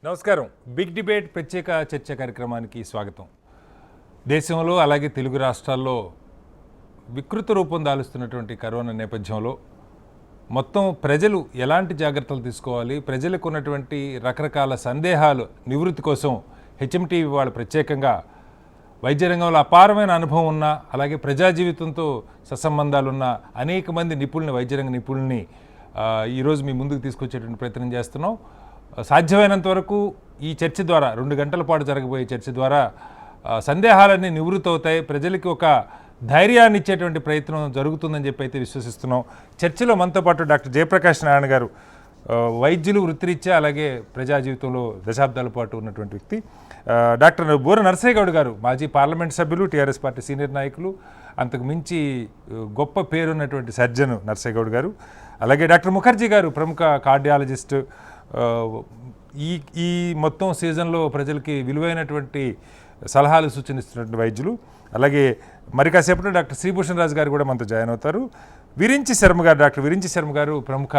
నమస్కారం. Big debate ప్రత్యేక చర్చ కార్యక్రమానికి స్వాగతం. దేశంలో అలాగే తెలుగు రాష్ట్రాల్లో వికృత రూపం దాలుస్తున్నటువంటి కరోనా నేపథ్యంలో మొత్తం ప్రజలు ఎలాంటి జాగ్రత్తలు తీసుకోవాలి, ప్రజలకు ఉన్నటువంటి రకరకాల సందేహాలు నివృత్తి కోసం హెచ్ఎంటీవీ వాళ్ళు ప్రత్యేకంగా వైద్య రంగంలో అపారమైన అనుభవం ఉన్న అలాగే ప్రజా జీవితంతో సత్సంబంధాలున్న అనేక మంది నిపుణుల్ని, వైద్య రంగ నిపుణుల్ని ఈరోజు మీ ముందుకు తీసుకొచ్చేటువంటి ప్రయత్నం చేస్తున్నాం. సాధ్యమైనంత వరకు ఈ చర్చ ద్వారా 2 గంటల పాటు జరగబోయే చర్చ ద్వారా సందేహాలన్నీ నివృత్తి అవుతాయి, ప్రజలకి ఒక ధైర్యాన్ని ఇచ్చేటువంటి ప్రయత్నం జరుగుతుందని చెప్పి అయితే విశ్వసిస్తున్నాం. చర్చలో మనతో పాటు డాక్టర్ జయప్రకాష్ నారాయణ గారు, వైద్యులు వృత్తిరీత్యా అలాగే ప్రజా జీవితంలో దశాబ్దాల పాటు ఉన్నటువంటి వ్యక్తి. డాక్టర్ బూర నరసయ్య గౌడ్ గారు, మాజీ పార్లమెంట్ సభ్యులు, టీఆర్ఎస్ పార్టీ సీనియర్ నాయకులు, అంతకు మించి గొప్ప పేరున్నటువంటి సర్జన్ నరసయ్య గౌడ్ గారు. అలాగే డాక్టర్ ముఖర్జీ గారు, ప్రముఖ కార్డియాలజిస్ట్, ఈ మొత్తం సీజన్లో ప్రజలకి విలువైనటువంటి సలహాలు సూచనిస్తున్నటువంటి వైద్యులు. అలాగే మరి కాసేపట్లో డాక్టర్ శ్రీభూషణ్ రాజు గారు కూడా మనతో జాయిన్ అవుతారు. విరించి శర్మ గారు, డాక్టర్ విరించి శర్మ గారు ప్రముఖ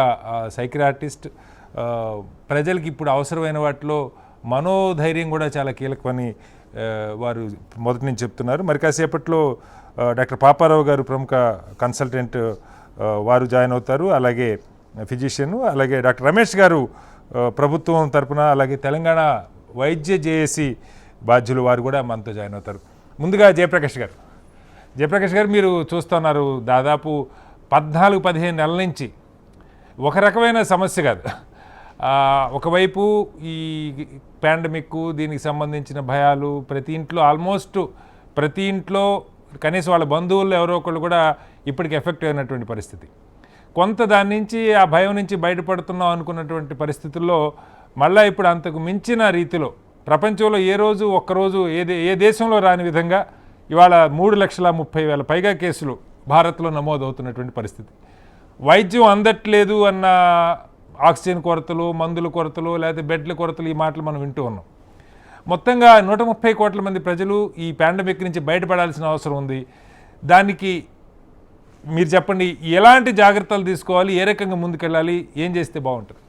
సైకియాట్రిస్ట్. ప్రజలకి ఇప్పుడు అవసరమైన వాటిలో మనోధైర్యం కూడా చాలా కీలకమని వారు మొదటి నుంచి చెప్తున్నారు. మరి కాసేపట్లో డాక్టర్ పాపారావు గారు ప్రముఖ కన్సల్టెంట్, వారు జాయిన్ అవుతారు. అలాగే ఫిజిషియన్. అలాగే డాక్టర్ రమేష్ గారు ప్రభుత్వం తరపున, అలాగే తెలంగాణ వైద్య జేఏసీ బాధ్యులు, వారు కూడా మనతో జాయిన్ అవుతారు. ముందుగా జయప్రకాష్ గారు, మీరు చూస్తున్నారు దాదాపు 14-15 నెలల నుంచి ఒక రకమైన సమస్య కాదు. ఒకవైపు ఈ పాండమిక్, దీనికి సంబంధించిన భయాలు, ఆల్మోస్ట్ ప్రతి ఇంట్లో కనీసం వాళ్ళ బంధువుల్లో ఎవరో ఒకళ్ళు కూడా ఇప్పటికి ఎఫెక్ట్ అయినటువంటి పరిస్థితి. కొంత దాని నుంచి, ఆ భయం నుంచి బయటపడుతున్నాం అనుకున్నటువంటి పరిస్థితుల్లో మళ్ళీ ఇప్పుడు అంతకు మించిన రీతిలో ప్రపంచంలో ఒక్కరోజు ఏ దేశంలో రాని విధంగా ఇవాళ 3,30,000 పైగా కేసులు భారత్లో నమోదవుతున్నటువంటి పరిస్థితి. వైద్యం అందట్లేదు అన్న ఆక్సిజన్ కొరతలు, మందుల కొరతలు, లేకపోతే బెడ్ల కొరతలు, ఈ మాటలు మనం వింటూ ఉన్నాం. మొత్తంగా 130 కోట్ల మంది ప్రజలు ఈ పాండమిక్ నుంచి బయటపడాల్సిన అవసరం ఉంది. దానికి మీరు చెప్పండి, ఎలాంటి జాగ్రత్తలు తీసుకోవాలి, ఏ రకంగా ముందుకెళ్ళాలి, ఏం చేస్తే బాగుంటుంది?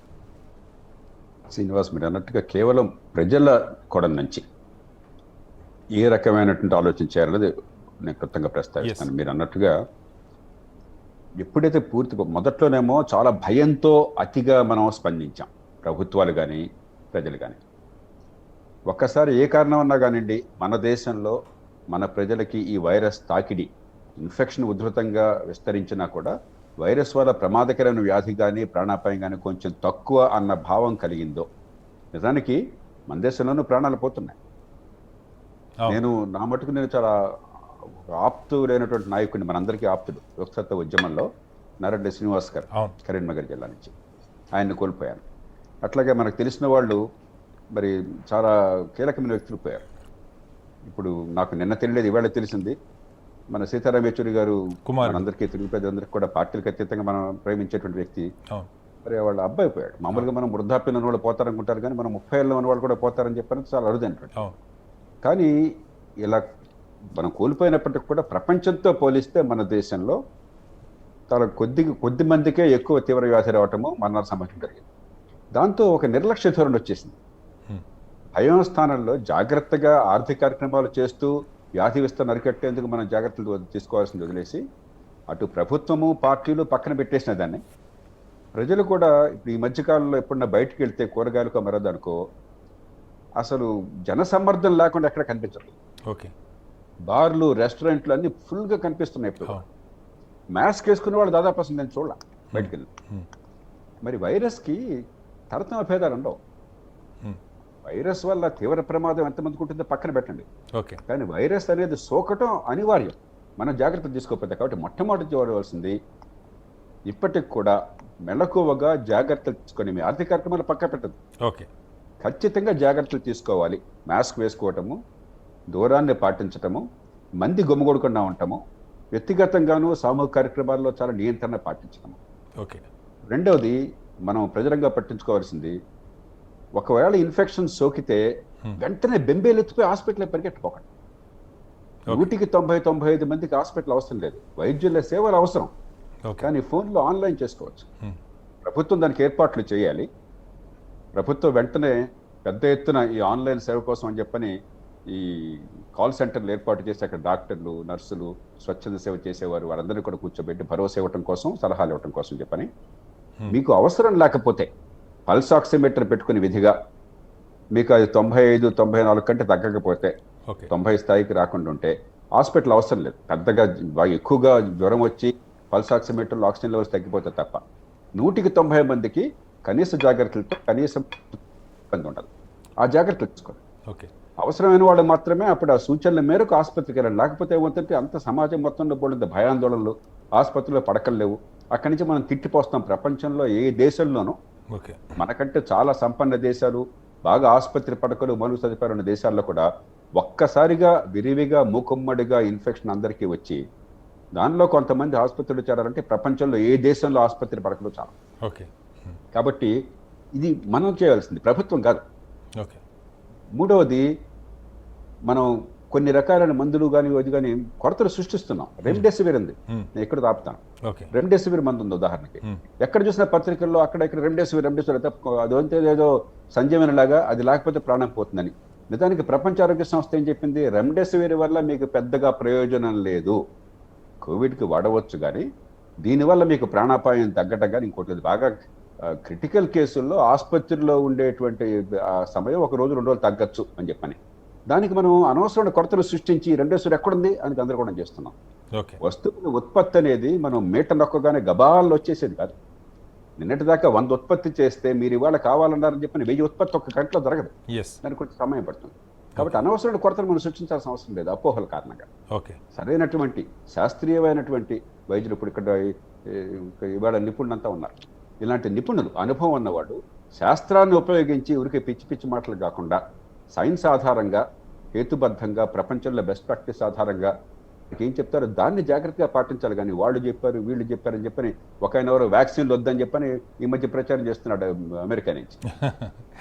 శ్రీనివాస్, మీరు అన్నట్టుగా కేవలం ప్రజల కొడ నుంచి ఏ రకమైనటువంటి ఆలోచన చేయాలనేది నేను క్లుప్తంగా ప్రస్తావిస్తాను. మీరు అన్నట్టుగా ఎప్పుడైతే మొదట్లోనేమో చాలా భయంతో అతిగా మనం స్పందించాం, ప్రభుత్వాలు కానీ ప్రజలు కానీ. ఒక్కసారి ఏ కారణం అన్నా కానివ్వండి, మన దేశంలో మన ప్రజలకి ఈ వైరస్ తాకిడి, ఇన్ఫెక్షన్ ఉధృతంగా విస్తరించినా కూడా వైరస్ వల్ల ప్రమాదకరమైన వ్యాధి కానీ ప్రాణాపాయం కానీ కొంచెం తక్కువ అన్న భావం కలిగిందో, నిజానికి మన దేశంలోనూ ప్రాణాలు పోతున్నాయి. నా మటుకు నేను చాలా ఆప్తులైనటువంటి నాయకుడిని, మనందరికీ ఆప్తుడు, లోక్సత్తా ఉద్యమంలో నారెడ్డి శ్రీనివాస్ గారు, కరీంనగర్ జిల్లా నుంచి, ఆయన్ని కోల్పోయాను. అట్లాగే మనకు తెలిసిన వాళ్ళు మరి చాలా కీలకమైన వ్యక్తులు పోయారు. ఇప్పుడు నాకు నిన్న తెలియలేదు, ఇవాళ తెలిసింది. మన సీతారాం యేచూరి గారు, అందరికీ, తెలుగు ప్రజలందరికీ కూడా పార్టీలకు అతీతంగా మనం ప్రేమించేటువంటి వ్యక్తి, మరి వాళ్ళ అబ్బాయి పోయాడు. మామూలుగా మనం వృద్ధాప్యంలో ఉన్న వాళ్ళు పోతారనుకుంటారు, కానీ మనం 30 ఏళ్ళలో ఉన్న వాళ్ళు కూడా పోతారని చెప్పని చాలా అరుదైనటువంటి. కానీ ఇలా మనం కోల్పోయినప్పటికీ కూడా ప్రపంచంతో పోలిస్తే మన దేశంలో చాలా కొద్ది మందికే ఎక్కువ తీవ్ర వ్యాధి రావటము, మరణాలు సంభవించడం జరిగింది. దాంతో ఒక నిర్లక్ష్య ధోరణి వచ్చేసింది. భయం స్థానంలో జాగ్రత్తగా ఆర్థిక కార్యక్రమాలు చేస్తూ వ్యాధి విస్తరణ అరికట్టేందుకు మనం జాగ్రత్తలు తీసుకోవాల్సింది వదిలేసి, అటు ప్రభుత్వము పార్టీలు పక్కన పెట్టేసిన దాన్ని ప్రజలు కూడా ఇప్పుడు ఈ మధ్యకాలంలో ఎప్పుడన్నా బయటకు వెళ్తే కూరగాయలకో మరొదనుకో అసలు జనసమ్మర్దం లేకుండా ఎక్కడ కనిపించదు. బార్లు, రెస్టారెంట్లు అన్ని ఫుల్గా కనిపిస్తున్నాయి. ఇప్పుడు మాస్క్ వేసుకునే వాళ్ళు దాదాపు అసలు నేను చూడాల బయటకు వెళ్ళి. మరి వైరస్కి తరతమ భేదాలు ఉండవు. వైరస్ వల్ల తీవ్ర ప్రమాదం ఎంతమందికి ఉంటుందో పక్కన పెట్టండి, కానీ వైరస్ అనేది సోకటం అనివార్యం, మనం జాగ్రత్త తీసుకోకపోతే. కాబట్టి మొట్టమొదటి చూడవలసింది ఇప్పటికి కూడా మెలకువగా జాగ్రత్తలు తీసుకొని, మీ ఆర్థిక కార్యక్రమాలు పక్క పెట్టదు, ఖచ్చితంగా జాగ్రత్తలు తీసుకోవాలి. మాస్క్ వేసుకోవటము, దూరాన్ని పాటించటము, మంది గుమ్మగొడకుండా ఉండటము, వ్యక్తిగతంగానూ సామూహిక కార్యక్రమాల్లో చాలా నియంత్రణ పాటించటము. రెండవది మనం ప్రజలంగా పట్టించుకోవాల్సింది, ఒకవేళ ఇన్ఫెక్షన్ సోకితే వెంటనే బెంబేలెత్తిపోయి హాస్పిటల్ పరిగెట్టుకోకండి. 100-95 మందికి హాస్పిటల్ అవసరం లేదు, వైద్యుల సేవలు అవసరం, కానీ ఫోన్లో ఆన్లైన్ చేసుకోవచ్చు. ప్రభుత్వం దానికి ఏర్పాట్లు చేయాలి. ప్రభుత్వం వెంటనే పెద్ద ఎత్తున ఈ ఆన్లైన్ సేవ కోసం అని చెప్పని ఈ కాల్ సెంటర్లు ఏర్పాటు చేసి అక్కడ డాక్టర్లు, నర్సులు, స్వచ్ఛంద సేవ చేసేవారు వారందరినీ కూడా కూర్చోబెట్టి భరోసా ఇవ్వటం కోసం, సలహాలు ఇవ్వటం కోసం చెప్పని, మీకు అవసరం లేకపోతే పల్స్ ఆక్సిమీటర్ పెట్టుకుని విధిగా మీకు అది 95, 94 కంటే తగ్గకపోతే, 90 స్థాయికి రాకుండా ఉంటే హాస్పిటల్ అవసరం లేదు. పెద్దగా ఎక్కువగా జ్వరం వచ్చి పల్స్ ఆక్సిమీటర్లో ఆక్సిజన్ లెవెల్స్ తగ్గిపోతే తప్ప 100కి 90 మందికి కనీస జాగ్రత్తలతో కనీసం ఇబ్బంది ఉండదు. ఆ జాగ్రత్తలు తీసుకోండి. అవసరమైన వాళ్ళు మాత్రమే అప్పుడు ఆ సూచనల మేరకు ఆసుపత్రికి వెళ్ళాలి. లేకపోతే ఏమవుతుంటే అంత సమాజం మొత్తంలో పడింది భయాందోళనలు, ఆసుపత్రిలో పడకలు లేవు. అక్కడి నుంచి మనం తిట్టిపోస్తాం. ప్రపంచంలో ఏ దేశంలోనూ మనకంటే చాలా సంపన్న దేశాలు, బాగా ఆసుపత్రి పడకలు, మరుగు సదుపాయాలు ఉన్న దేశాల్లో కూడా ఒక్కసారిగా విరివిగా మూకుమ్మడిగా ఇన్ఫెక్షన్ అందరికీ వచ్చి దానిలో కొంతమంది ఆసుపత్రులు చేరాలంటే ప్రపంచంలో ఏ దేశంలో ఆసుపత్రి పడకలు చాలా. కాబట్టి ఇది మనం చేయాల్సింది, ప్రభుత్వం కాదు. మూడవది, మనం కొన్ని రకాలైన మందులు కానీ అది కానీ కొరతలు సృష్టిస్తున్నాం. రెమ్డెసివిర్ ఉంది, నేను ఎక్కడ ఆపుతాను. రెమ్డెసివిర్ మందు ఉంది ఉదాహరణకి. ఎక్కడ చూసిన పత్రికల్లో అక్కడ ఇక్కడ రెమ్డెసివిర్ అయితే అదంతే ఏదో సంజీవనలాగా, అది లేకపోతే ప్రాణం పోతుందని. నిజానికి ప్రపంచ ఆరోగ్య సంస్థ ఏం చెప్పింది? రెమ్డెసివిర్ వల్ల మీకు పెద్దగా ప్రయోజనం లేదు, కోవిడ్కి వాడవచ్చు కానీ దీనివల్ల మీకు ప్రాణాపాయం తగ్గటం కానీ ఇంకోటి లేదు. బాగా క్రిటికల్ కేసుల్లో ఆసుపత్రిలో ఉండేటువంటి సమయం 1 రోజు 2 రోజులు తగ్గచ్చు అని చెప్పని, దానికి మనం అనవసరమైన కొరతలు సృష్టించి రెమ్డెసివిర్ ఎక్కడుంది అని గందరగోళం చేస్తున్నాం. వస్తువుల ఉత్పత్తి అనేది మనం మీట నొక్కగానే గబాల్లో వచ్చేసేది కాదు. నిన్నటి దాకా 100 ఉత్పత్తి చేస్తే మీరు ఇవాళ కావాలన్నారని చెప్పని 1000 ఉత్పత్తి 1 గంటలో జరగదు. దానికి కొంచెం సమయం పడుతుంది. కాబట్టి అనవసరమైన కొరతలు మనం సృష్టించాల్సిన అవసరం లేదు అపోహల కారణంగా. సరైనటువంటి శాస్త్రీయమైనటువంటి వైద్యులు ఇప్పుడు ఇక్కడ ఇవాళ నిపుణులంతా ఉన్నారు. ఇలాంటి నిపుణులు, అనుభవం ఉన్నవాడు శాస్త్రాన్ని ఉపయోగించి ఊరికే పిచ్చి పిచ్చి మాటలు కాకుండా సైన్స్ ఆధారంగా, హేతుబద్ధంగా, ప్రపంచంలో బెస్ట్ ప్రాక్టీస్ ఆధారంగా ఏం చెప్తారో దాన్ని జాగ్రత్తగా పాటించాలి. కానీ వాళ్ళు చెప్పారు, వీళ్ళు చెప్పారని చెప్పని ఒకఆయన ఎవరో వ్యాక్సిన్లు వద్దని చెప్పని ఈ మధ్య ప్రచారం చేస్తున్నాడు అమెరికా నుంచి.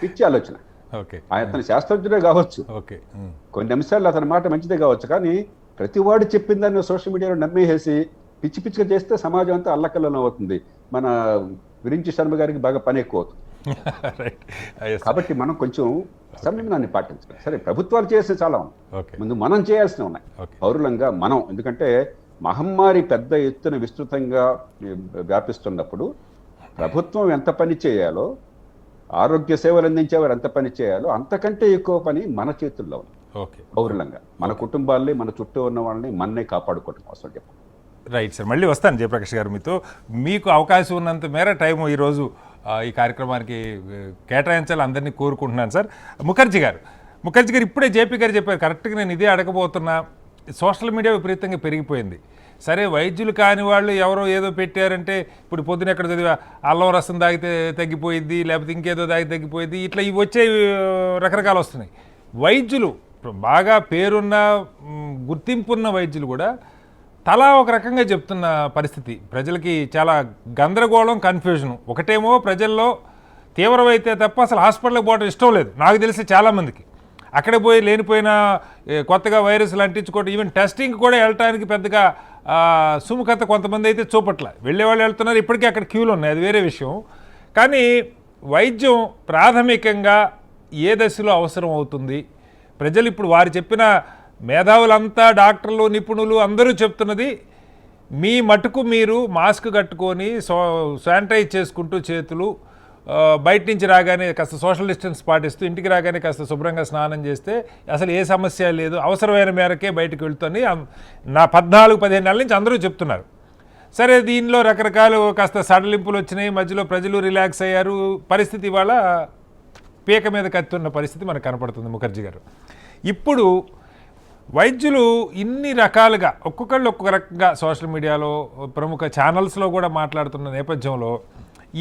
పిచ్చి ఆలోచన. అతను శాస్త్రజ్ఞుడే కావచ్చు, కొన్ని అంశాల్లో అతని మాట మంచిదే కావచ్చు, కానీ ప్రతివాడు చెప్పిందాన్ని సోషల్ మీడియాలో నమ్మేసి పిచ్చి పిచ్చిగా చేస్తే సమాజం అంతా అల్లకల్లోనం అవుతుంది. మన విరించి శర్మ గారికి బాగా పని ఎక్కువ అవుతుంది. కాబట్టి మనం కొంచెం సంయమనాన్ని పాటించాలి. సరే, ప్రభుత్వాలు చేస్తే చాలా ఉన్నాయి, ముందు మనం చేయాల్సినవి ఉన్నాయి పౌరులంగా మనం. ఎందుకంటే మహమ్మారి పెద్ద ఎత్తున విస్తృతంగా వ్యాపిస్తున్నప్పుడు ప్రభుత్వం ఎంత పని చేయాలో, ఆరోగ్య సేవలు అందించేవారు ఎంత పని చేయాలో అంతకంటే ఎక్కువ పని మన చేతుల్లో ఉంది. పౌరులంగా మన కుటుంబాల్ని, మన చుట్టూ ఉన్న వాళ్ళని మన్నే కాపాడుకోవడం కోసం చెప్పండి. రైట్ సార్, మళ్ళీ వస్తాను జయప్రకాష్ గారు మీతో. మీకు అవకాశం ఉన్నంత మేర టైము ఈరోజు ఈ కార్యక్రమానికి కేటాయించాలి అందరినీ కోరుకుంటున్నాను సార్. ముఖర్జీ గారు ఇప్పుడే జేపీ గారు చెప్పారు, కరెక్ట్గా నేను ఇదే అడగబోతున్నా. సోషల్ మీడియా విపరీతంగా పెరిగిపోయింది. సరే, వైద్యులు కాని వాళ్ళు ఎవరో ఏదో పెట్టారంటే, ఇప్పుడు పొద్దున ఎక్కడ చదివా అల్లం రసం తాగితే తగ్గిపోయిద్ది, లేకపోతే ఇంకేదో తాగితే తగ్గిపోయిద్ది, ఇట్లా ఇవి వచ్చే రకరకాలు వస్తున్నాయి. వైద్యులు బాగా పేరున్న, గుర్తింపున్న వైద్యులు కూడా తలా ఒక రకంగా చెప్తున్న పరిస్థితి. ప్రజలకి చాలా గందరగోళం, కన్ఫ్యూజను. ఒకటేమో ప్రజల్లో తీవ్రమైతే తప్ప అసలు హాస్పిటల్కి పోవడం ఇష్టం లేదు, నాకు తెలిసి చాలామందికి. అక్కడే పోయి లేనిపోయిన కొత్తగా వైరస్లు అంటించుకోవడం, ఈవెన్ టెస్టింగ్ కూడా వెళ్ళటానికి పెద్దగా సుముఖత కొంతమంది అయితే చూపట్ల. వెళ్ళేవాళ్ళు వెళ్తున్నారు, ఇప్పటికీ అక్కడ క్యూలు ఉన్నాయి, అది వేరే విషయం. కానీ వైద్యం ప్రాథమికంగా ఏ దశలో అవసరం అవుతుంది? ప్రజలు ఇప్పుడు వారు చెప్పిన మేధావులంతా, డాక్టర్లు, నిపుణులు అందరూ చెప్తున్నది, మీ మటుకు మీరు మాస్క్ కట్టుకొని శానిటైజ్ చేసుకుంటూ చేతులు, బయట నుంచి రాగానే కాస్త సోషల్ డిస్టెన్స్ పాటిస్తూ ఇంటికి రాగానే కాస్త శుభ్రంగా స్నానం చేస్తే అసలు ఏ సమస్య లేదు, అవసరమైన మేరకే బయటకు వెళ్తుంది నా 14-15 నెలల నుంచి అందరూ చెప్తున్నారు. సరే, దీనిలో రకరకాలు కాస్త సడలింపులు వచ్చినాయి, మధ్యలో ప్రజలు రిలాక్స్ అయ్యారు. పరిస్థితి ఇవాళ పీక మీద కత్తున్న పరిస్థితి మనకు కనపడుతుంది. ముఖర్జీ గారు, ఇప్పుడు వైద్యులు ఇన్ని రకాలుగా ఒక్కొక్కళ్ళు ఒక్కొక్క రకంగా సోషల్ మీడియాలో, ప్రముఖ ఛానల్స్లో కూడా మాట్లాడుతున్న నేపథ్యంలో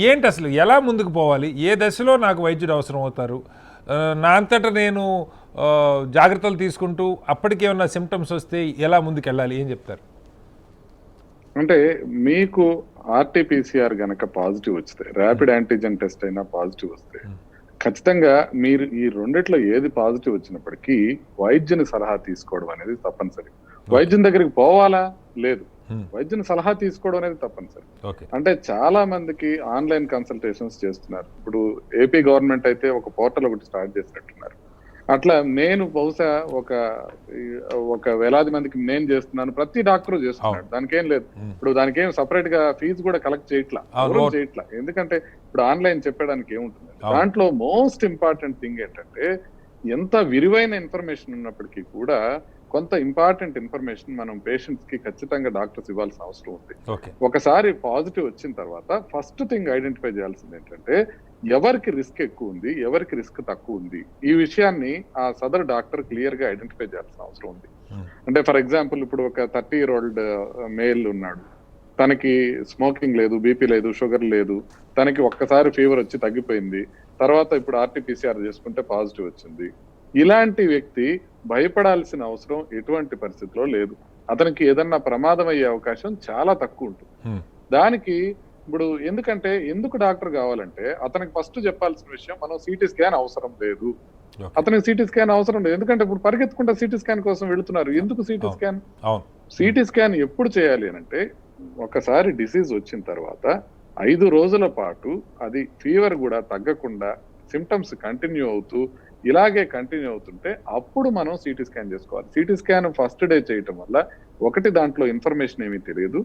ఏంటి అసలు ఎలా ముందుకు పోవాలి? ఏ దశలో నాకు వైద్యుడు అవసరం అవుతారు? నా అంతటా నేను జాగ్రత్తలు తీసుకుంటూ అప్పటికేమన్నా సిమ్టమ్స్ వస్తే ఎలా ముందుకు వెళ్ళాలి? ఏం చెప్తారు? అంటే మీకు ఆర్టీపీసీఆర్ గనక పాజిటివ్ వస్తే, ర్యాపిడ్ యాంటీజెన్ టెస్ట్ అయినా పాజిటివ్ వస్తే, ఖచ్చితంగా మీరు ఈ రెండిట్లో ఏది పాజిటివ్ వచ్చినప్పటికీ వైద్యుని సలహా తీసుకోవడం అనేది తప్పనిసరి. వైద్యుని దగ్గరికి పోవాలా? లేదు. వైద్యుని సలహా తీసుకోవడం అనేది తప్పనిసరి. ఓకే. అంటే చాలా మందికి ఆన్లైన్ కన్సల్టేషన్స్ చేస్తున్నారు. ఇప్పుడు ఏపీ గవర్నమెంట్ అయితే ఒక పోర్టల్ ఒకటి స్టార్ట్ చేసినట్టున్నారు. అట్లా నేను బహుశా ఒక వేలాది మందికి నేను చేస్తున్నాను, ప్రతి డాక్టర్ చేస్తున్నాడు, దానికి ఏం లేదు. ఇప్పుడు దానికి ఏం సపరేట్ గా ఫీజు కూడా కలెక్ట్ చేయట్లా, ఎందుకంటే ఇప్పుడు ఆన్లైన్ చెప్పడానికి ఏముంటుంది. దాంట్లో మోస్ట్ ఇంపార్టెంట్ థింగ్ ఏంటంటే ఎంత విరివైన ఇన్ఫర్మేషన్ ఉన్నప్పటికీ కూడా కొంత ఇంపార్టెంట్ ఇన్ఫర్మేషన్ మనం పేషెంట్స్ కి ఖచ్చితంగా డాక్టర్స్ ఇవ్వాల్సిన అవసరం ఉంది. ఒకసారి పాజిటివ్ వచ్చిన తర్వాత ఫస్ట్ థింగ్ ఐడెంటిఫై చేయాల్సింది ఏంటంటే ఎవరికి రిస్క్ ఎక్కువ ఉంది, ఎవరికి రిస్క్ తక్కువ ఉంది, ఈ విషయాన్ని ఆ సదర్ డాక్టర్ క్లియర్ గా ఐడెంటిఫై చేయాల్సిన అవసరం ఉంది. అంటే ఫర్ ఎగ్జాంపుల్ ఇప్పుడు ఒక 30 year old మేల్ ఉన్నాడు, తనకి స్మోకింగ్ లేదు, బీపీ లేదు, షుగర్ లేదు, తనకి ఒక్కసారి ఫీవర్ వచ్చి తగ్గిపోయింది, తర్వాత ఇప్పుడు RT-PCR చేసుకుంటే పాజిటివ్ వచ్చింది. ఇలాంటి వ్యక్తి భయపడాల్సిన అవసరం ఎటువంటి పరిస్థితిలో లేదు. అతనికి ఏదన్నా ప్రమాదం అయ్యే అవకాశం చాలా తక్కువ ఉంటుంది. దానికి ఇప్పుడు ఎందుకు డాక్టర్ కావాలంటే అతనికి ఫస్ట్ చెప్పాల్సిన విషయం, మనం సిటీ స్కాన్ అవసరం లేదు, అతనికి సిటీ స్కాన్ అవసరం లేదు. ఎందుకంటే ఇప్పుడు పరిగెత్తుకుంటే సిటీ స్కాన్ కోసం వెళుతున్నారు. ఎందుకు సిటీ స్కాన్? సిటీ స్కాన్ ఎప్పుడు చేయాలి అంటే ఒకసారి డిసీజ్ వచ్చిన తర్వాత 5 రోజుల పాటు అది ఫీవర్ కూడా తగ్గకుండా సిమ్టమ్స్ కంటిన్యూ అవుతూ ఇలాగే కంటిన్యూ అవుతుంటే అప్పుడు మనం సిటీ స్కాన్ చేసుకోవాలి. సిటీ స్కాన్ ఫస్ట్ డే చేయటం వల్ల ఒకటి దాంట్లో ఇన్ఫర్మేషన్ ఏమీ తెలియదు,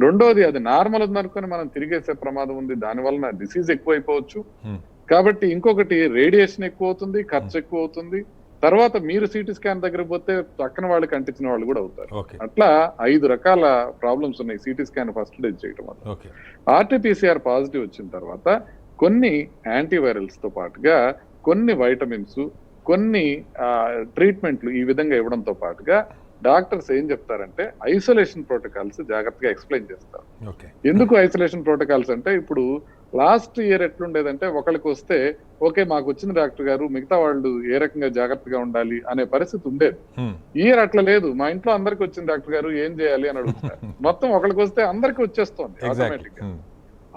రెండోది అది నార్మల్ ఉందనుకొని మనం తిరిగేసే ప్రమాదం ఉంది, దాని వలన డిసీజ్ ఎక్కువైపోవచ్చు. కాబట్టి ఇంకొకటి రేడియేషన్ ఎక్కువ అవుతుంది, ఖర్చు ఎక్కువ అవుతుంది. తర్వాత మీరు సిటీ స్కాన్ దగ్గర పోతే పక్కన వాళ్ళకి అంటించిన వాళ్ళు కూడా అవుతారు. అట్లా 5 రకాల ప్రాబ్లమ్స్ ఉన్నాయి సిటీ స్కాన్ ఫస్ట్ డే చేయటం వల్ల. RT-PCR పాజిటివ్ వచ్చిన తర్వాత కొన్ని యాంటీవైరల్స్ తో పాటుగా కొన్ని వైటమిన్స్, కొన్ని ట్రీట్మెంట్లు ఈ విధంగా ఇవ్వడంతో పాటుగా డాక్టర్స్ ఏం చెప్తారంటే ఐసోలేషన్ ప్రోటోకాల్స్ జాగ్రత్తగా ఎక్స్ప్లెయిన్ చేస్తారు. ఎందుకు ఐసోలేషన్ ప్రోటోకాల్స్ అంటే ఇప్పుడు లాస్ట్ ఇయర్ ఎట్లుండేదంటే ఒకళ్ళకి వస్తే ఓకే మాకు వచ్చిన డాక్టర్ గారు మిగతా వాళ్ళు ఏ రకంగా జాగ్రత్తగా ఉండాలి అనే పరిస్థితి ఉండేది. ఇయర్ అట్లా లేదు, మా ఇంట్లో అందరికి వచ్చిన డాక్టర్ గారు ఏం చేయాలి అని అడుగుతున్నారు. మొత్తం ఒకళ్ళకి వస్తే అందరికి వచ్చేస్తుంది ఆటోమేటిక్ గా.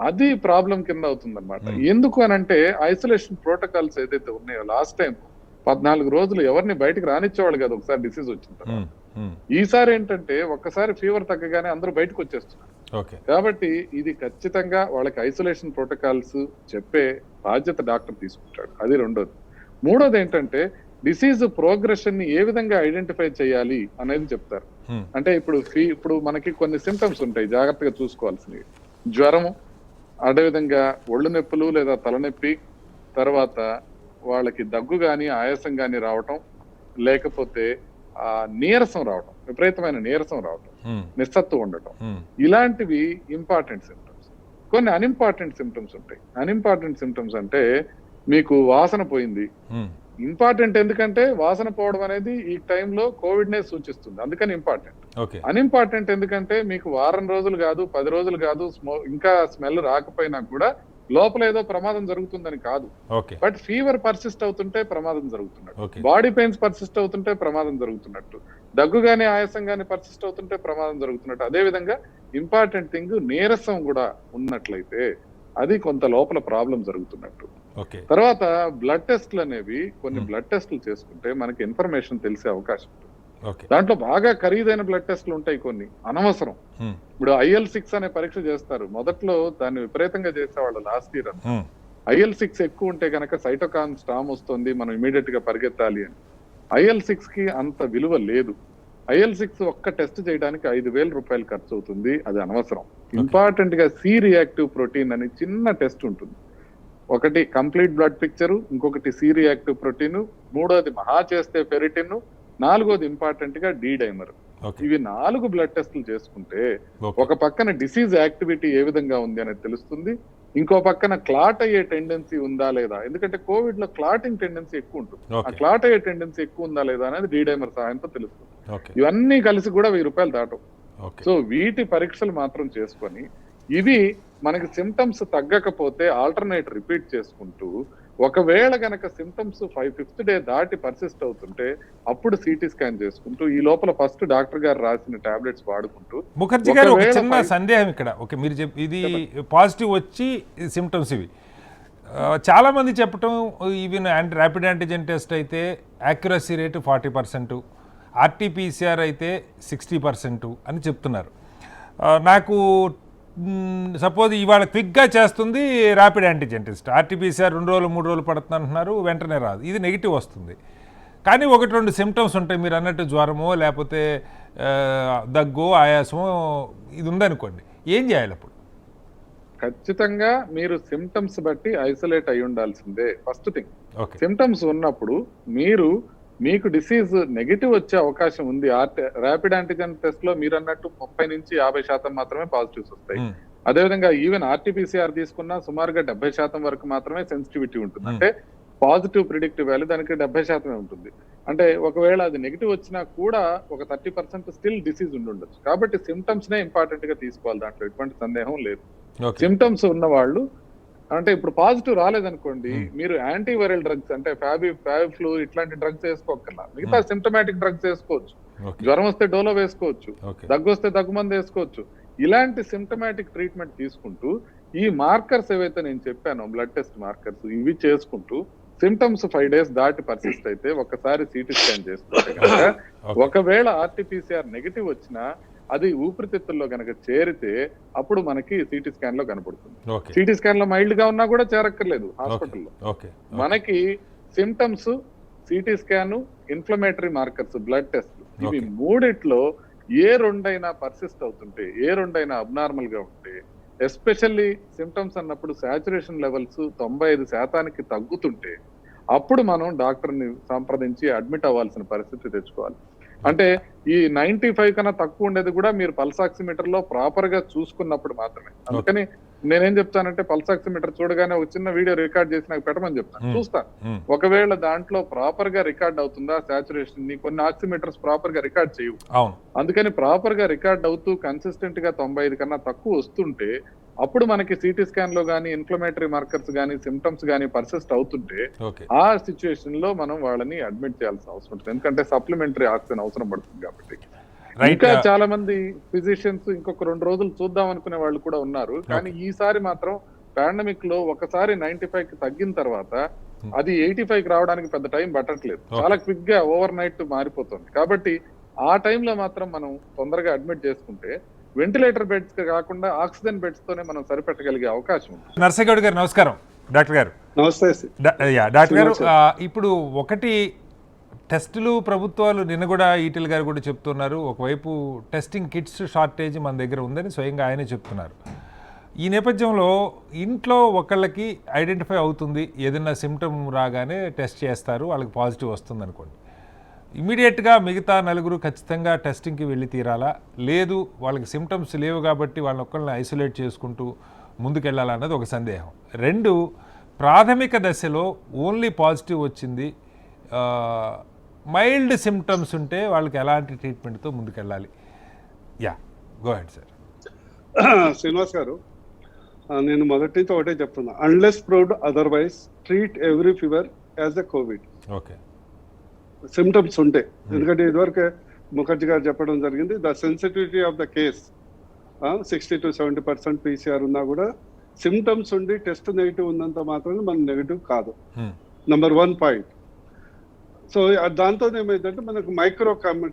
అది ప్రాబ్లం కింద అవుతుంది అనమాట. ఎందుకు అని అంటే ఐసోలేషన్ ప్రోటోకాల్స్ ఏదైతే ఉన్నాయో లాస్ట్ టైం 14 రోజులు ఎవరిని బయటకు రానిచ్చేవాళ్ళు కదా ఒకసారి డిసీజ్ వచ్చిన తర్వాత. ఈసారి ఏంటంటే ఒక్కసారి ఫీవర్ తగ్గగానే అందరూ బయటకు వచ్చేస్తున్నారు. కాబట్టి ఇది ఖచ్చితంగా వాళ్ళకి ఐసోలేషన్ ప్రోటోకాల్స్ చెప్పే బాధ్యత డాక్టర్ తీసుకుంటాడు. అది రెండోది. మూడోది ఏంటంటే డిసీజ్ ప్రోగ్రెషన్ ని ఏ విధంగా ఐడెంటిఫై చేయాలి అనేది చెప్తారు. అంటే ఇప్పుడు మనకి కొన్ని సిమ్టమ్స్ ఉంటాయి జాగ్రత్తగా చూసుకోవాల్సినవి. జ్వరము, అదేవిధంగా ఒళ్ళు నొప్పులు లేదా తలనొప్పి, తర్వాత వాళ్ళకి దగ్గు గాని ఆయాసం గాని రావటం, లేకపోతే నీరసం రావటం, విపరీతమైన నీరసం రావటం, నిస్సత్తు ఉండటం, ఇలాంటివి ఇంపార్టెంట్ సిమ్టమ్స్. కొన్ని అన్ఇంపార్టెంట్ సిమ్టమ్స్ ఉంటాయి. అన్ఇంపార్టెంట్ సిమ్టమ్స్ అంటే మీకు వాసన పోయింది. ఇంపార్టెంట్ ఎందుకంటే వాసన పోవడం అనేది ఈ టైంలో కోవిడ్ నే సూచిస్తుంది, అందుకని ఇంపార్టెంట్. అన్ఇంపార్టెంట్ ఎందుకంటే మీకు వారం రోజులు కాదు, 10 రోజులు కాదు, ఇంకా స్మెల్ రాకపోయినా కూడా లోపల ఏదో ప్రమాదం జరుగుతుందని కాదు. బట్ ఫీవర్ పర్సిస్ట్ అవుతుంటే ప్రమాదం జరుగుతున్నట్టు, బాడీ పెయిన్స్ పర్సిస్ట్ అవుతుంటే ప్రమాదం జరుగుతున్నట్టు, దగ్గు గానీ ఆయాసం గానీ పర్సిస్ట్ అవుతుంటే ప్రమాదం జరుగుతున్నట్టు. అదే విధంగా ఇంపార్టెంట్ థింగ్ నీరసం కూడా ఉన్నట్లయితే అది కొంత లోపల ప్రాబ్లం జరుగుతున్నట్టు. తర్వాత బ్లడ్ టెస్ట్లు అనేవి కొన్ని బ్లడ్ టెస్టులు చేసుకుంటే మనకి ఇన్ఫర్మేషన్ తెలిసే అవకాశం ఉంటుంది. దాంట్లో బాగా ఖరీదైన బ్లడ్ టెస్ట్లు ఉంటాయి, కొన్ని అనవసరం. ఇప్పుడు IL-6 అనే పరీక్ష చేస్తారు, మొదట్లో దాన్ని విపరీతంగా చేసేవాళ్ళు లాస్ట్ ఇయర్ అంతా. IL-6 ఎక్కువ ఉంటే కనుక సైటోకాన్ స్టామ్ వస్తుంది, మనం ఇమీడియట్ గా పరిగెత్తాలి అని. IL-6 కి అంత విలువ లేదు. IL-6 ఒక్క టెస్ట్ చేయడానికి 5,000 రూపాయలు ఖర్చు అవుతుంది, అది అనవసరం. ఇంపార్టెంట్ గా C రియాక్టివ్ ప్రోటీన్ అని చిన్న టెస్ట్ ఉంటుంది. ఒకటి కంప్లీట్ బ్లడ్ పిక్చర్, ఇంకొకటి C రియాక్టివ్ ప్రోటీన్, మూడోది మహా చేస్తే ఫెరిటిన్, నాలుగోది ఇంపార్టెంట్ గా D డైమర్. ఇవి 4 బ్లడ్ టెస్టులు చేసుకుంటే ఒక పక్కన డిసీజ్ యాక్టివిటీ ఏ విధంగా ఉంది అనేది తెలుస్తుంది, ఇంకో పక్కన క్లాట్ అయ్యే టెండెన్సీ ఉందా లేదా, ఎందుకంటే కోవిడ్ లో క్లాటింగ్ టెండెన్సీ ఎక్కువ ఉంటుంది. ఆ క్లాట్ అయ్యే టెండెన్సీ ఎక్కువ ఉందా లేదా అనేది D డైమర్ సహాయంతో తెలుస్తుంది. ఇవన్నీ కలిసి కూడా 1000 రూపాయలు దాటం. సో వీటి పరీక్షలు మాత్రం చేసుకొని ఇవి మనకి సిమ్టమ్స్ తగ్గకపోతే ఆల్టర్నేట్ రిపీట్ చేసుకుంటూ, ఒకవేళ గనక సిమ్టమ్స్ 5th డే దాటి పర్సిస్ట్ అవుతుంటే అప్పుడు సిటీ స్కాన్ చేసుకుంటూ ఈ లోపల ఫస్ట్ డాక్టర్ గారు రాసిన టాబ్లెట్స్ వాడుకుంటూ. ముఖర్జీ గారు ఒక చిన్న సందేహం ఇక్కడ. ఓకే, మీరు ఇది పాజిటివ్ వచ్చి సిమ్టమ్స్ ఇవి చాలా మంది చెప్పటం, ఈవెన్ ర్యాపిడ్ యాంటిజెన్ టెస్ట్ అయితే యాక్యురసీ రేటు 40%, RT-PCR అయితే 60% అని చెప్తున్నారు. నాకు సపోజ్ ఇవాళ క్విక్గా చేస్తుంది ర్యాపిడ్ యాంటీజెన్ టెస్ట్, ఆర్టీపీసీఆర్ 2 రోజులు 3 రోజులు పడుతుంది అంటున్నారు, వెంటనే రాదు, ఇది నెగిటివ్ వస్తుంది. కానీ 1-2 సిమ్టమ్స్ ఉంటాయి, మీరు అన్నట్టు జ్వరమో లేకపోతే దగ్గో ఆయాసమో ఇది ఉందనుకోండి, ఏం చేయాలి అప్పుడు? ఖచ్చితంగా మీరు సిమ్టమ్స్ బట్టి ఐసోలేట్ అయి ఉండాల్సిందే. ఫస్ట్ థింగ్, ఓకే, సిమ్టమ్స్ ఉన్నప్పుడు మీకు డిసీజ్ నెగిటివ్ వచ్చే అవకాశం ఉంది. ర్యాపిడ్ యాంటీజెన్ టెస్ట్ లో మీరు అన్నట్టు 30 నుంచి 50% మాత్రమే పాజిటివ్స్ వస్తాయి. అదేవిధంగా ఈవెన్ ఆర్టీపీసీఆర్ తీసుకున్నా సుమారుగా 70% వరకు మాత్రమే సెన్సిటివిటీ ఉంటుంది. అంటే పాజిటివ్ ప్రిడిక్టివ్ వాల్యూ దానికి 70% ఉంటుంది. అంటే ఒకవేళ అది నెగిటివ్ వచ్చినా కూడా ఒక 30% స్టిల్ డిసీజ్ ఉండొచ్చు. కాబట్టి సిమ్టమ్స్ నే ఇంపార్టెంట్ గా తీసుకోవాలి, దాంట్లో ఎటువంటి సందేహం లేదు. సిమ్టమ్స్ ఉన్న వాళ్ళు, అంటే ఇప్పుడు పాజిటివ్ రాలేదనుకోండి, మీరు యాంటీవైరల్ డ్రగ్స్ అంటే ఫ్యాబిఫ్లూ ఇట్లాంటి డ్రగ్స్ వేసుకోకర్లా, మిగతా సిమ్టమాటిక్ డ్రగ్స్ వేసుకోవచ్చు. జ్వరం వస్తే డోలో వేసుకోవచ్చు, దగ్గు వస్తే దగ్గుమంది వేసుకోవచ్చు. ఇలాంటి సిమ్టమాటిక్ ట్రీట్మెంట్ తీసుకుంటూ ఈ మార్కర్స్ ఏవైతే నేను చెప్పానో బ్లడ్ టెస్ట్ మార్కర్స్ ఇవి చేసుకుంటూ సిమ్టమ్స్ 5 days దాటి పర్సిస్ట్ అయితే ఒకసారి సిటీ స్కాన్ చేసుకుంటే కనుక, ఒకవేళ ఆర్టీపీసీఆర్ నెగిటివ్ వచ్చినా అది ఊపిరితిత్తుల్లో కనుక చేరితే అప్పుడు మనకి సిటీ స్కాన్ లో కనపడుతుంది. సిటీ స్కాన్ లో మైల్డ్ గా ఉన్నా కూడా చేరక్కర్లేదు హాస్పిటల్లో. మనకి symptoms, CT scan, inflammatory markers, blood test, ఇవి మూడిట్లో ఏ రెండైనా పర్సిస్ట్ అవుతుంటే, ఏ రెండైనా అబ్నార్మల్ గా ఉంటే, ఎస్పెషల్లీ సిమ్టమ్స్ అన్నప్పుడు సాచురేషన్ లెవెల్స్ 95% తగ్గుతుంటే అప్పుడు మనం డాక్టర్ని సంప్రదించి అడ్మిట్ అవ్వాల్సిన పరిస్థితి తెచ్చుకోవాలి. అంటే ఈ 95 కన్నా తక్కువ ఉండేది కూడా మీరు పల్స్ ఆక్సిమీటర్ లో ప్రాపర్ గా చూసుకున్నప్పుడు మాత్రమే. అందుకని నేనేం చెప్తానంటే, పల్స్ ఆక్సిమీటర్ చూడగానే ఒక చిన్న వీడియో రికార్డ్ చేసి నాకు పెట్టమని చెప్తాను, చూస్తాను. ఒకవేళ దాంట్లో ప్రాపర్ గా రికార్డ్ అవుతుందా సాచురేషన్ ని, కొన్ని ఆక్సిమీటర్స్ ప్రాపర్ గా రికార్డ్ చేయవు. అందుకని ప్రాపర్ గా రికార్డ్ అవుతూ కన్సిస్టెంట్ గా 95 కన్నా తక్కువ వస్తుంటే అప్పుడు మనకి సిటీ స్కాన్ లో గానీ, ఇన్ఫ్లమేటరీ మార్కర్స్ గానీ, సిమ్టమ్స్ గానీ పర్సిస్ట్ అవుతుంటే ఆ సిచ్యువేషన్ లో మనం వాళ్ళని అడ్మిట్ చేయాల్సిన అవసరం ఉంటుంది. ఎందుకంటే సప్లిమెంటరీ ఆక్సిజన్ అవసరం పడుతుంది కాబట్టి. ఇంకా చాలా మంది ఫిజిషియన్స్ ఇంకొక 2 రోజులు చూద్దాం అనుకునే వాళ్ళు కూడా ఉన్నారు. కానీ ఈసారి మాత్రం పాండమిక్ లో ఒకసారి 95 కి తగ్గిన తర్వాత అది 85 కి రావడానికి పెద్ద టైం పట్టట్లేదు, చాలా క్విక్ గా ఓవర్ నైట్ మారిపోతుంది. కాబట్టి ఆ టైంలో మాత్రం మనం తొందరగా అడ్మిట్ చేసుకుంటే వెంటిలేటర్ బెడ్స్ కాకుండా ఆక్సిజన్ బెడ్స్ తోనే మనం సరిపెట్టగలిగే అవకాశం ఉంది. నర్సగౌడ్ గారు నమస్కారం. డాక్టర్ గారు నమస్తే. డాక్టర్ గారు, ఇప్పుడు ఒకటి టెస్టులు ప్రభుత్వాలు నిన్న కూడా ఈటెల్ గారు కూడా చెప్తున్నారు, ఒకవైపు టెస్టింగ్ కిట్స్ షార్టేజ్ మన దగ్గర ఉందని స్వయంగా ఆయనే చెప్తున్నారు. ఈ నేపథ్యంలో ఇంట్లో ఒకళ్ళకి ఐడెంటిఫై అవుతుంది, ఏదైనా సిమ్టమ్ రాగానే టెస్ట్ చేస్తారు, వాళ్ళకి పాజిటివ్ వస్తుంది అనుకోండి, ఇమీడియట్గా మిగతా 4 ఖచ్చితంగా టెస్టింగ్కి వెళ్ళి తీరాలా, లేదు వాళ్ళకి సిమ్టమ్స్ లేవు కాబట్టి వాళ్ళని ఒక్కళ్ళని ఐసోలేట్ చేసుకుంటూ ముందుకెళ్ళాలన్నది ఒక సందేహం. 2, ప్రాథమిక దశలో ఓన్లీ పాజిటివ్ వచ్చింది, మైల్డ్ సిమ్టమ్స్ ఉంటే వాళ్ళకి ఎలాంటి ట్రీట్మెంట్తో ముందుకెళ్ళాలి? Go head sir. శ్రీనివాస్ గారు, నేను మొదటి నుంచి ఒకటే చెప్తున్నా, unless proved otherwise treat every fever as a Covid. Okay, symptoms ఉంటాయి. ఎందుకంటే ఇదివరకు ముఖర్జీ గారు చెప్పడం జరిగింది, the sensitivity of the case 60 to 70% PCR ఉన్నా కూడా సిమ్టమ్స్ ఉండి టెస్ట్ నెగిటివ్ ఉన్నంత మాత్రమే మన నెగిటివ్ కాదు. Number 1 point. సో దాంతో ఏమైందంటే మనకు మైక్రో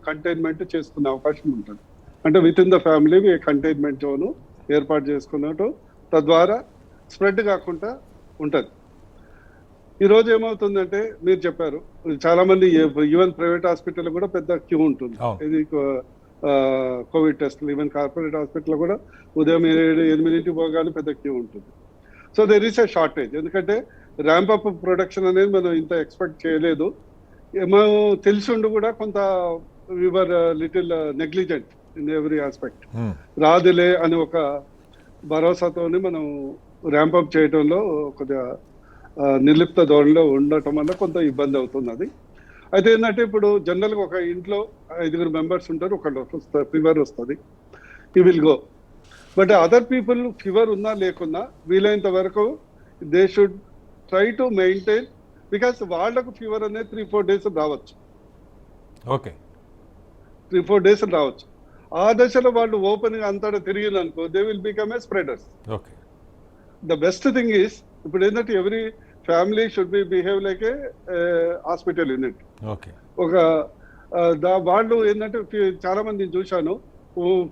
కంటైన్మెంట్ చేసుకునే అవకాశం ఉంటుంది. అంటే with in the family containment zone ఏర్పాటు చేసుకున్నట్టు, తద్వారా స్ప్రెడ్ కాకుండా ఉంటుంది. ఈరోజు ఏమవుతుందంటే, మీరు చెప్పారు చాలా మంది ఈవెన్ ప్రైవేట్ హాస్పిటల్ కూడా పెద్ద క్యూ ఉంటుంది. ఇది కోవిడ్ టెస్ట్లు, ఈవెన్ కార్పొరేట్ హాస్పిటల్ కూడా ఉదయం 8 పోగానే పెద్ద క్యూ ఉంటుంది. So there is a shortage. ఎందుకంటే ర్యాంప్ అప్ ప్రొడక్షన్ అనేది మనం ఇంత ఎక్స్పెక్ట్ చేయలేదు. మనం తెలిసి ఉండి కూడా కొంత we are little negligent in every aspect. రాదులే అని ఒక భరోసాతోని మనం ర్యాంప్ అప్ చేయడంలో కొద్దిగా నిర్లిప్త ధోరణిలో ఉండటం వల్ల కొంత ఇబ్బంది అవుతున్నది. అయితే ఏంటంటే, ఇప్పుడు జనరల్గా ఒక ఇంట్లో 5 మెంబర్స్ ఉంటారు, ఒకళ్ళు ఫీవర్ వస్తుంది, ఈ will go. But other people fever ఉన్నా లేకున్నా వీలైనంత వరకు they should try to maintain, because వాళ్ళకు ఫీవర్ అనేది 3-4 days రావచ్చు. ఓకే, 3-4 days రావచ్చు. ఆ దశలో వాళ్ళు ఓపెన్గా అంతటా తిరిగింది అనుకో, they will become a spreaders. Okay, the best thing is, ఇప్పుడు ఏంటంటే every family should be behave like A hospital unit. Okay, ఒక వాళ్ళు ఏంటంటే చాలా మందిని చూశాను,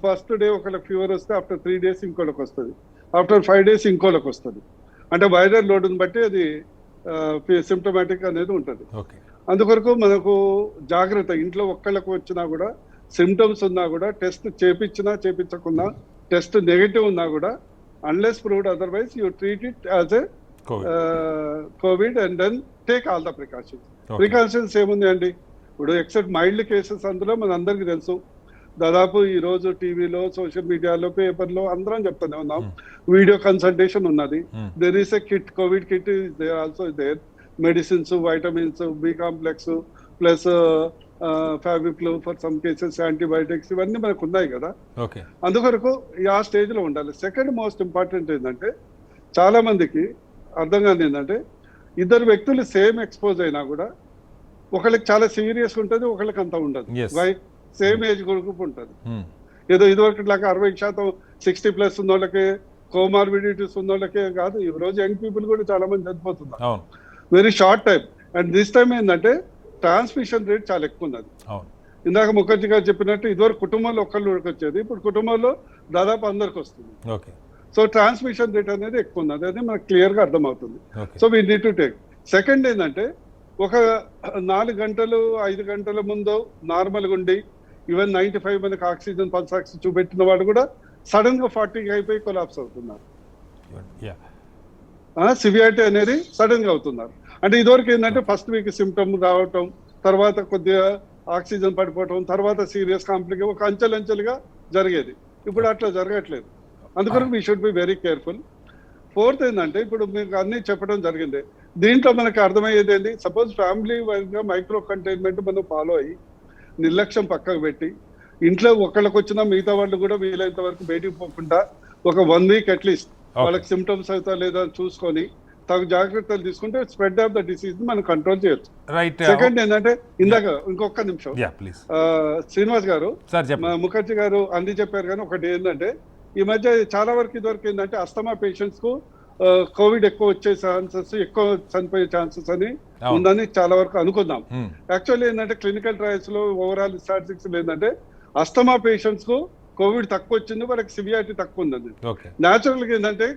ఫస్ట్ డే ఒకళ్ళకి ఫీవర్ వస్తే ఆఫ్టర్ 3 days ఇంకోళ్ళకి వస్తుంది, ఆఫ్టర్ 5 days ఇంకోళ్ళకి వస్తుంది. అంటే వైరల్ లోడ్ని బట్టి అది సిమ్టమాటిక్ అనేది ఉంటుంది. అందుకొరకు మనకు జాగ్రత్త, ఇంట్లో ఒక్కళ్ళకు వచ్చినా కూడా సిమ్టమ్స్ ఉన్నా కూడా టెస్ట్ చేపించినా చేపించకున్నా, టెస్ట్ నెగిటివ్ ఉన్నా కూడా unless proved otherwise you treat it as a covid and then take all the precautions. Precautions ఏముంది అండి, ఇప్పుడు ఎక్సెప్ట్ మైల్డ్ కేసెస్ అందులో మన అందరికి తెలుసు. దాదాపు ఈ రోజు టీవీలో, సోషల్ మీడియాలో, పేపర్లో అందరం చెప్తూనే ఉన్నాం. వీడియో కన్సల్టేషన్ ఉన్నది. There is a kit, covid kit is there also there. Medicines, vitamins, B complex plus ఫ్యాబ్రిక్లు ఫర్ సమ్ కేసెస్, యాంటీబయాటిక్స్ ఇవన్నీ మనకు ఉన్నాయి కదా. అందుకొరకు ఆ స్టేజ్ లో ఉండాలి. సెకండ్ మోస్ట్ ఇంపార్టెంట్ ఏంటంటే చాలా మందికి అర్థం కాదు ఏంటంటే ఇద్దరు వ్యక్తులు సేమ్ ఎక్స్పోజ్ అయినా కూడా ఒకళ్ళకి చాలా సీరియస్ ఉంటుంది, ఒకళ్ళకి అంత ఉండదు. సేమ్ ఏజ్ గ్రూప్ ఉంటుంది. ఏదో ఇదివరకు లాగా 60% 60+ ఉన్న వాళ్ళకి, కోమార్బిడిటీస్ ఉన్న వాళ్ళకే కాదు, ఈ రోజు యంగ్ పీపుల్ కూడా చాలా మంది చనిపోతున్నారు very short time. And this time ఏంటంటే ట్రాన్స్మిషన్ రేట్ చాలా ఎక్కువ ఉన్నది. ఇందాక ముఖర్జీ గారు చెప్పినట్టు ఇదివరకు కుటుంబంలో ఒకళ్ళు వచ్చేది, ఇప్పుడు కుటుంబంలో దాదాపు అందరికి వస్తుంది. సో ట్రాన్స్మిషన్ రేట్ అనేది ఎక్కువ ఉన్నది, అది మనకు క్లియర్ గా అర్థమవుతుంది. So we need to take. Second ఏంటంటే ఒక 4 గంటలు 5 గంటల ముందు నార్మల్గా ఉండి ఈవెన్ 95 మనకి ఆక్సిజన్ పల్స్ ఆక్సిజన్ చూపెట్టిన వాడు కూడా సడన్ గా 40 అయిపోయి కొలాప్స్ అవుతున్నారు. సివియారిటీ అనేది సడన్ గా అవుతున్నారు. అంటే ఇదివరకు ఏంటంటే ఫస్ట్ వీక్ సిమ్టమ్ రావటం, తర్వాత కొద్దిగా ఆక్సిజన్ పడిపోవటం, తర్వాత సీరియస్ కాంప్లికేషన్ ఒక అంచెలంచెలుగా జరిగేది. ఇప్పుడు అట్లా జరగట్లేదు. అందుకని we should be very careful. Fourth ఏంటంటే ఇప్పుడు మీకు అన్ని చెప్పడం జరిగింది. దీంట్లో మనకి అర్థమయ్యేది ఏంటి, సపోజ్ ఫ్యామిలీ వైజ్గా మైక్రో కంటైన్మెంట్ మనం ఫాలో అయ్యి నిర్లక్ష్యం పక్కకు పెట్టి ఇంట్లో ఒకళ్ళకి వచ్చినా మిగతా వాళ్ళు కూడా వీలైనంత వరకు బయటికి పోకుండా ఒక 1 week అట్లీస్ట్ వాళ్ళకి సిమ్టమ్స్ అవుతా లేదా చూసుకొని తగు జాగ్రత్తలు తీసుకుంటే స్ప్రెడ్ ఆఫ్ ద డిసీజ్ మనం కంట్రోల్ చేయొచ్చు. సెకండ్ ఏంటంటే ఇందాక ఇంకొక నిమిషం శ్రీనివాస్ గారు, ముఖర్జీ గారు అన్ని చెప్పారు. కానీ ఒకటి ఏంటంటే ఈ మధ్య చాలా వరకు ఇదివరకు ఏంటంటే అస్తమా పేషెంట్స్ కు కోవిడ్ ఎక్కువ వచ్చే ఛాన్సెస్, ఎక్కువ చనిపోయే ఛాన్సెస్ అని ఉందని చాలా వరకు అనుకుందాం. యాక్చువల్లీ ఏంటంటే క్లినికల్ ట్రయల్స్ లో ఓవరాల్ స్టాటిస్టిక్స్ ఏంటంటే అస్తమా పేషెంట్స్ కు కోవిడ్ తక్కువ వచ్చింది, వాళ్ళకి సివియారిటీ తక్కువ ఉందండి. న్యాచురల్ గా ఏంటంటే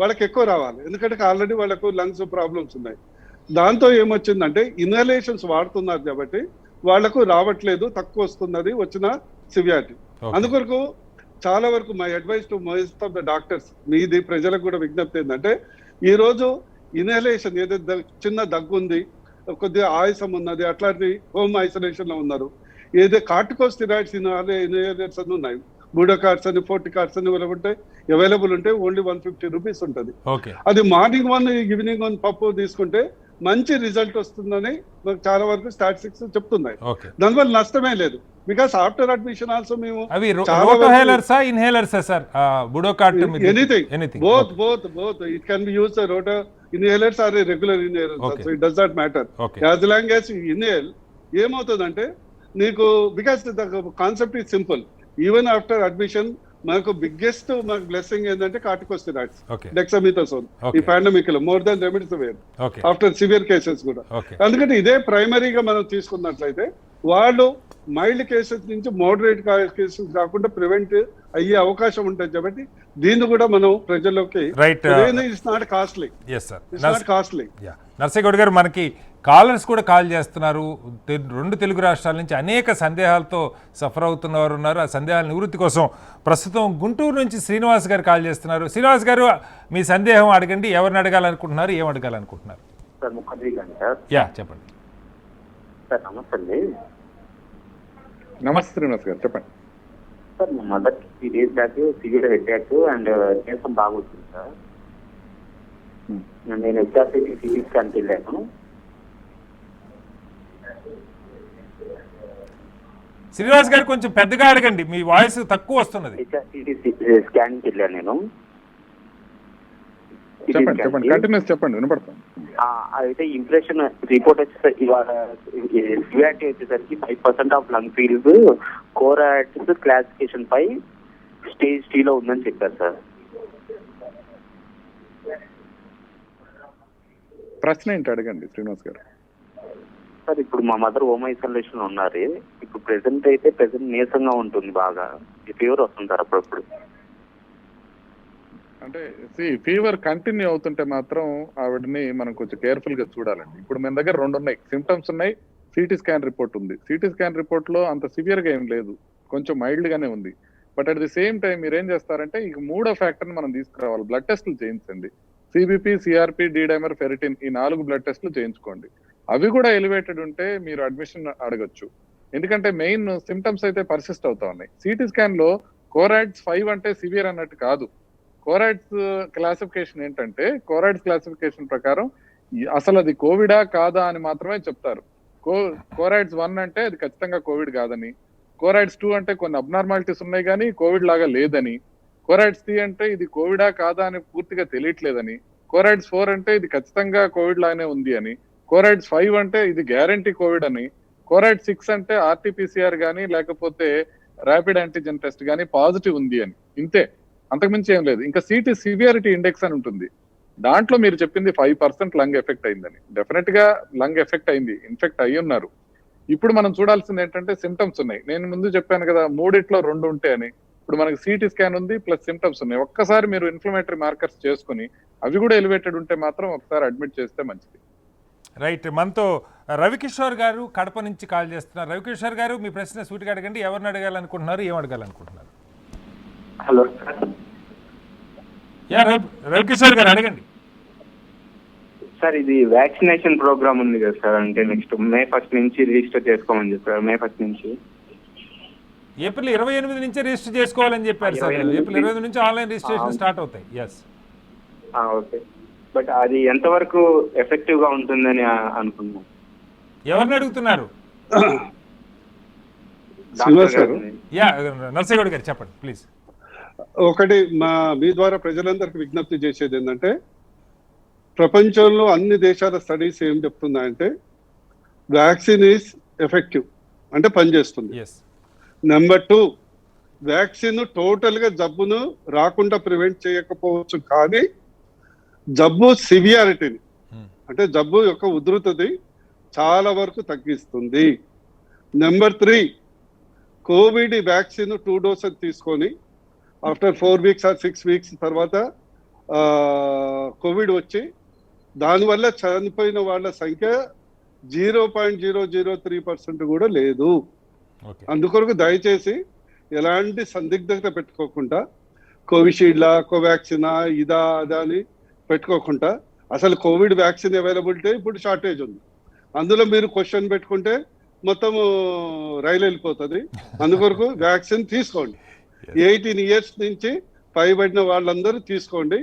వాళ్ళకి ఎక్కువ రావాలి, ఎందుకంటే ఆల్రెడీ వాళ్ళకు లంగ్స్ ప్రాబ్లమ్స్ ఉన్నాయి. దాంతో ఏమొచ్చిందంటే ఇన్హలేషన్స్ వాడుతున్నారు కాబట్టి వాళ్లకు రావట్లేదు, తక్కువ వస్తున్నది వచ్చిన సివియారిటీ. అందుకొరకు చాలా వరకు my advice to most of the doctors, మీది ప్రజలకు కూడా విజ్ఞప్తి ఏంటంటే ఈ రోజు ఇన్హలేషన్ ఏదైతే చిన్న దగ్గు ఉంది, కొద్దిగా ఆయాసం ఉన్నది, అట్లాంటి హోమ్ ఐసోలేషన్ లో ఉన్నారు. ఏదో కార్టికోస్టెరాయిడ్స్ ఇన్హేలర్స్ అని ఉన్నాయి, బూడోకార్డ్స్ అని, 40 కార్డ్స్ అని ఉంటాయి, అవైలబుల్ ఉంటాయి. ఓన్లీ 150 రూపీస్ ఉంటుంది. అది మార్నింగ్ 1 ఈవినింగ్ 1 పప్పు తీసుకుంటే మంచి రిజల్ట్ వస్తుందని చాలా వరకు స్టాటిస్టిక్స్ చెప్తున్నాయి. దానివల్ల నష్టమే లేదు. బికాస్ ఆఫ్టర్ అడ్మిషన్ ఆల్సో మేము anything both it can be use roto inhalers or regular inhalers, so it does not matter as long as you inhale. ఏమవుతుందంటే నీకు because the concept is simple. Even after admission మనకు biggest మనకు blessing ఏంటంటే corticosteroids, dexamethasone ఈ pandemic లో more than remdesivir after severe cases కూడా. అందుకంటే ఇదే ప్రైమరీగా మనం తీసుకున్నట్లయితే వాళ్ళు మైల్డ్ కేసెస్ నుంచి మోడరేట్ కేసెస్ కాకుండా ప్రివెంట్ అయ్యే అవకాశం ఉంటుంది. కాబట్టి దీన్ని కూడా మనం ప్రజల్లోకి నర్సేగౌడ్ గారు, మనకి కాలర్స్ కూడా కాల్ చేస్తున్నారు. 2 తెలుగు రాష్ట్రాల నుంచి అనేక సందేహాలతో సఫర్ అవుతున్నవారు ఉన్నారు. ఆ సందేహాల నివృత్తి కోసం ప్రస్తుతం గుంటూరు నుంచి శ్రీనివాస్ గారు కాల్ చేస్తున్నారు. శ్రీనివాస్ గారు, మీ సందేహం అడగండి. ఎవరిని అడగాలనుకుంటున్నారు, ఏం అడగాలనుకుంటున్నారు? చెప్పండి సార్. నమస్తే అండి. నమస్తే శ్రీనివాస్ గారు, చెప్పండి సార్. మా మదర్కి 3 days back severe headache and నీరసం బాగా వచ్చింది సార్. నేను హెచ్ఆర్సీకి సిటీ స్కాన్కి వెళ్ళాను. శ్రీనివాస్ గారు కొంచెం పెద్దగా అడగండి, మీ వాయిస్ తక్కువ వస్తున్నది. స్కాన్ కి వెళ్ళాను నేను. చెప్పండి వినపడతాను. అయితే ఇంప్రెషన్ రిపోర్ట్ వచ్చేసరికి ఇవాళ సివియారిటీ వచ్చేసరికి 5% of lung fields CORADS classification పై స్టేజ్ 3 లో ఉందని చెప్పారు సార్. ప్రశ్న ఏంటి అడగండి శ్రీనివాస్ గారు. సార్ ఇప్పుడు మా మదర్ హోమ్ ఐసోలేషన్ ఉన్నారు. ఇప్పుడు ప్రెసెంట్ నీరసంగా ఉంటుంది, బాగా ఫీవర్ వస్తుంది సార్ అప్పుడప్పుడు. అంటే ఫీవర్ కంటిన్యూ అవుతుంటే మాత్రం ఆవిడని మనం కొంచెం కేర్ఫుల్ గా చూడాలండి. ఇప్పుడు మన దగ్గర 2 ఉన్నాయి, సిమ్టమ్స్ ఉన్నాయి, సిటీ స్కాన్ రిపోర్ట్ ఉంది. సిటీ స్కాన్ రిపోర్ట్ లో అంత సివియర్ గా ఏం లేదు, కొంచెం మైల్డ్ గానే ఉంది. But at the same time మీరు ఏం చేస్తారంటే ఇక 3వ ఫ్యాక్టర్ మనం తీసుకురావాలి, బ్లడ్ టెస్టులు చేయించండి. సిబిపి, సిఆర్పి, డైమర్, ఫెరిటిన్ ఈ 4 బ్లడ్ టెస్టులు చేయించుకోండి. అవి కూడా ఎలివేటెడ్ ఉంటే మీరు అడ్మిషన్ అడగొచ్చు. ఎందుకంటే మెయిన్ సిమ్టమ్స్ అయితే పర్సిస్ట్ అవుతా ఉన్నాయి. సిటీ స్కాన్ లో కోరాయిడ్స్ 5 అంటే సివియర్ అన్నట్టు కాదు. కోరాయిడ్స్ క్లాసిఫికేషన్ ఏంటంటే, కోరాయిడ్స్ క్లాసిఫికేషన్ ప్రకారం అసలు అది కోవిడా కాదా అని మాత్రమే చెప్తారు. కోరాయిడ్స్ 1 అంటే అది ఖచ్చితంగా కోవిడ్ కాదని, కోరాయిడ్స్ 2 అంటే కొన్ని అబ్నార్మాలిటీస్ ఉన్నాయి కానీ కోవిడ్ లాగా లేదని, కోరాయిడ్స్ 3 అంటే ఇది కోవిడా కాదా అని పూర్తిగా తెలియట్లేదని, కోరాయిడ్స్ 4 అంటే ఇది ఖచ్చితంగా కోవిడ్ లాగానే ఉంది అని, కోరాయిడ్స్ 5 అంటే ఇది గ్యారంటీ కోవిడ్ అని, కోరాయిడ్ 6 అంటే ఆర్టీపీసీఆర్ కానీ లేకపోతే ర్యాపిడ్ యాంటీజెన్ టెస్ట్ కానీ పాజిటివ్ ఉంది అని. ఇంతే, అంతకుమించి ఏం లేదు. ఇంకా సిటీ సివియారిటీ ఇండెక్స్ అని ఉంటుంది, దాంట్లో మీరు చెప్పింది 5% లంగ్ ఎఫెక్ట్ అయిందని. డెఫినెట్ గా లంగ్ ఎఫెక్ట్ అయింది, ఇన్ఫెక్ట్ అయ్యి ఉన్నారు. ఇప్పుడు మనం చూడాల్సింది ఏంటంటే సిమ్టమ్స్ ఉన్నాయి. నేను ముందు చెప్పాను కదా 3 ఉంటే అని. ఇప్పుడు మనకి సిటీ స్కాన్ ఉంది ప్లస్ సిమ్టమ్స్ ఉన్నాయి. ఒక్కసారి మీరు ఇన్ఫ్లమేటరీ మార్కర్స్ చేసుకుని అవి కూడా ఎలివేటెడ్ ఉంటే మాత్రం ఒకసారి అడ్మిట్ చేస్తే మంచిది. రైట్, మనతో రవికిషోర్ గారు కడప నుంచి కాల్ చేస్తున్నారు. రవికిషోర్ గారు, మీ ప్రశ్న సూటిగా అడగండి. ఎవరిని అడగాలనుకుంటున్నారు, ఏం అడగాలనుకుంటున్నారు? హలో రవికిషోర్ గారు అడగండి. సార్, ఇది వ్యాక్సినేషన్ ప్రోగ్రామ్ ఉంది కదా సార్, అంటే నెక్స్ట్ May 1 నుంచి రిజిస్టర్ చేసుకోమని చెప్పారు. May 1 నుంచి ఏప్రిల్ 28 నుంచే రిజిస్టర్ చేసుకోవాలని చెప్పారు సార్. ఏప్రిల్ 28 నుంచి ఆన్లైన్ రిజిస్ట్రేషన్ స్టార్ట్ అవుతాయి. Yes, okay. బట్ అది ఎంతవరకు ఎఫెక్టివ్ గా ఉంటుందని అనుకున్నాను. ఎవరిని అడుగుతున్నారు? శ్రీనివాస్ గారు, నర్సగౌడ్ గారు చెప్పండి ప్లీజ్. ఒకటి మీ ద్వారా ప్రజలందరికీ విజ్ఞప్తి చేసేది ఏంటంటే, ప్రపంచంలో అన్ని దేశాల స్టడీస్ ఏం చెప్తున్నాయంటే వ్యాక్సిన్ ఈజ్ ఎఫెక్టివ్, అంటే పనిచేస్తుంది. నెంబర్ 2, వ్యాక్సిన్ టోటల్ గా జబ్బును రాకుండా ప్రివెంట్ చేయకపోవచ్చు, కానీ జబ్బు సివియారిటీని అంటే జబ్బు యొక్క ఉధృతిని చాలా వరకు తగ్గిస్తుంది. నెంబర్ 3, కోవిడ్ వ్యాక్సిన్ 2 డోసెస్ తీసుకొని ఆఫ్టర్ 4 వీక్స్ ఆర్ 6 వీక్స్ తర్వాత కోవిడ్ వచ్చి దానివల్ల చనిపోయిన వాళ్ళ సంఖ్య 0.003% కూడా లేదు. అందుకొరకు దయచేసి ఎలాంటి సందిగ్ధత పెట్టుకోకుండా కోవిషీల్డా, కోవాక్సినా, ఇదా అదా అని పెట్టుకోకుండా, అసలు కోవిడ్ వ్యాక్సిన్ అవైలబిలిటీ ఇప్పుడు షార్టేజ్ ఉంది. అందులో మీరు క్వశ్చన్ పెట్టుకుంటే మొత్తం రైలు వెళ్ళిపోతుంది. అందుకొరకు వ్యాక్సిన్ తీసుకోండి. 18 years నుంచి పైబడిన వాళ్ళందరూ తీసుకోండి.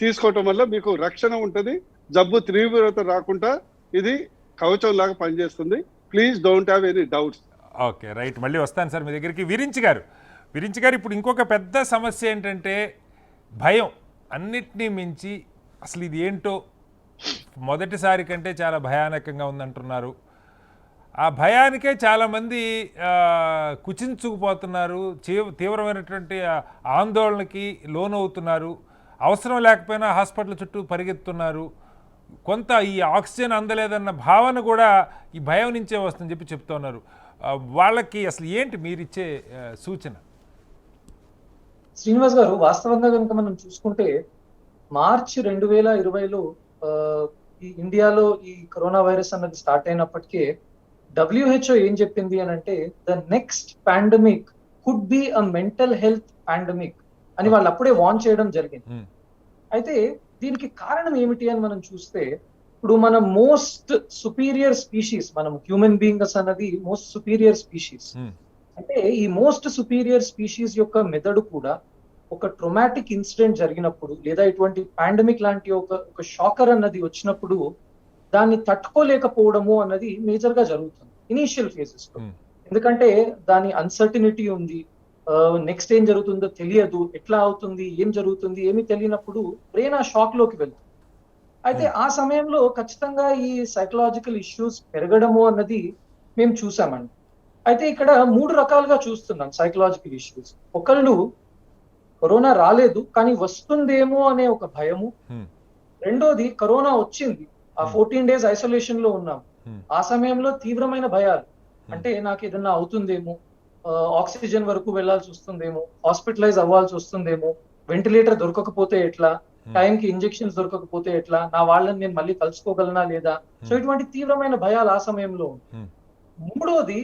తీసుకోవటం వల్ల మీకు రక్షణ ఉంటుంది, జబ్బు తీవ్రత రాకుండా ఇది కవచం లాగా పనిచేస్తుంది. Please don't have any doubts. Okay, right, మళ్ళీ వస్తాను సార్ మీ దగ్గరికి. విరించి గారు, ఇప్పుడు ఇంకొక పెద్ద సమస్య ఏంటంటే భయం. అన్నిటినీ మించి అసలు ఇది ఏంటో మొదటిసారి కంటే చాలా భయానకంగా ఉందంటున్నారు. ఆ భయానికే చాలామంది కుచించుకుపోతున్నారు, తీవ్రమైనటువంటి ఆందోళనకి లోనవుతున్నారు. అవసరం లేకపోయినా హాస్పిటల్ చుట్టూ పరిగెత్తున్నారు. కొంత ఈ ఆక్సిజన్ అందలేదన్న భావన కూడా ఈ భయం నుంచే వస్తుందని చెప్తున్నారు. వాళ్ళకి అసలు ఏంటి మీరిచ్చే సూచన? శ్రీనివాస్ గారు, వాస్తవంగా కనుక మనం చూసుకుంటే మార్చి 2020లో ఈ ఇండియాలో ఈ కరోనా వైరస్ అన్నది స్టార్ట్ అయినప్పటికే WHO ఏం చెప్పింది అని అంటే, the next pandemic could be a mental health pandemic అని వాళ్ళు అప్పుడే వార్న్ చేయడం జరిగింది. అయితే దీనికి కారణం ఏమిటి అని మనం చూస్తే, ఇప్పుడు మన మోస్ట్ సుపీరియర్ స్పీషీస్, మనం హ్యూమన్ బీయింగ్స్ అన్నది మోస్ట్ సుపీరియర్ స్పీషీస్. అంటే ఈ మోస్ట్ సుపీరియర్ స్పీషీస్ యొక్క మెదడు కూడా ఒక ట్రొమాటిక్ ఇన్సిడెంట్ జరిగినప్పుడు, లేదా ఇటువంటి పాండమిక్ లాంటి ఒక షాకర్ అన్నది వచ్చినప్పుడు దాన్ని తట్టుకోలేకపోవడము అన్నది మేజర్ గా జరుగుతుంది ఇనీషియల్ ఫేజెస్ లో. ఎందుకంటే దాని అన్సర్టినిటీ ఉంది, నెక్స్ట్ ఏం జరుగుతుందో తెలియదు, ఎట్లా అవుతుంది, ఏం జరుగుతుంది ఏమీ తెలియనప్పుడు బ్రెయిన్ ఆ షాక్ లోకి వెళ్తుంది. అయితే ఆ సమయంలో ఖచ్చితంగా ఈ సైకలాజికల్ ఇష్యూస్ పెరగడము అన్నది మేము చూసామండి. అయితే ఇక్కడ 3 రకాలుగా చూస్తున్నాం సైకలాజికల్ ఇష్యూస్. ఒకళ్ళు కరోనా రాలేదు కానీ వస్తుందేమో అనే ఒక భయము. రెండోది కరోనా వచ్చింది, ఆ 14 days ఐసోలేషన్ లో ఉన్నాం, ఆ సమయంలో తీవ్రమైన భయాలు, అంటే నాకు ఏదన్నా అవుతుందేమో, ఆక్సిజన్ వరకు వెళ్లాల్సి వస్తుందేమో, హాస్పిటలైజ్ అవ్వాల్సి వస్తుందేమో, వెంటిలేటర్ దొరకకపోతే ఎట్లా, టైంకి ఇంజెక్షన్స్ దొరకకపోతే ఎట్లా, నా వాళ్ళని నేను మళ్ళీ కలుసుకోగలనా లేదా. సో ఇటువంటి తీవ్రమైన భయాలు ఆ సమయంలో ఉంది. మూడోది,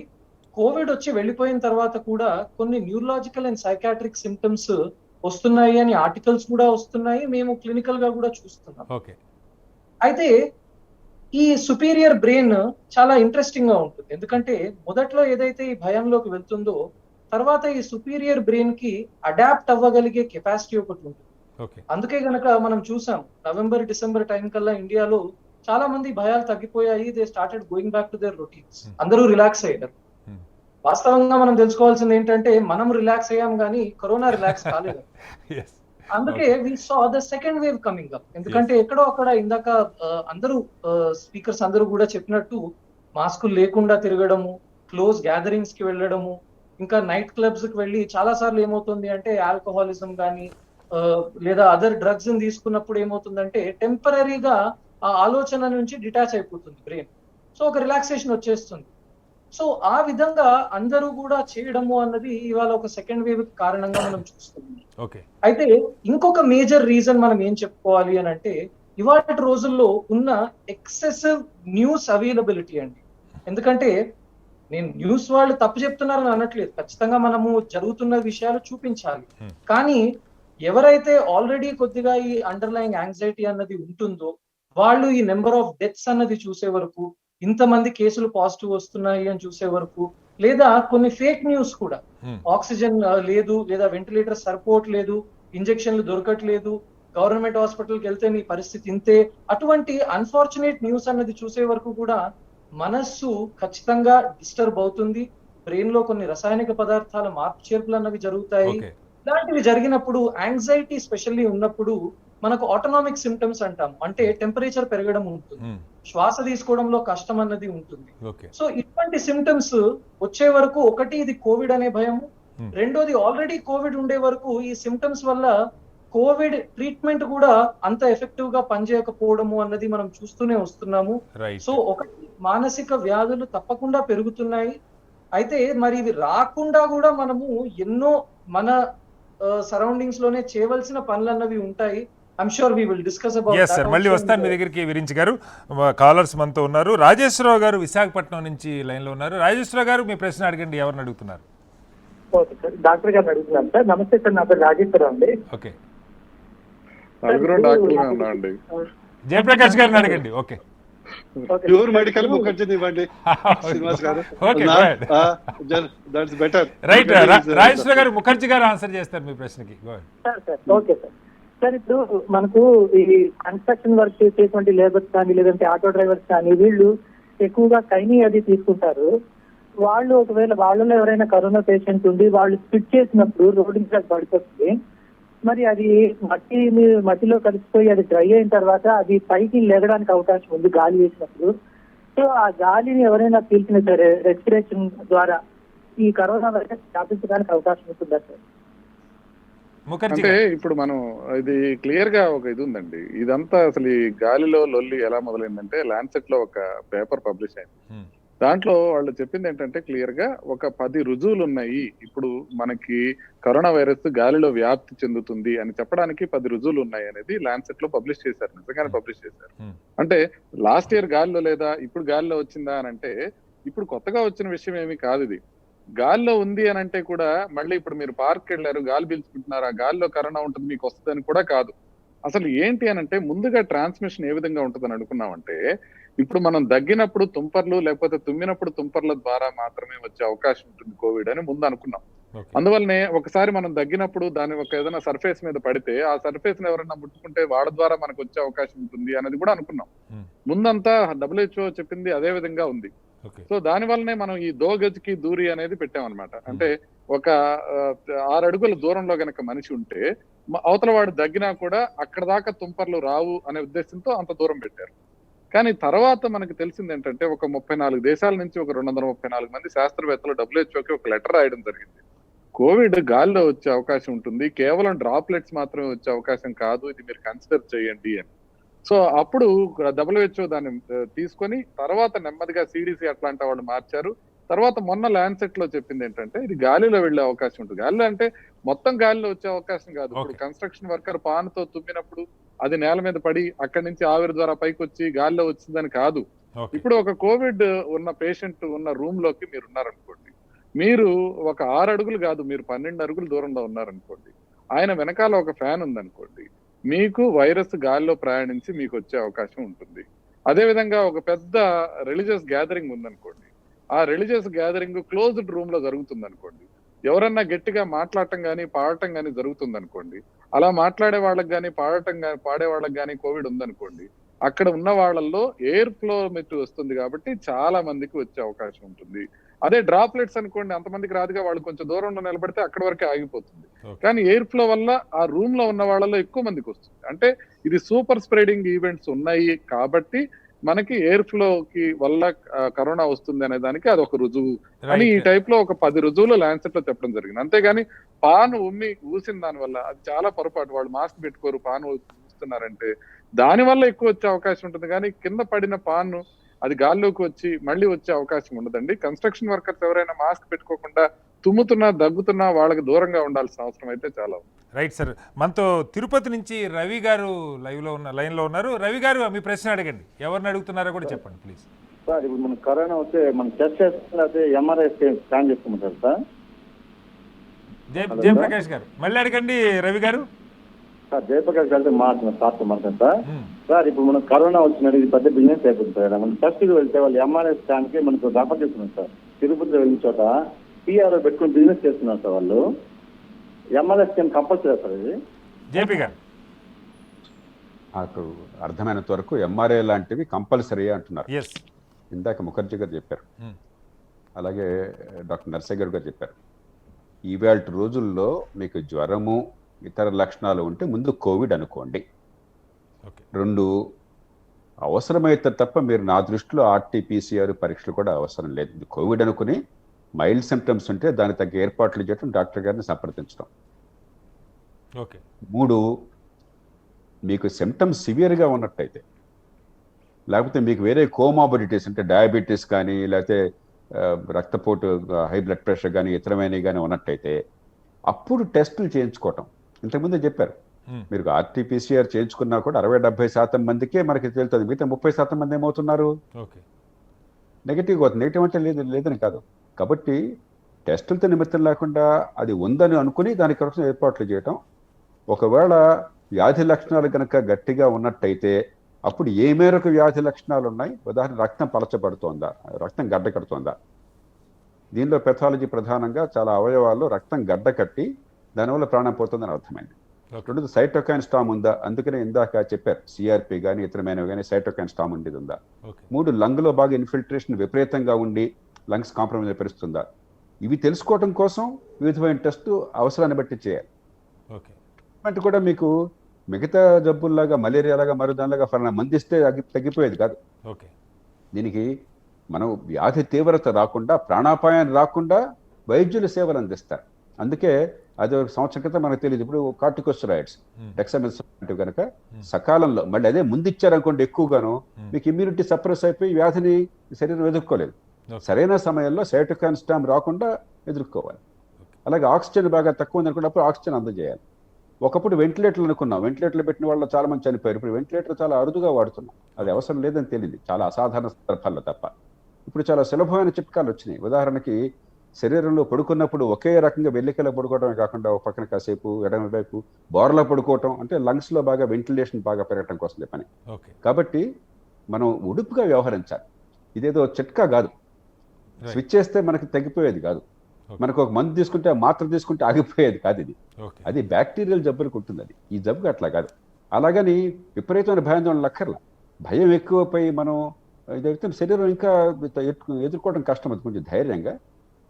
కోవిడ్ వచ్చి వెళ్ళిపోయిన తర్వాత కూడా కొన్ని న్యూరలాజికల్ అండ్ సైకాట్రిక్ సిమ్టమ్స్ వస్తున్నాయి అని ఆర్టికల్స్ కూడా వస్తున్నాయి, మేము క్లినికల్ గా కూడా చూస్తున్నాం. అయితే ఈ సుపీరియర్ బ్రెయిన్ చాలా ఇంట్రెస్టింగ్ గా ఉంటుంది, ఎందుకంటే మొదట్లో ఏదైతే ఈ భయంలోకి వెళ్తుందో తర్వాత ఈ సుపీరియర్ బ్రెయిన్ కి అడాప్ట్ అవ్వగలిగే కెపాసిటీ ఒకటి ఉంటుంది. అందుకే గనక మనం చూసాం నవంబర్ డిసెంబర్ టైం కల్లా ఇండియాలో చాలా మంది భయాలు తగ్గిపోయాయి, they started going back to their routines, అందరూ రిలాక్స్ అయ్యారు. వాస్తవంగా మనం తెలుసుకోవాల్సింది ఏంటంటే మనం రిలాక్స్ అయ్యాం కానీ కరోనా రిలాక్స్ కాలేదు. అందుకే we saw the second wave coming up. ఎందుకంటే ఎక్కడో అక్కడ ఇందాక అందరూ స్పీకర్స్ అందరూ కూడా చెప్పినట్టు మాస్కులు లేకుండా తిరగడము, క్లోజ్ గ్యాదరింగ్స్ కి వెళ్ళడము, ఇంకా నైట్ క్లబ్స్ కి వెళ్ళి చాలా సార్లు ఏమవుతుంది అంటే ఆల్కహాలిజం కానీ లేదా అదర్ డ్రగ్స్ తీసుకున్నప్పుడు ఏమవుతుందంటే టెంపరీగా ఆ ఆలోచన నుంచి డిటాచ్ అయిపోతుంది బ్రెయిన్, సో ఒక రిలాక్సేషన్ వచ్చేస్తుంది. సో ఆ విధంగా అందరూ కూడా చేయడము అన్నది ఇవాళ ఒక సెకండ్ వేవ్ కారణంగా మనం చూస్తున్నాం. అయితే ఇంకొక మేజర్ రీజన్ మనం ఏం చెప్పుకోవాలి అని అంటే ఇవాళ రోజుల్లో ఉన్న ఎక్సెసివ్ న్యూస్ అవైలబిలిటీ అండి. ఎందుకంటే నేను న్యూస్ వాళ్ళు తప్పు చెప్తున్నారని అనట్లేదు, ఖచ్చితంగా మనము జరుగుతున్న విషయాలు చూపించాలి. కానీ ఎవరైతే ఆల్రెడీ కొద్దిగా ఈ అండర్లైన్ యాంగ్జైటీ అన్నది ఉంటుందో వాళ్ళు ఈ నెంబర్ ఆఫ్ డెత్స్ అన్నది చూసే వరకు, ఇంతమంది కేసులు పాజిటివ్ వస్తున్నాయి అని చూసే వరకు, లేదా కొన్ని ఫేక్ న్యూస్ కూడా ఆక్సిజన్ లేదు లేదా వెంటిలేటర్ సరిపోవట్లేదు, ఇంజెక్షన్లు దొరకట్లేదు, గవర్నమెంట్ హాస్పిటల్కి వెళ్తే మీ పరిస్థితి ఇంతే, అటువంటి అన్ఫార్చునేట్ న్యూస్ అన్నది చూసే వరకు కూడా మనస్సు ఖచ్చితంగా డిస్టర్బ్ అవుతుంది. బ్రెయిన్ లో కొన్ని రసాయనిక పదార్థాల మార్పు చేర్పులు అన్నవి జరుగుతాయి. ఇలాంటివి జరిగినప్పుడు యాంగ్జైటీ స్పెషల్లీ ఉన్నప్పుడు మనకు ఆటోనామిక్ సిమ్టమ్స్ అంటాం, అంటే టెంపరేచర్ పెరగడం ఉంటుంది, శ్వాస తీసుకోవడంలో కష్టం అన్నది ఉంటుంది. సో ఇటువంటి సిమ్టమ్స్ వచ్చే వరకు ఒకటి ఇది కోవిడ్ అనే భయం, రెండోది ఆల్రెడీ కోవిడ్ ఉండే వరకు ఈ సిమ్టమ్స్ వల్ల కోవిడ్ ట్రీట్మెంట్ కూడా అంత ఎఫెక్టివ్ గా పనిచేయకపోవడము అన్నది మనం చూస్తూనే వస్తున్నాము. సో ఒకటి మానసిక వ్యాధులు తప్పకుండా పెరుగుతున్నాయి. అయితే మరి ఇవి రాకుండా కూడా మనము ఎన్నో మన సరౌండింగ్స్ లోనే చేయవలసిన పనులు అన్నవి ఉంటాయి. I'm sure we will discuss about that. Sir మళ్ళీ వస్తాను మీ దగ్గరికి. విరించి గారు కాలర్స్ మనతో ఉన్నారు. రాజేశ్వరరావు గారు విశాఖపట్నం నుంచి లైన్ లో ఉన్నారు. రాజేశ్వరరావు గారు మీ ప్రశ్న అడగండి, ఎవరిని అడుగుతున్నారు? డాక్టర్ గారిని అడుగుతున్నాను సార్. నమస్తే సార్, నా పేరు రాజేశ్వరరావు అండి. ఓకే, జయప్రకాష్ గారిని అడగండి. ఓకే, ప్యూర్ మెడికల్ ముఖర్జీ ఇవ్వండి శ్రీనివాస్ గారు. That's better. రైట్, రాజేశ్వర గారు ముఖర్జీ గారు ఆన్సర్ చేస్తారు మీ ప్రశ్నకి. Okay sir. సార్ ఇప్పుడు మనకు ఈ కన్స్ట్రక్షన్ వర్క్ చేసేటువంటి లేబర్స్ కానీ లేదంటే ఆటో డ్రైవర్స్ కానీ వీళ్ళు ఎక్కువగా కైనీ అది తీసుకుంటారు. వాళ్ళు ఒకవేళ వాళ్ళలో ఎవరైనా కరోనా పేషెంట్ ఉండి వాళ్ళు స్పిట్ చేసినప్పుడు రోడ్డు మీద పడిపోతుంది, మరి అది మట్టిలో కలిసిపోయి అది డ్రై అయిన తర్వాత అది పైకి లేగడానికి అవకాశం ఉంది గాలి వేసినప్పుడు. సో ఆ గాలిని ఎవరైనా పీల్చినా సరే రెస్పిరేషన్ ద్వారా ఈ కరోనా వైరస్ వ్యాపించడానికి అవకాశం ఉంటుందా సార్? అంటే ఇప్పుడు మనం ఇది క్లియర్ గా ఒక ఇది ఉందండి. ఇదంతా అసలు ఈ గాలిలో లొల్లి ఎలా మొదలైందంటే ల్యాన్సెట్ లో ఒక పేపర్ పబ్లిష్ అయింది. దాంట్లో వాళ్ళు చెప్పింది ఏంటంటే క్లియర్ గా ఒక 10 రుజువులు ఉన్నాయి. ఇప్పుడు మనకి కరోనా వైరస్ గాలిలో వ్యాప్తి చెందుతుంది అని చెప్పడానికి 10 రుజువులు ఉన్నాయి అనేది ల్యాన్సెట్ లో పబ్లిష్ చేశారు. నిజంగానే పబ్లిష్ చేశారు. అంటే లాస్ట్ ఇయర్ గాలిలో లేదా ఇప్పుడు గాలిలో వచ్చిందా అని అంటే ఇప్పుడు కొత్తగా వచ్చిన విషయం ఏమీ కాదు. ఇది గాల్లో ఉంది అని అంటే కూడా మళ్ళీ ఇప్పుడు మీరు పార్క్ వెళ్ళారు, గాలి పీల్చుకుంటున్నారు, ఆ గాలిలో కరోనా ఉంటుంది మీకు వస్తుందని కూడా కాదు. అసలు ఏంటి అని అంటే ముందుగా ట్రాన్స్మిషన్ ఏ విధంగా ఉంటుందని అనుకున్నామంటే ఇప్పుడు మనం దగ్గినప్పుడు తుంపర్లు లేకపోతే తుమ్మినప్పుడు తుంపర్ల ద్వారా మాత్రమే వచ్చే అవకాశం ఉంటుంది కోవిడ్ అని ముందు అనుకున్నాం. అందువల్లనే ఒకసారి మనం దగ్గినప్పుడు దాని ఒక ఏదైనా సర్ఫేస్ మీద పడితే ఆ సర్ఫేస్ ని ఎవరైనా ముట్టుకుంటే వాడి ద్వారా మనకు వచ్చే అవకాశం ఉంటుంది అనేది కూడా అనుకున్నాం. ముందంతా WHO చెప్పింది అదే విధంగా ఉంది. సో దాని వల్లనే మనం ఈ 2 గజ్కి దూరి అనేది పెట్టామన్నమాట. అంటే ఒక 6 అడుగుల దూరంలో గనక మనిషి ఉంటే అవతల వాడు దగ్గినా కూడా అక్కడ దాకా తుంపర్లు రావు అనే ఉద్దేశంతో అంత దూరం పెట్టారు. కానీ తర్వాత మనకు తెలిసింది ఏంటంటే ఒక 34 దేశాల నుంచి ఒక 234 మంది శాస్త్రవేత్తలు WHOకి ఒక లెటర్ రాయడం జరిగింది. కోవిడ్ గాలిలో వచ్చే అవకాశం ఉంటుంది, కేవలం డ్రాప్లెట్స్ మాత్రమే వచ్చే అవకాశం కాదు, ఇది మీరు కన్సిడర్ చేయండి అని. సో అప్పుడు WHO దాన్ని తీసుకొని తర్వాత నెమ్మదిగా CDC అట్లాంటి వాళ్ళు మార్చారు. తర్వాత మొన్న ల్యాన్సెట్ లో చెప్పింది ఏంటంటే ఇది గాలిలో వెళ్లే అవకాశం ఉంటుంది. గాలిలో అంటే మొత్తం గాలిలో వచ్చే అవకాశం కాదు. ఇప్పుడు కన్స్ట్రక్షన్ వర్కర్ పాన్తో తుమ్మినప్పుడు అది నేల మీద పడి అక్కడి నుంచి ఆవిరి ద్వారా పైకి వచ్చి గాలిలో వచ్చిందని కాదు. ఇప్పుడు ఒక కోవిడ్ ఉన్న పేషెంట్ ఉన్న రూమ్ లోకి మీరు ఉన్నారనుకోండి, మీరు ఒక 6 అడుగులు కాదు, మీరు 12 అడుగులు దూరంలో ఉన్నారనుకోండి, ఆయన వెనకాల ఒక ఫ్యాన్ ఉందనుకోండి, మీకు వైరస్ గాలిలో ప్రయాణించి మీకు వచ్చే అవకాశం ఉంటుంది. అదే విధంగా ఒక పెద్ద రిలీజియస్ గ్యాదరింగ్ ఉందనుకోండి, ఆ రిలీజియస్ గ్యాదరింగ్ క్లోజ్డ్ రూమ్ లో జరుగుతుంది అనుకోండి, ఎవరన్నా గట్టిగా మాట్లాడటం కానీ పాడటం కానీ జరుగుతుంది అనుకోండి, అలా మాట్లాడే వాళ్ళకి కానీ పాడే వాళ్ళకి కానీ కోవిడ్ ఉందనుకోండి, అక్కడ ఉన్న వాళ్ళల్లో ఎయిర్ ఫ్లో మెట్టు వస్తుంది కాబట్టి చాలా మందికి వచ్చే అవకాశం ఉంటుంది. అదే డ్రాప్లెట్స్ అనుకోండి, అంతమందికి రాదుగా, వాళ్ళు కొంచెం దూరంలో నిలబడితే అక్కడ వరకే ఆగిపోతుంది. కానీ ఎయిర్ ఫ్లో వల్ల ఆ రూమ్ లో ఉన్న వాళ్ళలో ఎక్కువ మందికి వస్తుంది. అంటే ఇది సూపర్ స్ప్రెడింగ్ ఈవెంట్స్ ఉన్నాయి కాబట్టి మనకి ఎయిర్ ఫ్లో కి వల్ల కరోనా వస్తుంది అనే దానికి అది ఒక రుజువు అని ఈ టైప్ లో ఒక 10 రుజువులు ల్యాన్సెట్ లో చెప్పడం జరిగింది. అంతేగాని పాను ఊసిన దాని వల్ల అది చాలా పొరపాటు. వాళ్ళు మాస్క్ పెట్టుకోరు, పాను ఊస్తున్నారంటే దాని వల్ల ఎక్కువ వచ్చే అవకాశం ఉంటుంది. కానీ కింద పడిన పాను అది గాల్లోకి వచ్చి మళ్ళీ వచ్చే అవకాశం ఉండదండి. కన్స్ట్రక్షన్ వర్కర్స్ ఎవరైనా మాస్క్ పెట్టుకోకుండా తుమ్ముతున్నా దగ్గుతున్నా వాళ్ళకి దూరంగా ఉండాల్సిన అవసరం అయితే చాలా ఉంది. Right sir. మనతో తిరుపతి నుంచి రవి గారు లైన్లో ఉన్నారు. రవి గారు, మీ ప్రశ్న అడగండి. ఎవరిని అడుగుతున్నారో కూడా చెప్పండి ప్లీజ్. సార్, ఇప్పుడు మనకు కరోనా వస్తే మనం టెస్ట్ చేస్తే MRI స్కాన్ చేసుకోమంటారు సార్. జయప్రకాష్ గారు మళ్ళీ అడగండి. రవి గారు. సార్, జయప్రకాష్ గారితో మాట్లాడతాను సార్. సార్, ఇప్పుడు మనకు కరోనా వచ్చినట్టు ఇది పెద్ద బిజినెస్ అయిపోతుంది సార్. మనం టెస్ట్కి వెళ్తే వాళ్ళు MRI స్కాన్ కి మనకు రెఫర్ చేస్తున్నారు సార్. తిరుపతిలో వెళ్ళిన చోట PRO పెట్టుకుని బిజినెస్ చేస్తున్నారు సార్ వాళ్ళు. MRI స్కాన్ కంపల్సరీ సార్ ఇది. జేపీ గారు. నాకు అర్థమైనంత వరకు MRI లాంటివి కంపల్సరీ అంటున్నారు. ఇందాక ముఖర్జీ గారు చెప్పారు, అలాగే డాక్టర్ నర్సయ్య గారు చెప్పారు. ఈవేళ రోజుల్లో మీకు జ్వరము ఇతర లక్షణాలు ఉంటే ముందు కోవిడ్ అనుకోండి. 2 అవసరమైతే తప్ప మీరు నా దృష్టిలో RT-PCR పరీక్షలు కూడా అవసరం లేదు. కోవిడ్ అనుకుని మైల్డ్ సిమ్టమ్స్ ఉంటే దానికి తగ్గ ఏర్పాట్లు చేయడం, డాక్టర్ గారిని సంప్రదించడం. 3 మీకు సిమ్టమ్స్ సివియర్గా ఉన్నట్టయితే, లేకపోతే మీకు వేరే కోమాబిడిటీస్ అంటే డయాబెటీస్ కానీ లేకపోతే రక్తపోటు, హై బ్లడ్ ప్రెషర్ కానీ ఇతరమైనవి కానీ ఉన్నట్టయితే అప్పుడు టెస్టులు చేయించుకోవటం. ఇంతకుముందే చెప్పారు, మీరు RT-PCR చేయించుకున్నా కూడా 60-70% మందికే మనకి తెలుస్తుంది. మిగతా 30% మంది ఏమవుతున్నారు, నెగిటివ్ అవుతుంది. నెగిటివ్ అంటే లేదని కాదు. కాబట్టి టెస్టులతో నిమిత్తం లేకుండా అది ఉందని అనుకుని దానికోసం ఏర్పాట్లు చేయటం. ఒకవేళ వ్యాధి లక్షణాలు కనుక గట్టిగా ఉన్నట్టయితే అప్పుడు ఏ మేరకు వ్యాధి లక్షణాలు ఉన్నాయి, ఉదాహరణ రక్తం పలచబడుతోందా, రక్తం గడ్డ కడుతోందా. దీనిలో పెథాలజీ ప్రధానంగా చాలా అవయవాల్లో రక్తం గడ్డ కట్టి దానివల్ల ప్రాణం పోతుందని అర్థమైంది. 2 సైటోకైన్ స్టామ్ ఉందా, అందుకనే ఇందాక చెప్పారు CRP కానీ ఇతరమైనవి కానీ సైటోకైన్ స్టామ్ ఉండేది ఉందా. 3 లంగ్లో బాగా ఇన్ఫిల్ట్రేషన్ విపరీతంగా ఉండి లంగ్స్ కాంప్రమైజ్ పరిస్తుందా. ఇవి తెలుసుకోవడం కోసం వివిధమైన టెస్టు అవసరాన్ని బట్టి చేయాలి. అంటే కూడా మీకు మిగతా జబ్బుల్లాగా మలేరియాలాగా మరో దానిలాగా ఫలానా మందిస్తే తగ్గిపోయేది కాదు. దీనికి మనం వ్యాధి తీవ్రత రాకుండా, ప్రాణాపాయం రాకుండా వైద్యులు సేవలు అందిస్తారు. అందుకే అది ఒక సంవత్సరం క్రితం మనకు తెలియదు. ఇప్పుడు కార్టికోస్టెరాయిడ్స్, డెక్సామెథాసోన్ కనుక సకాలంలో మళ్ళీ అదే ముందు ఇచ్చారనుకోండి ఎక్కువగాను, మీకు ఇమ్యూనిటీ సప్రెస్ అయిపోయి వ్యాధిని శరీరం ఎదుర్కోలేదు. సరైన సమయంలో సైటోకైన్ స్టామ్ రాకుండా ఎదుర్కోవాలి. అలాగే ఆక్సిజన్ బాగా తక్కువ ఉంది అనుకున్నప్పుడు ఆక్సిజన్ అందజేయాలి. ఒకప్పుడు వెంటిలేటర్లు అనుకున్నాం, వెంటిలేటర్లు పెట్టిన వాళ్ళు చాలా మంది చనిపోయారు. ఇప్పుడు వెంటిలేటర్ చాలా అరుదుగా వాడుతున్నాం. అది అవసరం లేదని తెలియదు, చాలా అసాధారణ సందర్భాల్లో తప్ప. ఇప్పుడు చాలా సులభమైన చిట్కాలు వచ్చినాయి. ఉదాహరణకి శరీరంలో పడుకున్నప్పుడు ఒకే రకంగా వెల్లికలో పడుకోవడమే కాకుండా ఒక పక్కన కాసేపు ఎడమ వైపు బోర్లా పడుకోవటం, అంటే లంగ్స్లో బాగా వెంటిలేషన్ బాగా పెరగటం కోసం పని. కాబట్టి మనం ఉడుపుగా వ్యవహరించాలి. ఇదేదో చిట్కా కాదు, స్విచ్ చేస్తే మనకి తగ్గిపోయేది కాదు. మనకు ఒక మందు తీసుకుంటే మాత్రం తీసుకుంటే ఆగిపోయేది కాదు. అది బ్యాక్టీరియల్ జబ్బులకు ఉంటుంది. అది ఈ జబ్బుకి అట్లా కాదు. అలాగని విపరీతమైన భయాందోళన లక్కర్లా. భయం ఎక్కువపై మనం ఇదైతే శరీరం ఇంకా ఎదుర్కోవడం కష్టం. అది కొంచెం ధైర్యంగా,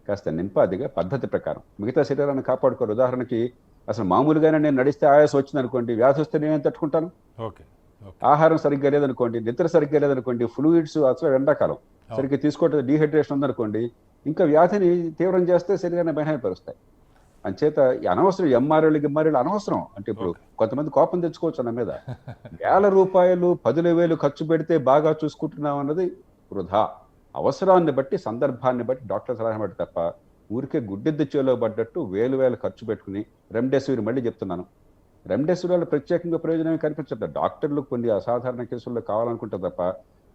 కాస్త నింపాదిగా, పద్ధతి ప్రకారం మిగతా శరీరాన్ని కాపాడుకోరు. ఉదాహరణకి అసలు మామూలుగానే నేను నడిస్తే ఆయాసం వచ్చింది అనుకోండి, వ్యాధి వస్తే నేను తట్టుకుంటాను. ఆహారం సరిగ్గా లేదనుకోండి, నిద్ర సరిగ్గా లేదనుకోండి, ఫ్లూయిడ్స్ అసలు ఎండాకాలం సరిగ్గా తీసుకోవటం, డీహైడ్రేషన్ ఉందనుకోండి, ఇంకా వ్యాధిని తీవ్రం చేస్తే శరీరాన్ని బలహీనపరుస్తాయి. అంచేత ఈ అనవసరం ఎంఆర్ఏలు అనవసరం. అంటే ఇప్పుడు కొంతమంది కోపం తెచ్చుకోవచ్చు నా మీద. వేల రూపాయలు 10,000 ఖర్చు పెడితే బాగా చూసుకుంటున్నాం అన్నది వృధా. అవసరాన్ని బట్టి, సందర్భాన్ని బట్టి, డాక్టర్ సలహా బట్టి తప్ప ఊరికే గుడ్డెద్దు చేలో పడ్డట్టు వేలు ఖర్చు పెట్టుకుని రెమ్డెసివిర్, మళ్ళీ చెప్తున్నాను, రెమ్డెసివిర్ వల్ల ప్రత్యేకంగా ప్రయోజనం కనిపించట్లేదు. డాక్టర్లు కొన్ని అసాధారణ కేసుల్లో కావాలనుకుంటే తప్ప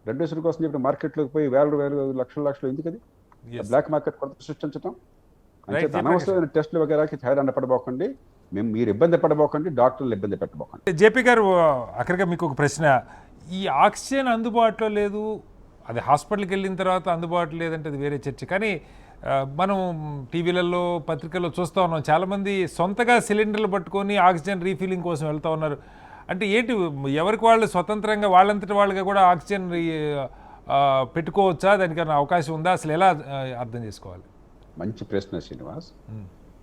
రెమ్డెసివిర్ కోసం చెప్పిన మార్కెట్లోకి పోయి వేలు లక్షలు ఎందుకు అది బ్లాక్ మార్కెట్ కొరత సృష్టించడం. అంటే అనవసరమైన టెస్టులు వగేరాకి హైరాణ పడబోకండి, మీరు ఇబ్బంది పడబోకండి, డాక్టర్లు ఇబ్బంది పెట్టబోకండి. జేపీ గారు, అక్కడిగా మీకు ఒక ప్రశ్న. ఈ ఆక్సిజన్ అందుబాటులో లేదు, అది హాస్పిటల్కి వెళ్ళిన తర్వాత అందుబాటులో లేదంటే అది వేరే చర్చ. కానీ మనం టీవీలలో, పత్రికల్లో చూస్తూ ఉన్నాం, చాలామంది సొంతగా సిలిండర్లు పట్టుకొని ఆక్సిజన్ రీఫిల్లింగ్ కోసం వెళ్తూ ఉన్నారు. అంటే ఏంటి, ఎవరికి వాళ్ళు స్వతంత్రంగా వాళ్ళంతటి వాళ్ళగా కూడా ఆక్సిజన్ పెట్టుకోవచ్చా? దానికన్నా అవకాశం ఉందా? అసలు ఎలా అర్థం చేసుకోవాలి? మంచి ప్రశ్న శ్రీనివాస్.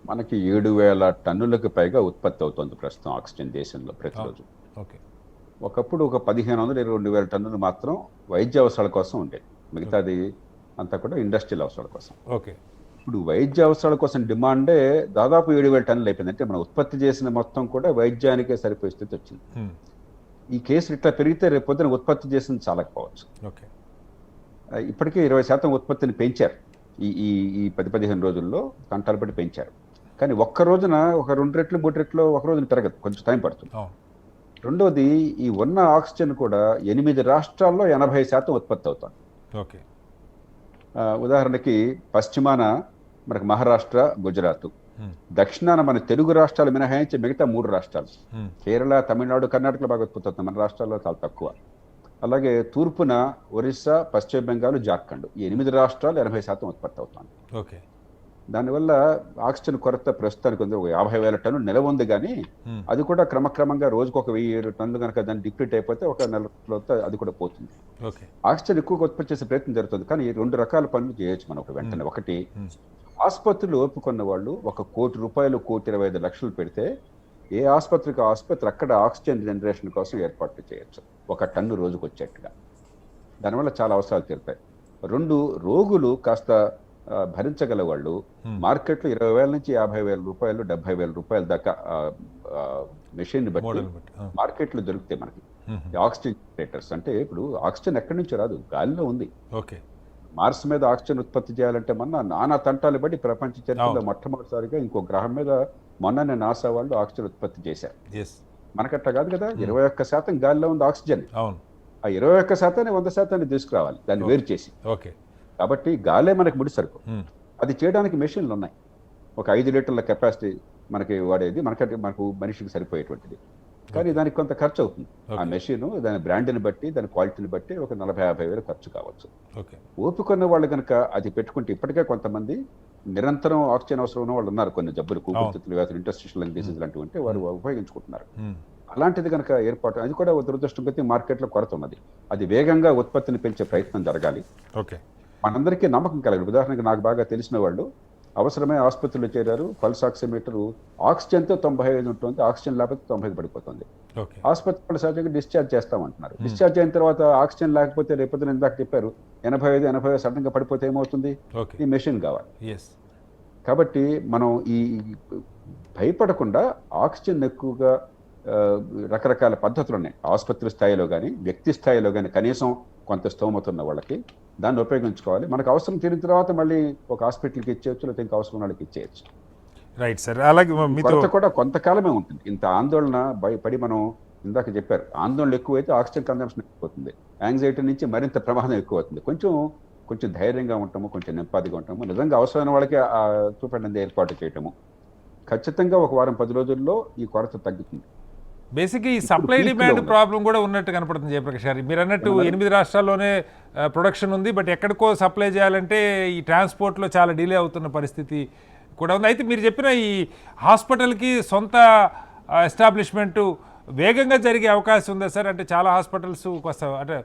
మనకి 7,000 టన్నులకు పైగా ఉత్పత్తి అవుతుంది ప్రస్తుతం ఆక్సిజన్ దేశంలో ప్రతిరోజు. ఓకే. ఒకప్పుడు ఒక 1,500-2,000 టన్నులు మాత్రం వైద్య అవసరాల కోసం ఉండేది, మిగతాది అంతా కూడా ఇండస్ట్రియల్ అవసరాల కోసం. ఓకే. ఇప్పుడు వైద్య అవసరాల కోసం డిమాండే దాదాపు 7,000 టన్నులు అయిపోయింది. అంటే మనం ఉత్పత్తి చేసిన మొత్తం కూడా వైద్యానికే సరిపోయే స్థితి వచ్చింది. ఈ కేసులు ఇట్లా పెరిగితే రేపు పొద్దున ఉత్పత్తి చేసింది చాలకపోవచ్చు. ఓకే. ఇప్పటికే 20% ఉత్పత్తిని పెంచారు ఈ 10-15 రోజుల్లో, గంటలు బట్టి పెంచారు. కానీ ఒక్క రోజున ఒక 2 రెట్లు 3 రెట్లు ఒక రోజున పెరగదు, కొంచెం టైం పడుతుంది. రెండోది, ఈ ఉన్న ఆక్సిజన్ కూడా 8 రాష్ట్రాల్లో 80% ఉత్పత్తి అవుతుంది. ఓకే. ఉదాహరణకి పశ్చిమాన మనకు మహారాష్ట్ర, గుజరాత్, దక్షిణాన మన తెలుగు రాష్ట్రాలు మినహాయించి మిగతా 3 రాష్ట్రాలు, కేరళ, తమిళనాడు, కర్ణాటకలో బాగా ఉత్పత్తి అవుతుంది, మన రాష్ట్రాల్లో చాలా తక్కువ. అలాగే తూర్పున ఒరిస్సా, పశ్చిమ బెంగాల్, జార్ఖండ్, ఈ 8 రాష్ట్రాలు 80% ఉత్పత్తి అవుతుంది. ఓకే. దానివల్ల ఆక్సిజన్ కొరత ప్రస్తుతానికి ఉంది. 50,000 టన్నులు నిలవ ఉంది, కానీ అది కూడా క్రమక్రమంగా రోజుకు ఒక 1,000 టన్నులు కనుక దాన్ని డిప్లీట్ అయిపోతే ఒక నెలలో అది కూడా పోతుంది. ఆక్సిజన్ ఎక్కువగా ఉత్పత్తి చేసే ప్రయత్నం జరుగుతుంది. కానీ 2 రకాల పనులు చేయొచ్చు మనం వెంటనే. ఒకటి, ఆసుపత్రులు ఓపుకున్న వాళ్ళు 1 కోటి రూపాయలు, 1,25,00,000 పెడితే ఏ ఆసుపత్రికి ఆసుపత్రి అక్కడ ఆక్సిజన్ జనరేషన్ కోసం ఏర్పాట్లు చేయొచ్చు, 1 టన్ను రోజుకు వచ్చేట్టుగా. దానివల్ల చాలా అవసరాలు తీరుతాయి. 2, రోగులు కాస్త భరించగల వాళ్ళు మార్కెట్లో 20,000 నుంచి 50,000 రూపాయలు, 70,000 రూపాయల దాకా మెషిన్ బట్టి మార్కెట్లో దొరుకుతాయి మనకి ఆక్సిజన్ జనరేటర్స్. అంటే ఇప్పుడు ఆక్సిజన్ ఎక్కడి నుంచి రాదు, గాలిలో ఉంది. ఓకే. మార్స్ మీద ఆక్సిజన్ ఉత్పత్తి చేయాలంటే నానా తంటాలు బట్టి ప్రపంచ చరిత్రలో మొట్టమొదటిసారిగా ఇంకో గ్రహం మీద మొన్ననే నాసా వాళ్ళు ఆక్సిజన్ ఉత్పత్తి చేశారు. మనకట్లా కాదు కదా, 21% గాలిలో ఉంది ఆక్సిజన్. ఆ 21% 100% తీసుకురావాలి, దాన్ని వేరు చేసి. కాబట్టి గాలే మనకి ముడి సరుకు, అది చేయడానికి మెషిన్లు ఉన్నాయి. ఒక 5 లీటర్ల కెపాసిటీ మనకి వాడేది, మనకు మనిషికి సరిపోయేటువంటిది. కానీ దానికి కొంత ఖర్చు అవుతుంది. ఆ మెషిన్ దాని బ్రాండ్ని బట్టి, దాని క్వాలిటీని బట్టి ఒక 40-50 వేలు ఖర్చు కావచ్చు. ఓపికన్న వాళ్ళు కనుక అది పెట్టుకుంటే, ఇప్పటికే కొంతమంది నిరంతరం ఆక్సిజన్ అవసరం ఉన్న వాళ్ళు ఉన్నారు, కొన్ని జబ్బులు, ఊపిరితిత్తుల వ్యాధులు, ఇంటర్స్టిషియల్ లంగ్ డిసీజ్ లాంటివి ఉంటే వారు ఉపయోగించుకుంటున్నారు. అలాంటిది కనుక ఏర్పాటు, అది కూడా దురదృష్టం కొద్దీ మార్కెట్లో కొరత ఉన్నది. అది వేగంగా ఉత్పత్తిని పెంచే ప్రయత్నం జరగాలి. మనందరికీ నమ్మకం కలగదు. ఉదాహరణకి నాకు బాగా తెలిసిన వాళ్ళు అవసరమైన ఆసుపత్రిలో చేరారు, పల్స్ ఆక్సిమీటర్ ఆక్సిజన్తో 95 ఉంటుంది, ఆక్సిజన్ లేకపోతే 95 పడిపోతుంది. ఆసుపత్రి వాళ్ళు సహజంగా డిశ్చార్జ్ చేస్తామంటున్నారు. డిశ్చార్జ్ అయిన తర్వాత ఆక్సిజన్ లేకపోతే రేపొద్దున ఇందాక చెప్పారు 85 సడన్ గా పడిపోతే ఏమవుతుంది? ఈ మెషిన్ కావాలి. కాబట్టి మనం ఈ భయపడకుండా ఆక్సిజన్ ఎక్కువగా రకరకాల పద్ధతులు ఉన్నాయి, ఆసుపత్రి స్థాయిలో కానీ వ్యక్తి స్థాయిలో కానీ, కనీసం కొంత స్తోమత ఉన్న వాళ్ళకి దాన్ని ఉపయోగించుకోవాలి. మనకు అవసరం తీరిన తర్వాత మళ్ళీ ఒక హాస్పిటల్కి ఇచ్చేయచ్చు, లేకపోతే ఇంకా అవసరం వాళ్ళకి ఇచ్చేయచ్చు. Right sir. అలాగే కొరత కూడా కొంతకాలమే ఉంటుంది. ఇంత ఆందోళన భయపడి మనం ఇందాక చెప్పారు, ఆందోళన ఎక్కువైతే ఆక్సిజన్ కన్జంప్షన్ ఎక్కువవుతుంది, యాంగ్జైటీ నుంచి మరింత ప్రమాదం ఎక్కువ అవుతుంది. కొంచెం ధైర్యంగా ఉంటాము, కొంచెం నెమ్మదిగా ఉంటాము, నిజంగా అవసరమైన వాళ్ళకి చూపండి ఏర్పాటు చేయటము. ఖచ్చితంగా ఒక వారం 10 రోజుల్లో ఈ కొరత తగ్గుతుంది. బేసిక్గా ఈ సప్లై డిమాండ్ ప్రాబ్లం కూడా ఉన్నట్టు కనపడుతుంది జయప్రకాష్ గారు. మీరు అన్నట్టు 8 రాష్ట్రాల్లోనే ప్రొడక్షన్ ఉంది, బట్ ఎక్కడికో సప్లై చేయాలంటే ఈ ట్రాన్స్పోర్ట్లో చాలా డిలే అవుతున్న పరిస్థితి కూడా ఉంది. అయితే మీరు చెప్పిన ఈ హాస్పిటల్కి సొంత ఎస్టాబ్లిష్మెంటు వేగంగా జరిగే అవకాశం ఉందా సార్? అంటే చాలా హాస్పిటల్స్ అంటే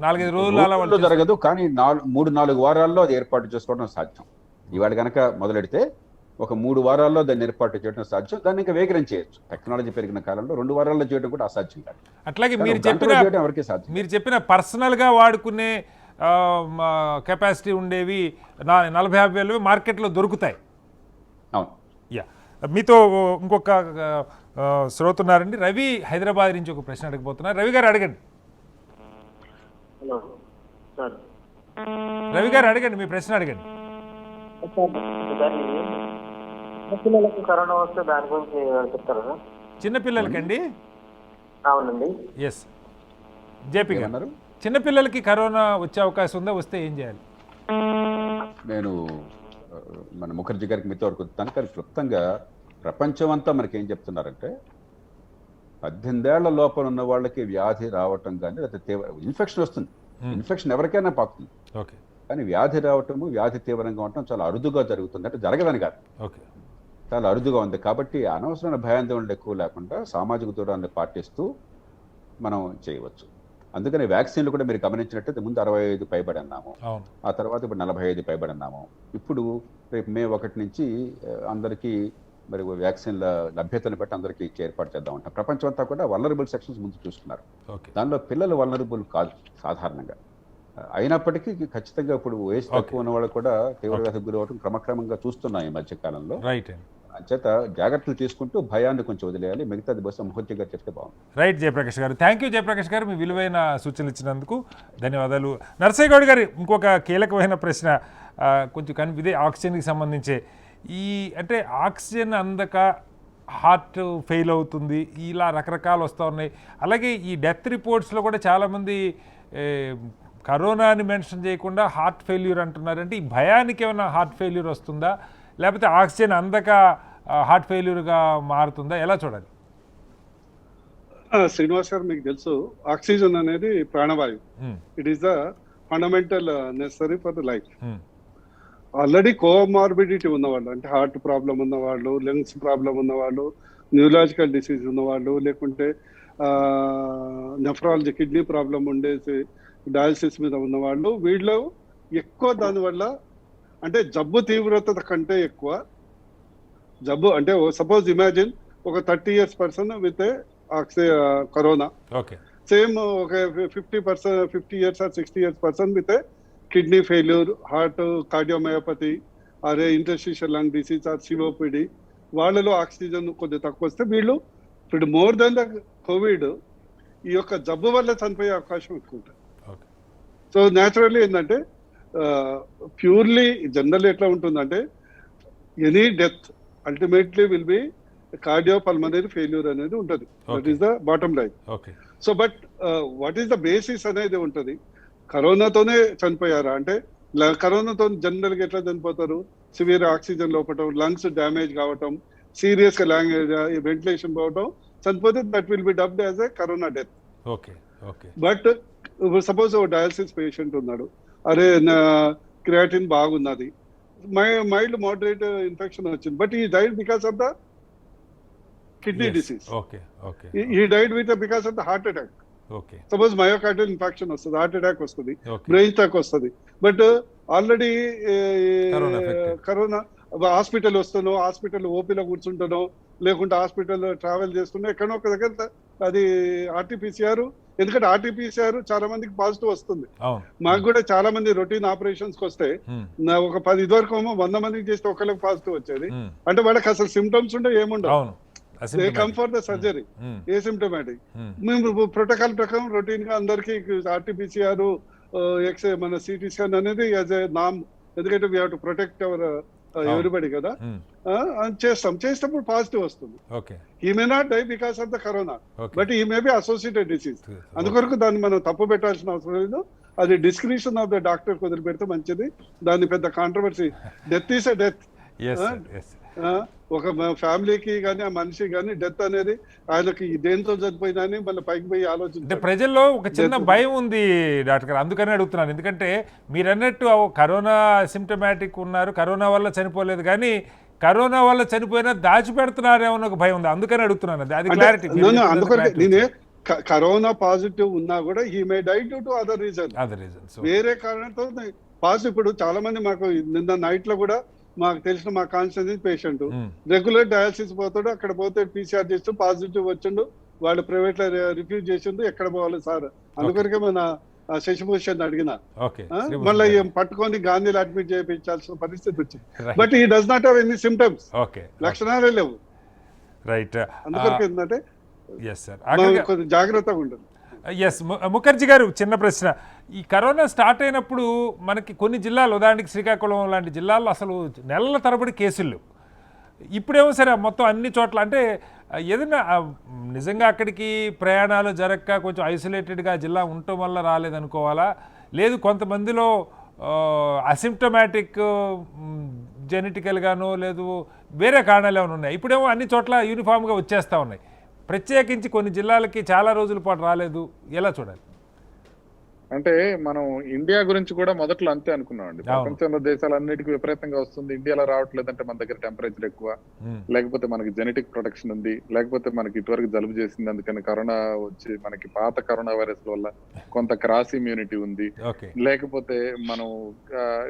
4-5 రోజులు అలా జరగదు, కానీ 3-4 వారాల్లో అది ఏర్పాటు చేసుకోవడం సాధ్యం. ఇవాళ కనుక మొదలెడితే ఒక 3 వారాల్లో దాన్ని ఏర్పాటు చేయడం సాధ్యం. దాన్ని ఇంకా వేగరం చేయొచ్చు. టెక్నాలజీ పెరిగిన కాలంలో 2 వారాల్లో చేయడం కూడా అసాధ్యం కాదు. అట్లాగే మీరు చెప్పిన పర్సనల్గా వాడుకునే కెపాసిటీ ఉండేవి 40-50 వేలు మార్కెట్లో దొరుకుతాయి. అవును. యా, మీతో ఇంకొక శ్రోత ఉన్నారండి, రవి హైదరాబాద్ నుంచి ఒక ప్రశ్న అడగబోతున్నారు. రవి గారు అడగండి. Hello sir. రవి గారు అడగండి, మీ ప్రశ్న అడగండి. పిల్లలకు కరోనా వస్తే దాని గురించి చెప్తారా? చిన్నపిల్లలకండి? అవునండి. ఎస్, జేపీ గారు, ఏమన్నారు? చిన్నపిల్లలకి కరోనా వచ్చే అవకాశం ఉందా, వస్తే ఏం చేయాలి? నేను మన ముఖర్జీ గారికి మీతో వరకు వస్తాను, కానీ క్లుప్తంగా ప్రపంచం అంతా మనకి ఏం చెప్తున్నారంటే 18 ఏళ్ల లోపల ఉన్న వాళ్ళకి వ్యాధి రావటం కానీ లేకపోతే ఇన్ఫెక్షన్ వస్తుంది. ఇన్ఫెక్షన్ ఎవరికైనా పాకుతుంది, ఓకే, కానీ వ్యాధి రావటము, వ్యాధి తీవ్రంగా ఉండటం చాలా అరుదుగా జరుగుతుంది. అంటే జరగదని కాదు, ఓకే, చాలా అరుదుగా ఉంది. కాబట్టి అనవసరమైన భయాందోళనలు ఎక్కువ లేకుండా సామాజిక దూరాన్ని పాటిస్తూ మనం చేయవచ్చు. అందుకని వ్యాక్సిన్లు కూడా మీరు గమనించినట్టయితే ముందు 65 పైబడి అన్నాము, ఆ తర్వాత ఇప్పుడు 45 పైబడి అన్నాము. ఇప్పుడు రేపు మే 1 నుంచి అందరికీ మరి వ్యాక్సిన్ల లభ్యతను బట్టి అందరికీ ఇచ్చి ఏర్పాటు చేద్దాం ఉంటాం. ప్రపంచం అంతా కూడా వల్నరబుల్ సెక్షన్స్ ముందు చూస్తున్నారు. దానిలో పిల్లలు వల్నరబుల్ కాదు సాధారణంగా. అయినప్పటికీ ఖచ్చితంగా ఇప్పుడు వయసు తక్కువ ఉన్న వాళ్ళు కూడా తీవ్ర వ్యాధికి గురవడం క్రమక్రమంగా చూస్తున్నాం ఈ మధ్యకాలంలో. అంచేత జాగ్రత్తలు తీసుకుంటూ భయాన్ని కొంచెం వదిలేయాలి. మిగతాది బస్సు ముఖర్జీ గారు చెప్తే బాగుంది. రైట్ జయప్రకాష్ గారు, థ్యాంక్ యూ జయప్రకాష్ గారు, మీ విలువైన సూచనలు ఇచ్చినందుకు ధన్యవాదాలు. నరసయ్య గౌడ్ గారు, ఇంకొక కీలకమైన ప్రశ్న, కొంచెం ఇదే ఆక్సిజన్కి సంబంధించే. అంటే ఆక్సిజన్ అందక హార్ట్ ఫెయిల్ అవుతుంది, ఇలా రకరకాలు వస్తూ ఉన్నాయి. అలాగే ఈ డెత్ రిపోర్ట్స్లో కూడా చాలామంది కరోనాని మెన్షన్ చేయకుండా హార్ట్ ఫెయిల్యూర్ అంటున్నారు. అంటే ఈ భయానికి ఏమైనా హార్ట్ ఫెయిల్యూర్ వస్తుందా, లేకపోతే ఆక్సిజన్ అందక హార్ట్ ఫెయిల్యూర్గా మారుతుందా, ఎలా చూడాలి? శ్రీనివాస్ గారు, మీకు తెలుసు ఆక్సిజన్ అనేది ప్రాణవాయువు. It is the fundamental necessary for the life. Already comorbidity ఉన్నవాళ్ళు, అంటే హార్ట్ ప్రాబ్లం ఉన్నవాళ్ళు, లంగ్స్ ప్రాబ్లం ఉన్నవాళ్ళు, న్యూరలాజికల్ డిసీజ్ ఉన్నవాళ్ళు, లేకుంటే నెఫ్రాలజీ కిడ్నీ ప్రాబ్లం ఉండేసి డయాలసిస్ మీద ఉన్నవాళ్ళు, వీళ్ళు ఎక్కువ దానివల్ల అంటే జబ్బు తీవ్రత కంటే ఎక్కువ జబ్బు అంటే సపోజ్ ఇమాజిన్ ఒక 30 years person with corona, same ఒక 50 years or 60 years person with kidney failure, heart cardiomyopathy, అరే interstitial lung disease or COPD, వాళ్ళలో ఆక్సిజన్ కొద్దిగా తక్కువ వస్తే వీళ్ళు ఇప్పుడు మోర్ దెన్ ద కోవిడ్ ఈ యొక్క జబ్బు వల్ల చనిపోయే అవకాశం ఎక్కువ ఉంటుంది. సో న్యాచురల్లీ ఏంటంటే ప్యూర్లీ జనరల్ ఎట్లా ఉంటుందంటే any death ultimately will be cardiopulmonary failure అనేది ఉంటుంది. That is the bottom line. So but what is the basis అనేది ఉంటుంది. కరోనాతోనే చనిపోయారా అంటే కరోనాతో జనరల్ గా ఎట్లా చనిపోతారు? సివియర్ ఆక్సిజన్ లోపటం, లంగ్స్ డ్యామేజ్ కావటం, సీరియస్ గా వెంటిలేషన్ పోవటం చనిపోతే that will be dubbed as a corona death. But suppose ఓ డయాలసిస్ పేషెంట్ ఉన్నాడు, అరే క్రియాటిన్ బాగున్నది, మైల్డ్ మోడరేట్ ఇన్ఫెక్షన్ వచ్చింది, but he died because of the kidney disease. He died with because of the heart attack. Suppose myocardial infection వస్తుంది, heart attack వస్తుంది, brain stroke వస్తుంది, but already corona hospital వస్తానో, hospital ఓపీలో కూర్చుంటానో, లేకుంటే hospital travel చేస్తున్నా ఎక్కడో ఒక దగ్గర అది ఆర్టీపీసీఆర్. ఎందుకంటే ఆర్టీపీసీఆర్ చాలా మందికి పాజిటివ్ వస్తుంది. మాకు కూడా చాలా మంది రొటీన్ ఆపరేషన్స్ వస్తే ఒక 10 ఇదివరకు 100 మందికి చేస్తే ఒకళ్ళకి పాజిటివ్ వచ్చేది. అంటే వాళ్ళకి అసలు సిమ్టమ్స్ ఉంటే ఏముండవు, they come for the surgery asymptomatic. మేము ప్రోటోకాల్ ప్రకారం రొటీన్ గా అందరికి ఆర్టీపీసీఆర్, మన సిటీ స్కాన్ అనేది యాజ్ ఎ నామ్, ఎందుకంటే we have to protect our everybody కదా, చేసినప్పుడు పాజిటివ్ వస్తుంది. He may not die because of the corona, but he may be associated disease. అందుకొరకు దాన్ని మనం తప్పు పెట్టాల్సిన అవసరం లేదు. అది డిస్క్రిప్షన్ ఆఫ్ ద డాక్టర్ వదిలి పెడితే మంచిది. దాని పెద్ద controversy. Death is a death. ఒక ఫ్యామిలీకి కానీ ఆ మనిషి కానీ డెత్ అనేది ఆయనకి దేంతో చనిపోయినా అని మళ్ళీ పైకి పోయి ఆలోచించారు. ప్రజల్లో ఒక చిన్న భయం ఉంది డాక్టర్ గారు, అందుకని అడుగుతున్నాను. ఎందుకంటే మీరు అన్నట్టు కరోనా సిమ్టమాటిక్ ఉన్నారు, కరోనా వల్ల చనిపోలేదు, కానీ కరోనా వల్ల చనిపోయినా దాచిపెడుతున్నారేమో ఒక భయం ఉంది, అందుకని అడుగుతున్నాను. అది క్లారిటీ. అందుకని నేనే కరోనా పాజిటివ్ ఉన్నా కూడా he may die due to other reason, వేరే కారణంతో పాజిటివ్. ఇప్పుడు చాలా మంది మాకు నిన్న నైట్ లో కూడా మాకు తెలిసిన మా కాన్స్టిట్యూన్సీ పేషెంట్ రెగ్యులర్ డయాలసిస్ పోతాడు, అక్కడ పోతే పీసీఆర్ చేస్తూ పాజిటివ్ వచ్చిండు, వాళ్ళు ప్రైవేట్ లో రిఫ్యూజ్ చేసిండు, ఎక్కడ పోవాలి సార్? అందుకొరకే మన శశిభూషణ్ అడిగిన. ఓకే మళ్ళీ పట్టుకొని గాంధీలో అడ్మిట్ చేయించాల్సిన పరిస్థితి వచ్చింది. Right. But he does not have any symptoms, okay లక్షణాలే లేవు. రైట్ అందుకొరకు ఏంటంటే ఎస్ సార్ కొంచెం జాగ్రత్తగా ఉంటుంది. ఎస్ ముఖర్జీ గారు, చిన్న ప్రశ్న. ఈ కరోనా స్టార్ట్ అయినప్పుడు మనకి కొన్ని జిల్లాలు, ఉదాహరణకి శ్రీకాకుళం లాంటి జిల్లాల్లో అసలు నెలల తరబడి కేసులు. ఇప్పుడేమో సరే మొత్తం అన్ని చోట్ల అంటే ఏదైనా నిజంగా అక్కడికి ప్రయాణాలు జరగక కొంచెం ఐసోలేటెడ్గా జిల్లా ఉండటం వల్ల రాలేదనుకోవాలా, లేదు కొంతమందిలో అసిమ్టమాటిక్ జెనెటికల్గానో లేదు వేరే కారణాలు ఏమైనా ఉన్నాయి. ఇప్పుడేమో అన్ని చోట్ల యూనిఫామ్గా వచ్చేస్తూ ఉన్నాయి. ప్రత్యేకించి కొన్ని జిల్లాలకి చాలా రోజుల పాటు రాలేదు. ఎలా చూడాలి? అంటే మనం ఇండియా గురించి కూడా మొదట్లో అంతే అనుకున్నామండి. ప్రపంచంలో దేశాలన్నిటికీ విపరీతంగా వస్తుంది, ఇండియాలో రావట్లేదంటే మన దగ్గర టెంపరేచర్ ఎక్కువ, లేకపోతే మనకి జెనెటిక్ ప్రొటెక్షన్ ఉంది, లేకపోతే మనకి ఇటువరకు జలుబు చేసింది అందుకని కరోనా వచ్చి మనకి పాత కరోనా వైరస్ వల్ల కొంత క్రాస్ ఇమ్యూనిటీ ఉంది, లేకపోతే మనం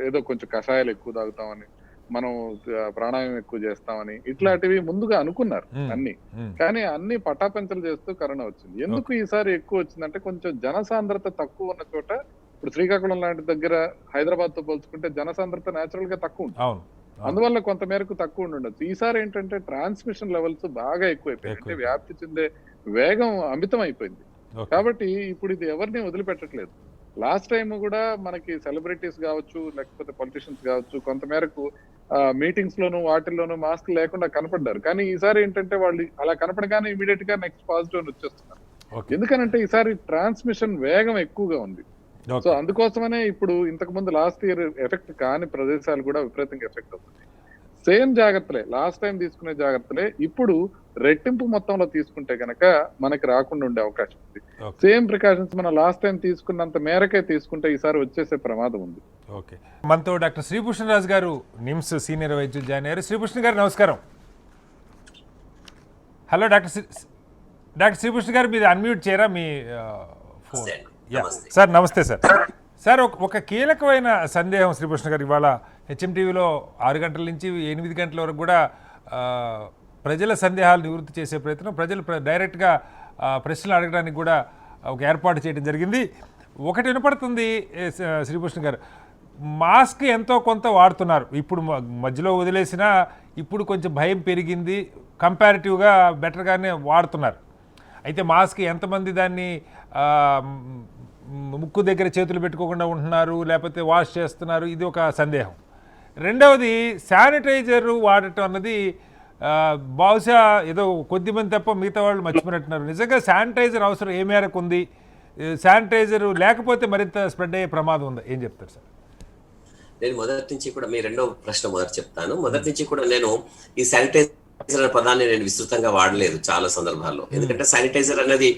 ఏదో కొంచెం కషాయాలు ఎక్కువ తాగుతామని, మనం ప్రాణాయామం ఎక్కువ చేస్తామని, ఇట్లాంటివి ముందుగా అనుకున్నారు అన్ని. కానీ అన్ని పటాపెంచలు చేస్తూ కరోనా వచ్చింది. ఎందుకు ఈసారి ఎక్కువ వచ్చిందంటే కొంచెం జనసాంద్రత తక్కువ ఉన్న చోట, ఇప్పుడు శ్రీకాకుళం లాంటి దగ్గర హైదరాబాద్ తో పోల్చుకుంటే జనసాంద్రత నేచురల్ గా తక్కువ ఉంటుంది, అందువల్ల కొంత మేరకు తక్కువ ఉండొచ్చు. ఈసారి ఏంటంటే ట్రాన్స్మిషన్ లెవెల్స్ బాగా ఎక్కువైపోయాయి, అంటే వ్యాప్తి చెందే వేగం అమితం అయిపోయింది. కాబట్టి ఇప్పుడు ఇది ఎవరిని వదిలిపెట్టట్లేదు. లాస్ట్ టైం కూడా మనకి సెలబ్రిటీస్ కావచ్చు, లేకపోతే పొలిటీషియన్స్ కావచ్చు, కొంత మేరకు మీటింగ్స్ లోను వాటిల్లోనూ మాస్క్ లేకుండా కనపడ్డారు. కానీ ఈసారి ఏంటంటే వాళ్ళు అలా కనపడగానే ఇమీడియట్ గా నెక్స్ట్ పాజిటివ్ అని వచ్చేస్తున్నారు. ఎందుకనంటే ఈసారి ట్రాన్స్మిషన్ వేగం ఎక్కువగా ఉంది. సో అందుకోసమనే ఇప్పుడు ఇంతకు ముందు లాస్ట్ ఇయర్ ఎఫెక్ట్ కాని ప్రదేశాలు కూడా విపరీతంగా ఎఫెక్ట్ అవుతుంది. సేమ్ జాగ్రత్తలే, లాస్ట్ టైం తీసుకునే జాగ్రత్తలే ఇప్పుడు రెట్టింపు మొత్తంలో తీసుకుంటే గనక మనకి రాకుండా ఉండే అవకాశం ఉంది. సేమ్ ప్రికాషన్స్ మనం లాస్ట్ టైం తీసుకున్నంత మేరకే తీసుకుంటే ఈసారి వచ్చేసే ప్రమాదం ఉంది. ఓకే, మనతో డాక్టర్ శ్రీభూషణ్ రాజు గారు, నిమ్స్ సీనియర్ వైద్యులు జాయిన్ అయ్యారు. శ్రీభూషణ్ గారు నమస్కారం. హలో డాక్టర్ శ్రీభూషణ్ గారు, మీరు అన్మ్యూట్ చేయరా మీ ఫోన్? సార్ నమస్తే సార్. సార్ ఒక కీలకమైన సందేహం శ్రీభూషణ్ గారు, ఇవాళ హెచ్ఎంటీవీలో 6 గంటల నుంచి 8 గంటల వరకు కూడా ప్రజల సందేహాలు నివృత్తి చేసే ప్రయత్నం, ప్రజలు డైరెక్ట్గా ప్రశ్నలు అడగడానికి కూడా ఒక ఏర్పాటు చేయడం జరిగింది. ఒకటి వినపడుతుంది శ్రీభూషణ్ గారు, మాస్క్ ఎంతో కొంత వాడుతున్నారు, ఇప్పుడు మధ్యలో వదిలేసినా ఇప్పుడు కొంచెం భయం పెరిగింది, కంపారిటివ్గా బెటర్గానే వాడుతున్నారు. అయితే మాస్క్ ఎంతమంది దాన్ని ముక్కు దగ్గర చేతులు పెట్టుకోకుండా ఉంటున్నారు, లేకపోతే వాష్ చేస్తున్నారు, ఇది ఒక సందేహం. రెండవది, శానిటైజర్ వాడటం అన్నది బహుశా ఏదో కొద్దిమంది తప్ప మిగతా వాళ్ళు మర్చిపోయినట్టున్నారు. నిజంగా శానిటైజర్ అవసరం ఏ మేరకు ఉంది? శానిటైజర్ లేకపోతే మరింత స్ప్రెడ్ అయ్యే ప్రమాదం ఉందా? ఏం చెప్తారు సార్? నేను మొదటి నుంచి కూడా, మీ రెండో ప్రశ్న మొదటి చెప్తాను. మొదటి నుంచి కూడా నేను ఈ శానిటైజర్ అనే పదాన్ని నేను విస్తృతంగా వాడలేదు చాలా సందర్భాల్లో. ఎందుకంటే శానిటైజర్ అనేది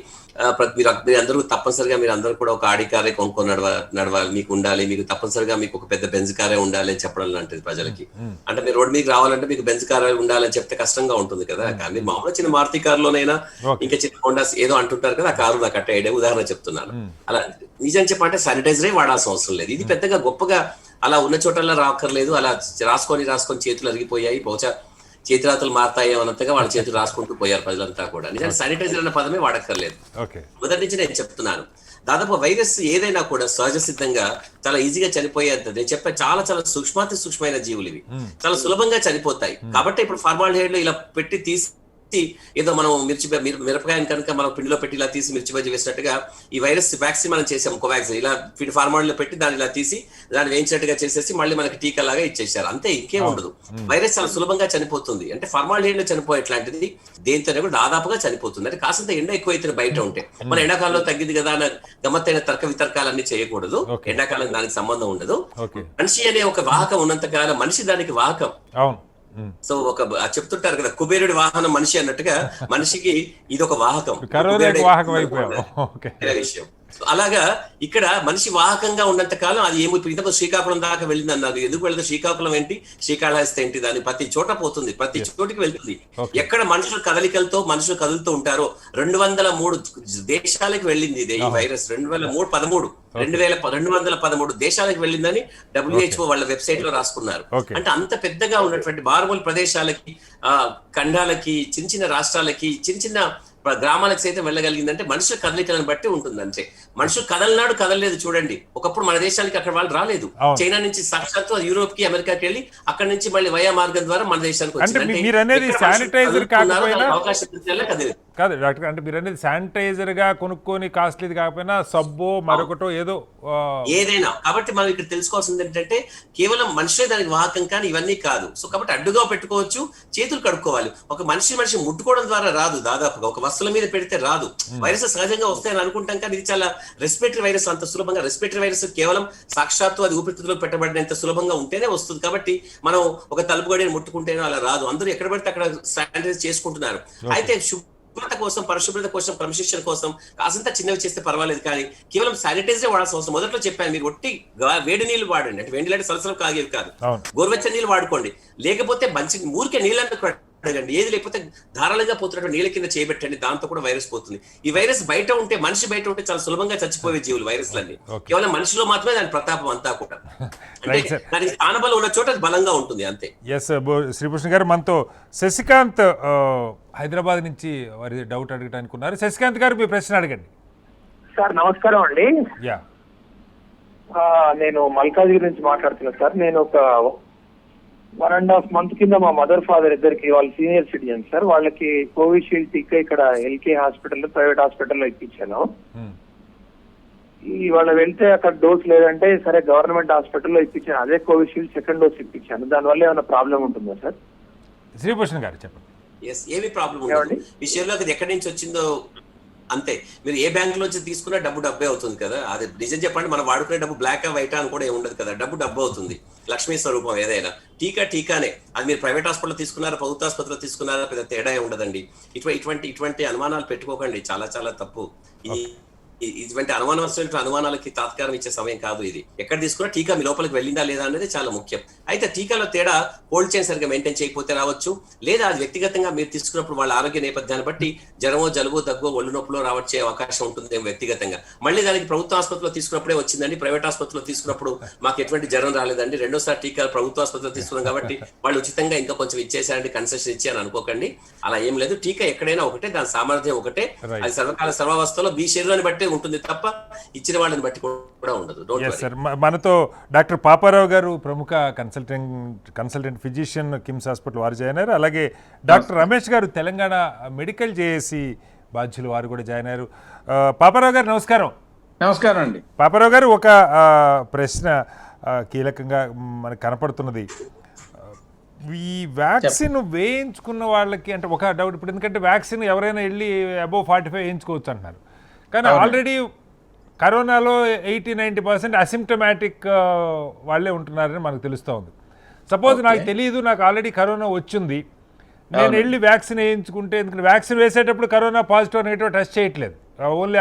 మీరు అందరూ తప్పనిసరిగా, మీరు అందరూ కూడా ఒక ఆడి కారే కొనుక్కొని నడవాలి, మీకు ఉండాలి, మీకు తప్పనిసరిగా మీకు ఒక పెద్ద బెంజ్ కారే ఉండాలి అని చెప్పడం లాంటిది ప్రజలకి. అంటే మీరు రోడ్ మీకు రావాలంటే మీకు బెంజ్ కారే ఉండాలని చెప్తే కష్టంగా ఉంటుంది కదా. కానీ మామూలు చిన్న మారుతి కారులోనైనా, ఇంకా చిన్న హోండా ఏదో అంటుంటారు కదా, ఆ కారు నాకు అట్ట ఐడియా, ఉదాహరణ చెప్తున్నాను. అలా నిజం చెప్పంటే శానిటైజరే వాడాల్సిన అవసరం లేదు. ఇది పెద్దగా గొప్పగా అలా ఉన్న చోటల్లో రాక్కర్లేదు. అలా రాసుకొని చేతులు అరిగిపోయాయి, బహుశా చేతిరాతలు మారుతాయి అన్నట్టుగా వాళ్ళ చేతులు రాసుకుంటూ పోయారు ప్రజలంతా కూడా. నిజానికి శానిటైజర్ అన్న పదమే వాడక్కర్లేదు. మొదటి నుంచి నేను చెప్తున్నాను, దాదాపు వైరస్ ఏదైనా కూడా సహజ సిద్ధంగా చాలా ఈజీగా చనిపోయేంత, నేను చెప్పే చాలా చాలా సూక్ష్మాతి సూక్ష్మమైన జీవులు ఇవి, చాలా సులభంగా చనిపోతాయి. కాబట్టి ఇప్పుడు ఫార్మాల్డిహైడ్ లో ఇలా పెట్టి తీసి ఏదో మనం మిరపకాయని కనుక మనం పిండిలో పెట్టి ఇలా తీసి మిర్చి బజ్జి వేసినట్టుగా ఈ వైరస్ వ్యాక్సిన్ మనం చేసాం, కోవాక్సిన్, ఇలా ఫార్మాలిన్ లో పెట్టి దాన్ని ఇలా తీసి దాన్ని వేయించినట్టుగా చేసేసి మళ్ళీ మనకి టీకా లాగా ఇచ్చేసారు. అంతే, ఇంకేం ఉండదు. వైరస్ చాలా సులభంగా చనిపోతుంది. అంటే ఫార్మాలిన్ లో చనిపోయేట్లాంటిది దేంతోనే కూడా దాదాపుగా చనిపోతుంది. అంటే కాసంత ఎండ ఎక్కువైతే బయట ఉంటే, మన ఎండాకాలంలో తగ్గింది కదా అన్న గమ్మత్తైన తర్క వితర్కాలన్నీ చేయకూడదు. ఎండాకాలం దానికి సంబంధం ఉండదు. మనిషి అనే ఒక వాహకం ఉన్నంత కాలం మనిషి దానికి వాహకం. సో ఒక చెప్తుంటారు కదా, కుబేరుడి వాహనం మనిషి అన్నట్టుగా మనిషికి ఇది ఒక వాహకం విషయం. అలాగా ఇక్కడ మనిషి వాహకంగా ఉన్నంత కాలం అది ఏమి, ఇంతకు శ్రీకాకుళం దాకా వెళ్ళింది అన్నారు. ఎందుకు వెళ్ళదు? శ్రీకాకుళం ఏంటి, శ్రీకాళహస్తి ఏంటి, దాని ప్రతి చోట పోతుంది, ప్రతి చోటికి వెళ్తుంది. ఎక్కడ మనుషుల కదలికలతో మనుషులు కదులుతూ ఉంటారో 203 దేశాలకు వెళ్ళింది ఇది, ఈ వైరస్. 213 దేశాలకు వెళ్ళిందని WHO వాళ్ళ వెబ్సైట్ లో రాసుకున్నారు. అంటే అంత పెద్దగా ఉన్నటువంటి మారుమూల ప్రదేశాలకి, ఖండాలకి, చిన్న చిన్న రాష్ట్రాలకి, చిన్న చిన్న గ్రామాలకు సైతం వెళ్ళగలిగిందంటే మనుషుల కదలికలను బట్టి ఉంటుంది అంతే. మనుషులు కదలనాడు కదలలేదు చూడండి. ఒకప్పుడు మన దేశానికి అక్కడ వాళ్ళు రాలేదు. చైనా నుంచి సాక్షాత్తు యూరోప్ కి అమెరికాకి వెళ్ళి అక్కడ నుంచి మళ్ళీ వయా మార్గం ద్వారా మన దేశానికి వచ్చింది. మీరు అనేది శానిటైజర్ కాకపోయినా అవకాశం కదిలేదు కాదు డాక్టర్, అంటే మీరు అనేది శానిటైజర్ గా కొనుక్కొని కాస్ట్లీది కాకపోయినా సబ్బో మరొకటో ఏదో ఏదైనా. కాబట్టి మనం ఇక్కడ తెలుసుకోవాల్సింది ఏంటంటే కేవలం మనిషే దానికి వాహకం, కానీ ఇవన్నీ కాదు. సో కాబట్టి అడ్డుగా పెట్టుకోవచ్చు, చేతులు కడుక్కోవాలి. ఒక మనిషి ముట్టుకోవడం ద్వారా రాదు, దాదాపుగా ఒక వస్తువుల మీద పెడితే రాదు. వైరస్ సహజంగా వస్తాయని అనుకుంటాం, కానీ ఇది చాలా రెస్పిరేటరీ వైరస్. అంత సులభంగా రెస్పిరేటరీ వైరస్ కేవలం సాక్షాత్తు అది ఊపిరితిత్తులో పెట్టబడినంత సులభంగా ఉంటేనే వస్తుంది. కాబట్టి మనం ఒక తలుపు గడిని ముట్టుకుంటేనే అలా రాదు. అందరూ ఎక్కడ పడితే అక్కడ శానిటైజ్ చేసుకుంటున్నారు. అయితే శుభ్రత కోసం, పరిశుభ్రత కోసం, క్రమశిక్షణ కోసం కాసంత చిన్నవి చేస్తే పర్వాలేదు, కానీ కేవలం శానిటైజర్ వాడాల్సిన అవసరం. మొదట్లో చెప్పాను, మీరు ఒట్టి వేడి నీళ్లు వాడండి, అంటే వేడి నీళ్ళు సలసలు కాగేవి కాదు, గోరువెచ్చని నీళ్ళు వాడుకోండి. లేకపోతే మంచి ఊరికే నీళ్ళంతా అడగండి, ఏది లేకపోతే ధారాళంగా పోతున్నట్టు నీళ్ళ కింద చేయబెట్టండి, దాంతో కూడా వైరస్ పోతుంది. ఈ వైరస్ బయట ఉంటే, మనిషి బయట ఉంటే చాలా సులభంగా చచ్చిపోయే జీవులు వైరస్లన్నీ. కేవలం మనిషిలో మాత్రమే దాని ప్రతాపం అంతా కూడా. అంటే దానికి స్థానబలం ఉన్న చోట బలంగా ఉంటుంది అంతే. ఎస్ శ్రీకృష్ణ గారు, మనతో శశికాంత్ హైదరాబాద్ నుంచి వారి డౌట్ అడగడానికి ఉన్నారు. శశికాంత్ గారు, మీ ప్రశ్న అడగండి. సార్ నమస్కారం అండి. యా, నేను మల్కాజ్గిరి నుంచి మాట్లాడుతున్నాను సార్. నేను ఒక 1.5 month కింద మా మదర్ ఫాదర్ ఇద్దరికి, వాళ్ళు సీనియర్ సిటిజన్ సార్, వాళ్ళకి కోవిషీల్డ్ టీకా ఇక్కడ ఎల్కే హాస్పిటల్లో, ప్రైవేట్ హాస్పిటల్లో ఇప్పించాను. ఇవాళ వెళ్తే అక్కడ డోస్ లేదంటే, సరే గవర్నమెంట్ హాస్పిటల్లో ఇప్పించాను, అదే కోవిషీల్డ్ సెకండ్ డోస్ ఇప్పించాను. దానివల్ల ఏమైనా ప్రాబ్లం ఉంటుందా సార్? శ్రీభూషణ్ గారు చెప్పండి. ఏమి ప్రాబ్లం ఉండదు. విషయంలో అది ఎక్కడి నుంచి వచ్చిందో అంతే. మీరు ఏ బ్యాంక్ నుంచి తీసుకున్నా డబ్బు డబ్బే అవుతుంది కదా. అది నిజం చెప్పండి, మనం వాడుకునే డబ్బు బ్లాక్ వైటా అని కూడా ఏమి ఉండదు కదా, డబ్బు డబ్బు అవుతుంది. లక్ష్మీ స్వరూపం ఏదైనా. టీకానే. అది మీరు ప్రైవేట్ హాస్పిటల్లో తీసుకున్నారా, ప్రభుత్వ ఆసుపత్రిలో తీసుకున్నారా, పెద్ద తేడా ఉండదండి. ఇటువంటి అనుమానాలు పెట్టుకోకండి, చాలా చాలా తప్పు. ఇటువంటి అనుమానాలకి తాత్కారం ఇచ్చే సమయం కాదు ఇది. ఎక్కడ తీసుకున్నా టీకా మీ లోపలికి వెళ్ళిందా లేదా అనేది చాలా ముఖ్యం. అయితే టీకాలో తేడా కోల్డ్ చైన్ సరిగ్గా మెయింటైన్ చేయకపోతే రావచ్చు, లేదా అది వ్యక్తిగతంగా మీరు తీసుకున్నప్పుడు వాళ్ళ ఆరోగ్య నేపథ్యాన్ని బట్టి జ్వరమో, జలుబు, దగ్గు, ఒళ్ళు నొప్పులో రావచ్చే అవకాశం ఉంటుంది వ్యక్తిగతంగా. మళ్ళీ దానికి ప్రభుత్వ ఆసుపత్రిలో తీసుకున్నప్పుడే వచ్చిందండి, ప్రైవేట్ ఆసుపత్రిలో తీసుకున్నప్పుడు మాకు ఎటువంటి జ్వరం రాలేదండి, రెండోసారి టీకాలు ప్రభుత్వ ఆసుపత్రిలో తీసుకున్నాం కాబట్టి వాళ్ళు ఉచితంగా ఇంకా కొంచెం ఇచ్చేసారండి, కన్సెషన్ ఇచ్చారని అనుకోకండి. అలా ఏం లేదు. టీకా ఎక్కడైనా ఒకటే, దాని సామర్థ్యం ఒకటే. అది సర్వకాల సర్వావస్థలో మీ శరీరాన్ని బట్టి ఉంటుంది తప్ప ఇచ్చిన వాళ్ళని బట్టి కూడా ఉండదు. మనతో డాక్టర్ పాపారావు గారు, ప్రముఖ కన్సల్టెంట్ ఫిజిషియన్, కిమ్స్ హాస్పిటల్ వారు జాయిన్ అయ్యారు. అలాగే డాక్టర్ రమేష్ గారు, తెలంగాణ మెడికల్ జేఏసీ బాధ్యులు, వారు కూడా జాయిన్ అయ్యారు. పాపారావు గారు నమస్కారం. నమస్కారం అండి. పాపారావు గారు, ఒక ప్రశ్న కీలకంగా మనకు కనపడుతున్నది. ఈ వ్యాక్సిన్ వేయించుకున్న వాళ్ళకి, అంటే ఒక డౌట్ ఇప్పుడు, ఎందుకంటే వ్యాక్సిన్ ఎవరైనా వెళ్ళి అబోవ్ 45 వేయించుకోవచ్చు అంటున్నారు, కానీ ఆల్రెడీ కరోనాలో 80-90% అసిమ్టమాటిక్ వాళ్ళే ఉంటున్నారని మనకు తెలుస్తూ ఉంది. సపోజ్ నాకు తెలియదు, నాకు ఆల్రెడీ కరోనా వచ్చింది, నేను వెళ్ళి వ్యాక్సిన్ వేయించుకుంటే, ఎందుకంటే వ్యాక్సిన్ వేసేటప్పుడు కరోనా పాజిటివ్ నెగిటివ్ టెస్ట్ చేయట్లేదు, ఓన్లీ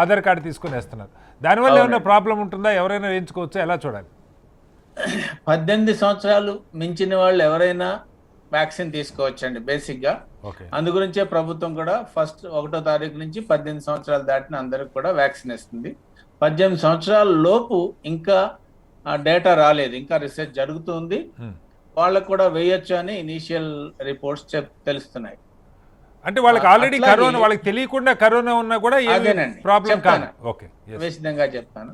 ఆధార్ కార్డు తీసుకుని వేస్తున్నారు. దానివల్ల ఏమైనా ప్రాబ్లం ఉంటుందా? ఎవరైనా వేయించుకోవచ్చా? ఎలా చూడాలి? 18 సంవత్సరాలు మించిన వాళ్ళు ఎవరైనా వ్యాక్సిన్ తీసుకోవచ్చండి బేసిక్గా. అందు గురించే ప్రభుత్వం కూడా ఫస్ట్ 1వ తారీఖు నుంచి 18 సంవత్సరాలు దాటిన అందరికి కూడా వ్యాక్సిన్ ఇస్తుంది. 18 సంవత్సరాల లోపు ఇంకా డేటా రాలేదు, ఇంకా రీసెర్చ్ జరుగుతుంది, వాళ్ళకు కూడా వేయొచ్చు అని ఇనీషియల్ రిపోర్ట్స్ తెలుస్తున్నాయి. అంటే వాళ్ళకి ఆల్రెడీ కరోనా, వాళ్ళకి తెలియకుండా కరోనా ఉన్నా కూడా ప్రాబ్లం కాదు. ఓకే, విశదంగా చెప్తాను.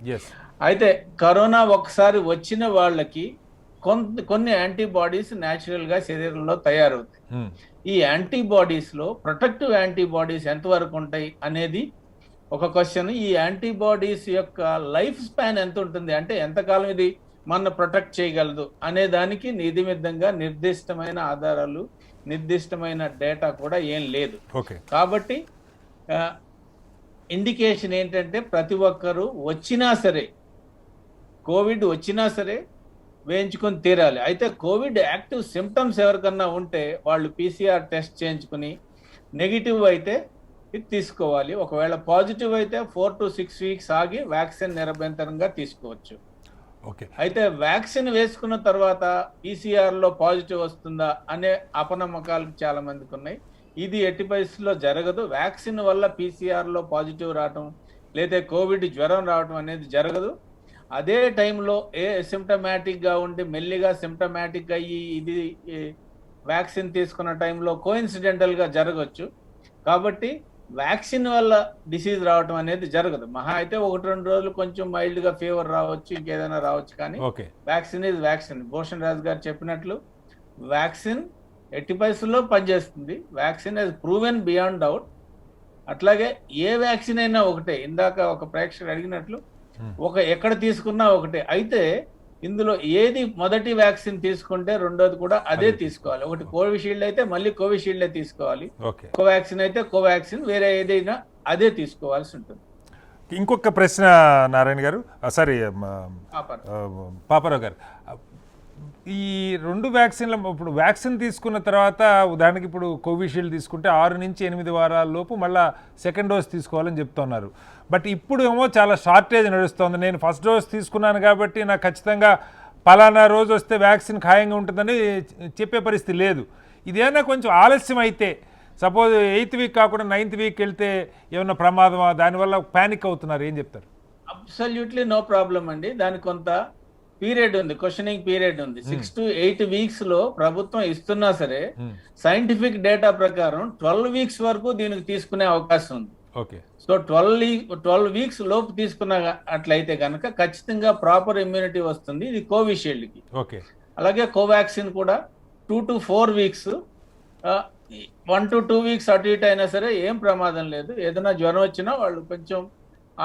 అయితే కరోనా ఒకసారి వచ్చిన వాళ్ళకి కొన్ని యాంటీబాడీస్ న్యాచురల్ గా శరీరంలో తయారవుతాయి. ఈ యాంటీబాడీస్ లో ప్రొటెక్టివ్ యాంటీబాడీస్ ఎంతవరకు ఉంటాయి అనేది ఒక క్వశ్చన్. ఈ యాంటీబాడీస్ యొక్క లైఫ్ స్పాన్ ఎంత ఉంటుంది, అంటే ఎంతకాలం ఇది మన ప్రొటెక్ట్ చేయగలదు అనే దానికి నిమిత్తంగా నిర్దిష్టమైన ఆధారాలు, నిర్దిష్టమైన డేటా కూడా ఏం లేదు. కాబట్టి ఇండికేషన్ ఏంటంటే ప్రతి ఒక్కరూ వచ్చినా సరే, కోవిడ్ వచ్చినా సరే వేయించుకొని తీరాలి. అయితే కోవిడ్ యాక్టివ్ సిమ్టమ్స్ ఎవరికన్నా ఉంటే వాళ్ళు PCR టెస్ట్ చేయించుకుని నెగిటివ్ అయితే ఇది తీసుకోవాలి. ఒకవేళ పాజిటివ్ అయితే 4 to 6 weeks ఆగి వ్యాక్సిన్ నిరభ్యంతరంగా తీసుకోవచ్చు. అయితే వ్యాక్సిన్ వేసుకున్న తర్వాత PCR లో పాజిటివ్ వస్తుందా అనే అపనమ్మకాలు చాలా మందికి ఉన్నాయి. ఇది ఎట్టి పరిస్థితుల్లో జరగదు. వ్యాక్సిన్ వల్ల PCR లో పాజిటివ్ రావటం లేదా కోవిడ్ జ్వరం రావటం అనేది జరగదు. అదే టైంలో సిమ్టమాటిక్గా ఉండి మెల్లిగా సిమ్టమాటిక్ అయ్యి ఇది వ్యాక్సిన్ తీసుకున్న టైంలో కోఇన్సిడెంటల్గా జరగచ్చు. కాబట్టి వ్యాక్సిన్ వల్ల డిసీజ్ రావటం అనేది జరగదు. మహా అయితే 1-2 రోజులు కొంచెం మైల్డ్ గా ఫీవర్ రావచ్చు, ఇంకేదైనా రావచ్చు, కానీ vaccine is vaccine. Bhushan Raj గారు చెప్పినట్లు వ్యాక్సిన్ ఎట్టి పరిస్థితుల్లో పనిచేస్తుంది. Vaccine is proven beyond doubt. అట్లాగే ఏ వ్యాక్సిన్ అయినా ఒకటే, ఇందాక ఒక ప్రేక్షకుడు అడిగినట్లు ఎక్కడ తీసుకున్నా ఒకటే. అయితే ఇందులో ఏది మొదటి వ్యాక్సిన్ తీసుకుంటే రెండోది కూడా అదే తీసుకోవాలి. ఒకటి కోవిషీల్డ్ అయితే మళ్ళీ కోవిషీల్డే తీసుకోవాలి, కోవాక్సిన్ అయితే కోవాక్సిన్, వేరే ఏదైనా అదే తీసుకోవాల్సి ఉంటుంది. ఇంకొక ప్రశ్న నారాయణ గారు, సారీ పాపారావు గారు, ఈ 2 వ్యాక్సిన్ల ఇప్పుడు వ్యాక్సిన్ తీసుకున్న తర్వాత ఉదాహరణకి ఇప్పుడు కోవిషీల్డ్ తీసుకుంటే 6 నుంచి 8 వారాల లోపు మళ్ళీ సెకండ్ డోస్ తీసుకోవాలని చెప్తున్నారు. బట్ ఇప్పుడు ఏమో చాలా షార్టేజ్ నడుస్తుంది. నేను ఫస్ట్ డోస్ తీసుకున్నాను కాబట్టి నాకు ఖచ్చితంగా పలానా రోజు వస్తే వ్యాక్సిన్ ఖాయంగా ఉంటుందని చెప్పే పరిస్థితి లేదు. ఇదేమైనా కొంచెం ఆలస్యం అయితే, సపోజ్ 8th వీక్ కాకుండా 9th వీక్ వెళ్తే ఏమన్నా ప్రమాదమా, దానివల్ల ప్యానిక్ అవుతున్నారు, ఏం చెప్తారు? అబ్సల్యూట్లీ నో ప్రాబ్లం అండి. దానికి కొంత పీరియడ్ ఉంది, క్వశ్చనింగ్ పీరియడ్ ఉంది. 6 to 8 వీక్స్ లో ప్రభుత్వం ఇస్తున్నా సరే సైంటిఫిక్ డేటా ప్రకారం 12 వీక్స్ వరకు దీనికి తీసుకునే అవకాశం ఉంది. సో 12 వీక్స్ లోపు తీసుకున్న అట్లయితే కనుక ఖచ్చితంగా ప్రాపర్ ఇమ్యూనిటీ వస్తుంది. ఇది కోవిషీల్డ్ కి. అలాగే కోవాక్సిన్ కూడా 2 to 4 వీక్స్, 1 to 2 వీక్స్ అటు ఇటు అయినా సరే ఏం ప్రమాదం లేదు. ఏదైనా జ్వరం వచ్చినా వాళ్ళు కొంచెం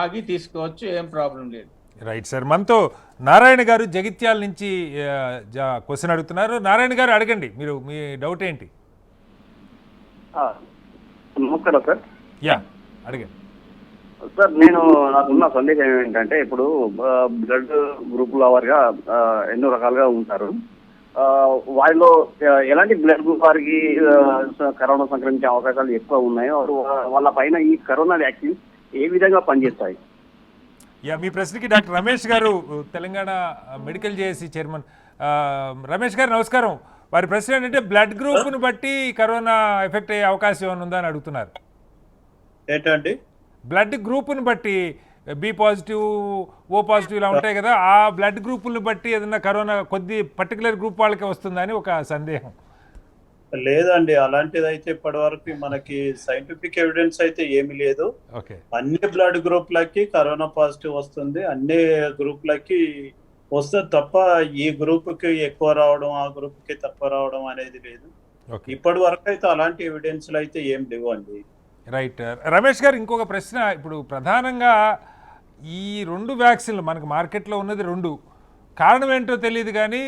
ఆగి తీసుకోవచ్చు, ఏం ప్రాబ్లం లేదు. Right sir. మనతో నారాయణ గారు జగిత్యాల నుంచి క్వశ్చన్ అడుగుతున్నారు. నారాయణ గారు అడగండి, మీరు మీ డౌట్ ఏంటి? నమస్కారం సార్. అడగండి సార్. నాకున్న సందేహం ఏంటంటే, ఇప్పుడు బ్లడ్ గ్రూపుల వారిగా ఎన్నో రకాలుగా ఉంటారు. వారిలో ఎలాంటి బ్లడ్ గ్రూప్ వారికి కరోనా సంక్రమించే అవకాశాలు ఎక్కువ ఉన్నాయో వాళ్ళ పైన ఈ కరోనా వ్యాక్సిన్ ఏ విధంగా పనిచేస్తాయి? మీ ప్రశ్నకి డాక్టర్ రమేష్ గారు, Telangana medical JAC chairman. Ramesh గారు నమస్కారం. వారి ప్రశ్న ఏంటంటే బ్లడ్ గ్రూప్ను బట్టి కరోనా ఎఫెక్ట్ అయ్యే అవకాశం ఏమైనా ఉందా అని అడుగుతున్నారు. ఏంటండి? బ్లడ్ గ్రూప్ను బట్టి బి పాజిటివ్, ఓ పాజిటివ్ ఇలా ఉంటాయి కదా, ఆ బ్లడ్ గ్రూపులను బట్టి ఏదైనా కరోనా కొద్ది పర్టికులర్ గ్రూప్ వాళ్ళకే వస్తుందని ఒక సందేహం. లేదండి, అలాంటిది అయితే ఇప్పటి వరకు మనకి సైంటిఫిక్ ఎవిడెన్స్ అయితే ఏమీ లేదు. అన్ని బ్లడ్ గ్రూప్లకి కరోనా పాజిటివ్ వస్తుంది, అన్ని గ్రూప్లకి వస్తుంది తప్ప ఈ గ్రూప్ కి ఎక్కువ రావడం ఆ గ్రూప్ కి తక్కువ రావడం అనేది లేదు. ఇప్పటి వరకు అయితే అలాంటి ఎవిడెన్స్లు అయితే ఏం లేవు అండి. రైట్. రమేష్ గారు ఇంకొక ప్రశ్న, ఇప్పుడు ప్రధానంగా ఈ 2 వ్యాక్సిన్లు మనకు మార్కెట్లో ఉన్నది 2, కారణం ఏంటో తెలియదు కానీ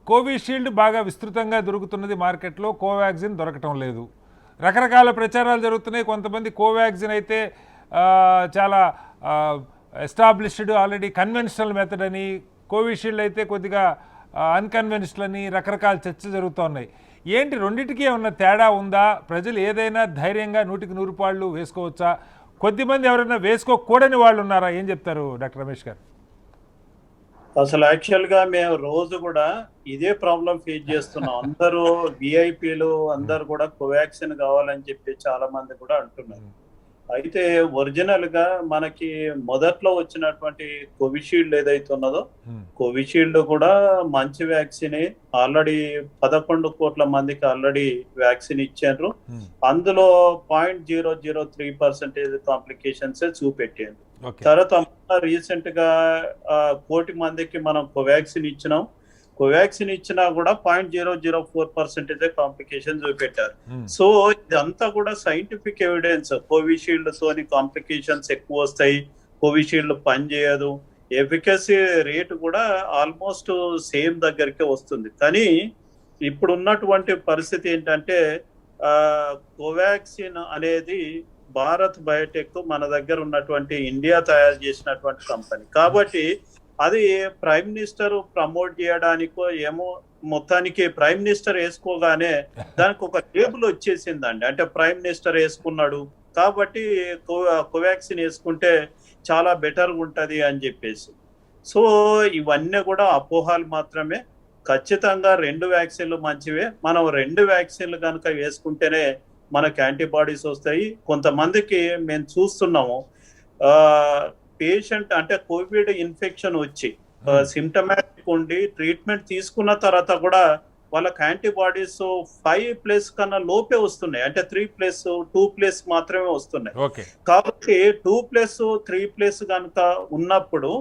కోవిషీల్డ్ బాగా విస్తృతంగా దొరుకుతున్నది మార్కెట్లో, కోవాక్సిన్ దొరకటం లేదు. రకరకాల ప్రచారాలు జరుగుతున్నాయి. కొంతమంది కోవాక్సిన్ అయితే చాలా ఎస్టాబ్లిష్డ్ ఆల్రెడీ కన్వెన్షనల్ మెథడ్ అని, కోవిషీల్డ్ అయితే కొద్దిగా అన్కన్వెన్షనల్ అని రకరకాల చర్చ జరుగుతున్నాయి. ఏంటి రెండింటికి ఏమన్నా తేడా ఉందా? ప్రజలు ఏదైనా ధైర్యంగా 100కి 100 పాళ్ళు వేసుకోవచ్చా? కొద్దిమంది ఎవరైనా వేసుకోకూడని వాళ్ళు ఉన్నారా? ఏం చెప్తారు డాక్టర్ రమేష్ గారు? అసలు యాక్చువల్ గా మేము రోజు కూడా ఇదే ప్రాబ్లం ఫేస్ చేస్తున్నాం. అందరూ విఐపీలు అందరు కూడా కోవాక్సిన్ కావాలని చెప్పి చాలా మంది కూడా అంటున్నారు. అయితే ఒరిజినల్ గా మనకి మొదట్లో వచ్చినటువంటి కోవిషీల్డ్ ఏదైతే ఉన్నదో, కోవిషీల్డ్ కూడా మంచి వ్యాక్సిన్. ఆల్రెడీ 11 కోట్ల మందికి ఆల్రెడీ వ్యాక్సిన్ ఇచ్చారు. అందులో 0.003% కాంప్లికేషన్స్ చూపెట్టారు. తర్వాత రీసెంట్ గా 1 కోటి మందికి మనం కోవాక్సిన్ ఇచ్చినాం. కోవాక్సిన్ ఇచ్చినా కూడా 0.004% కాంప్లికేషన్ చూపెట్టారు. సో ఇదంతా కూడా సైంటిఫిక్ ఎవిడెన్స్. కోవిషీల్డ్ తోని కాంప్లికేషన్స్ ఎక్కువ వస్తాయి, కోవిషీల్డ్ పనిచేయదు, ఎఫికసీ రేట్ కూడా ఆల్మోస్ట్ సేమ్ దగ్గరికి వస్తుంది. కానీ ఇప్పుడు ఉన్నటువంటి పరిస్థితి ఏంటంటే కోవాక్సిన్ అనేది భారత్ బయోటెక్ మన దగ్గర ఉన్నటువంటి ఇండియా తయారు చేసినటువంటి కంపెనీ కాబట్టి అది ప్రైమ్ మినిస్టర్ ప్రమోట్ చేయడానికో ఏమో, మొత్తానికి ప్రైమ్ మినిస్టర్ వేసుకోగానే దానికి ఒక లేబుల్ వచ్చేసిందండి. అంటే ప్రైమ్ మినిస్టర్ వేసుకున్నాడు కాబట్టి కోవాక్సిన్ వేసుకుంటే చాలా బెటర్ ఉంటది అని చెప్పేసి. సో ఇవన్నీ కూడా అపోహలు మాత్రమే. ఖచ్చితంగా 2 వ్యాక్సిన్లు మంచివే. మనం 2 వ్యాక్సిన్లు కనుక వేసుకుంటేనే మనకు యాంటీబాడీస్ వస్తాయి. కొంతమందికి మేము చూస్తున్నాము పేషెంట్ అంటే కోవిడ్ ఇన్ఫెక్షన్ వచ్చి సిమ్టమాటిక్ ఉండి ట్రీట్మెంట్ తీసుకున్న తర్వాత కూడా వాళ్ళకి యాంటీబాడీస్ 5+ కన్నా లోపే వస్తున్నాయి, అంటే 3+, 2+ మాత్రమే వస్తున్నాయి. కాబట్టి 2+, 3+ కనుక ఉన్నప్పుడు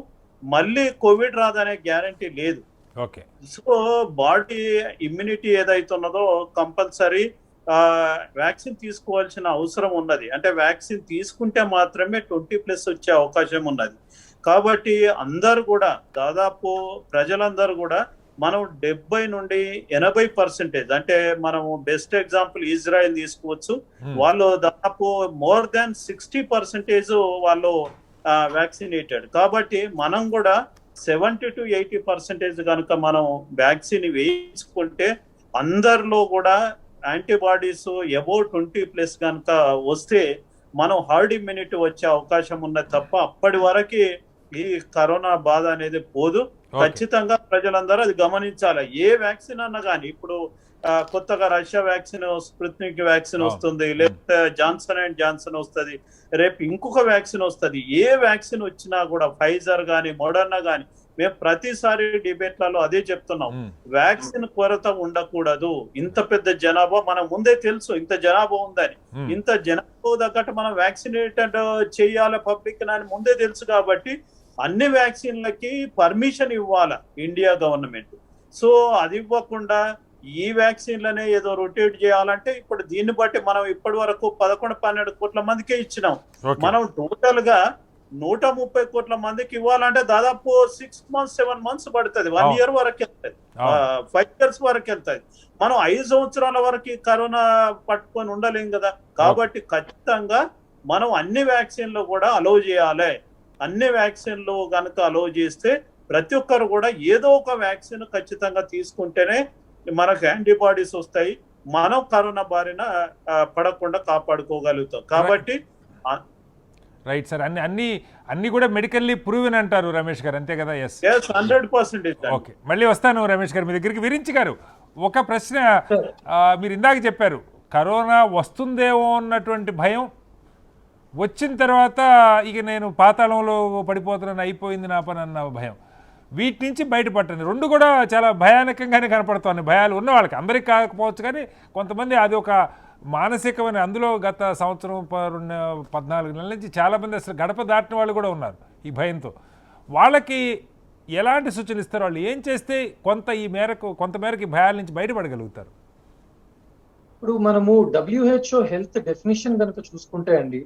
మళ్ళీ కోవిడ్ రాదనే గ్యారంటీ లేదు. సో బాడీ ఇమ్యూనిటీ ఏదైతే ఉన్నదో కంపల్సరీ వ్యాక్సిన్ తీసుకోవాల్సిన అవసరం ఉన్నది. అంటే వ్యాక్సిన్ తీసుకుంటే మాత్రమే 20+ వచ్చే అవకాశం ఉన్నది. కాబట్టి అందరు కూడా, దాదాపు ప్రజలందరూ కూడా మనం 70 నుండి 80%, అంటే మనము బెస్ట్ ఎగ్జాంపుల్ ఇజ్రాయెల్ తీసుకోవచ్చు. వాళ్ళు దాదాపు మోర్ దాన్ 60% వాళ్ళు వ్యాక్సినేటెడ్. కాబట్టి మనం కూడా 70 to 80% కనుక మనం వ్యాక్సిన్ వేయించుకుంటే అందరిలో కూడా యాంటీబాడీస్ అబౌవ్ 20+ కనుక వస్తే మనం హర్డ్ ఇమ్యూనిటీ వచ్చే అవకాశం ఉన్నది తప్ప అప్పటి వరకు ఈ కరోనా బాధ అనేది పోదు. ఖచ్చితంగా ప్రజలందరూ అది గమనించాలి. ఏ వ్యాక్సిన్ అన్నా కానీ, ఇప్పుడు కొత్తగా రష్యా వ్యాక్సిన్, స్పుత్నిక్ వ్యాక్సిన్ వస్తుంది, లేకపోతే జాన్సన్ అండ్ జాన్సన్ వస్తుంది, రేపు ఇంకొక వ్యాక్సిన్ వస్తుంది. ఏ వ్యాక్సిన్ వచ్చినా కూడా ఫైజర్ కానీ మోడర్నా కానీ మేము ప్రతిసారి డిబేట్లలో అదే చెప్తున్నాం, వ్యాక్సిన్ కొరత ఉండకూడదు. ఇంత పెద్ద జనాభా, మనం ముందే తెలుసు ఇంత జనాభా ఉందని, ఇంత జనాభా తగ్గట్టు మనం వ్యాక్సినేటెడ్ చేయాలి పబ్లిక్ అని ముందే తెలుసు. కాబట్టి అన్ని వ్యాక్సిన్లకి పర్మిషన్ ఇవ్వాలి ఇండియా గవర్నమెంట్. సో అది ఇవ్వకుండా ఈ వ్యాక్సిన్లనే ఏదో రొటేట్ చేయాలంటే, ఇప్పుడు దీన్ని బట్టి మనం ఇప్పటి వరకు 11-12 కోట్ల మందికే ఇచ్చినాం. మనం టోటల్ గా 130 కోట్ల మందికి ఇవ్వాలంటే దాదాపు 6 months 7 months పడుతుంది. 1 year వరకు వెళ్తుంది, 5 years వరకు వెళ్తుంది. మనం 5 సంవత్సరాల వరకు కరోనా పట్టుకొని ఉండలేం కదా. కాబట్టి ఖచ్చితంగా మనం అన్ని వ్యాక్సిన్లు కూడా అలో చేయాలి. అన్ని వ్యాక్సిన్లు కనుక అలో చేస్తే ప్రతి ఒక్కరు కూడా ఏదో ఒక వ్యాక్సిన్ ఖచ్చితంగా తీసుకుంటేనే మనకు యాంటీబాడీస్ వస్తాయి, మనం కరోనా బారిన పడకుండా కాపాడుకోగలుగుతాం. కాబట్టి రైట్ సార్, అన్ని కూడా మెడికల్లీ ప్రూవెన్ అంటారు రమేష్ గారు, అంతే కదా? ఎస్ 100%. ఓకే, మళ్ళీ వస్తాను రమేష్ గారు మీ దగ్గరికి. విరించి గారు, ఒక ప్రశ్న మీరు ఇందాక చెప్పారు, కరోనా వస్తుందేమో అన్నటువంటి భయం, వచ్చిన తర్వాత ఇక నేను పాతాళంలో పడిపోతున్నాను, అయిపోయింది నా పని అన్న భయం, వీటి నుంచి బయటపట్టండి. రెండు కూడా చాలా భయానకంగానే కనపడుతున్నాయి. భయాలు ఉన్న వాళ్ళకి, అందరికీ కాకపోవచ్చు కానీ కొంతమంది అది ఒక మానసికమైన, అందులో గత సంవత్సరం 14 నెలల నుంచి చాలామంది అసలు గడప దాటిన వాళ్ళు కూడా ఉన్నారు ఈ భయంతో. వాళ్ళకి ఎలాంటి సూచనలు ఇస్తారు? వాళ్ళు ఏం చేస్తే కొంతమేరకు భయాల నుంచి బయటపడగలుగుతారు? ఇప్పుడు మనము WHO హెల్త్ డెఫినిషన్ కనుక చూసుకుంటే అండి,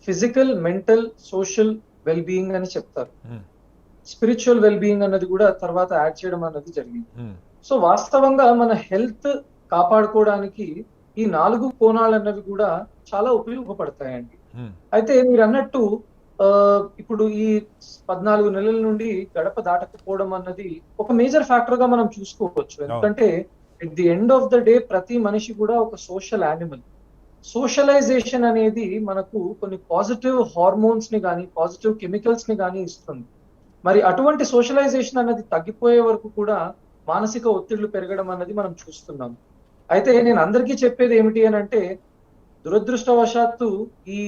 physical, mental, social well being అని చెప్తారు. స్పిరిచువల్ వెల్ బీయింగ్ అన్నది కూడా తర్వాత యాడ్ చేయడం అన్నది జరిగింది. సో వాస్తవంగా మన హెల్త్ కాపాడుకోవడానికి ఈ 4 కోణాలు అన్నవి కూడా చాలా ఉపయోగపడతాయండి. అయితే మీరు అన్నట్టు ఇప్పుడు ఈ 14 నెలల నుండి గడప దాటకపోవడం అన్నది ఒక మేజర్ ఫ్యాక్టర్ గా మనం చూసుకోవచ్చు. ఎందుకంటే at the end of the day ప్రతి మనిషి కూడా ఒక సోషల్ యానిమల్. సోషలైజేషన్ అనేది మనకు కొన్ని పాజిటివ్ హార్మోన్స్ ని కానీ, పాజిటివ్ కెమికల్స్ ని కానీ ఇస్తుంది. మరి అటువంటి సోషలైజేషన్ అన్నది తగ్గిపోయే వరకు కూడా మానసిక ఒత్తిళ్లు పెరగడం అన్నది మనం చూస్తున్నాం. అయితే నేను అందరికీ చెప్పేది ఏమిటి అని అంటే, దురదృష్టవశాత్తు ఈ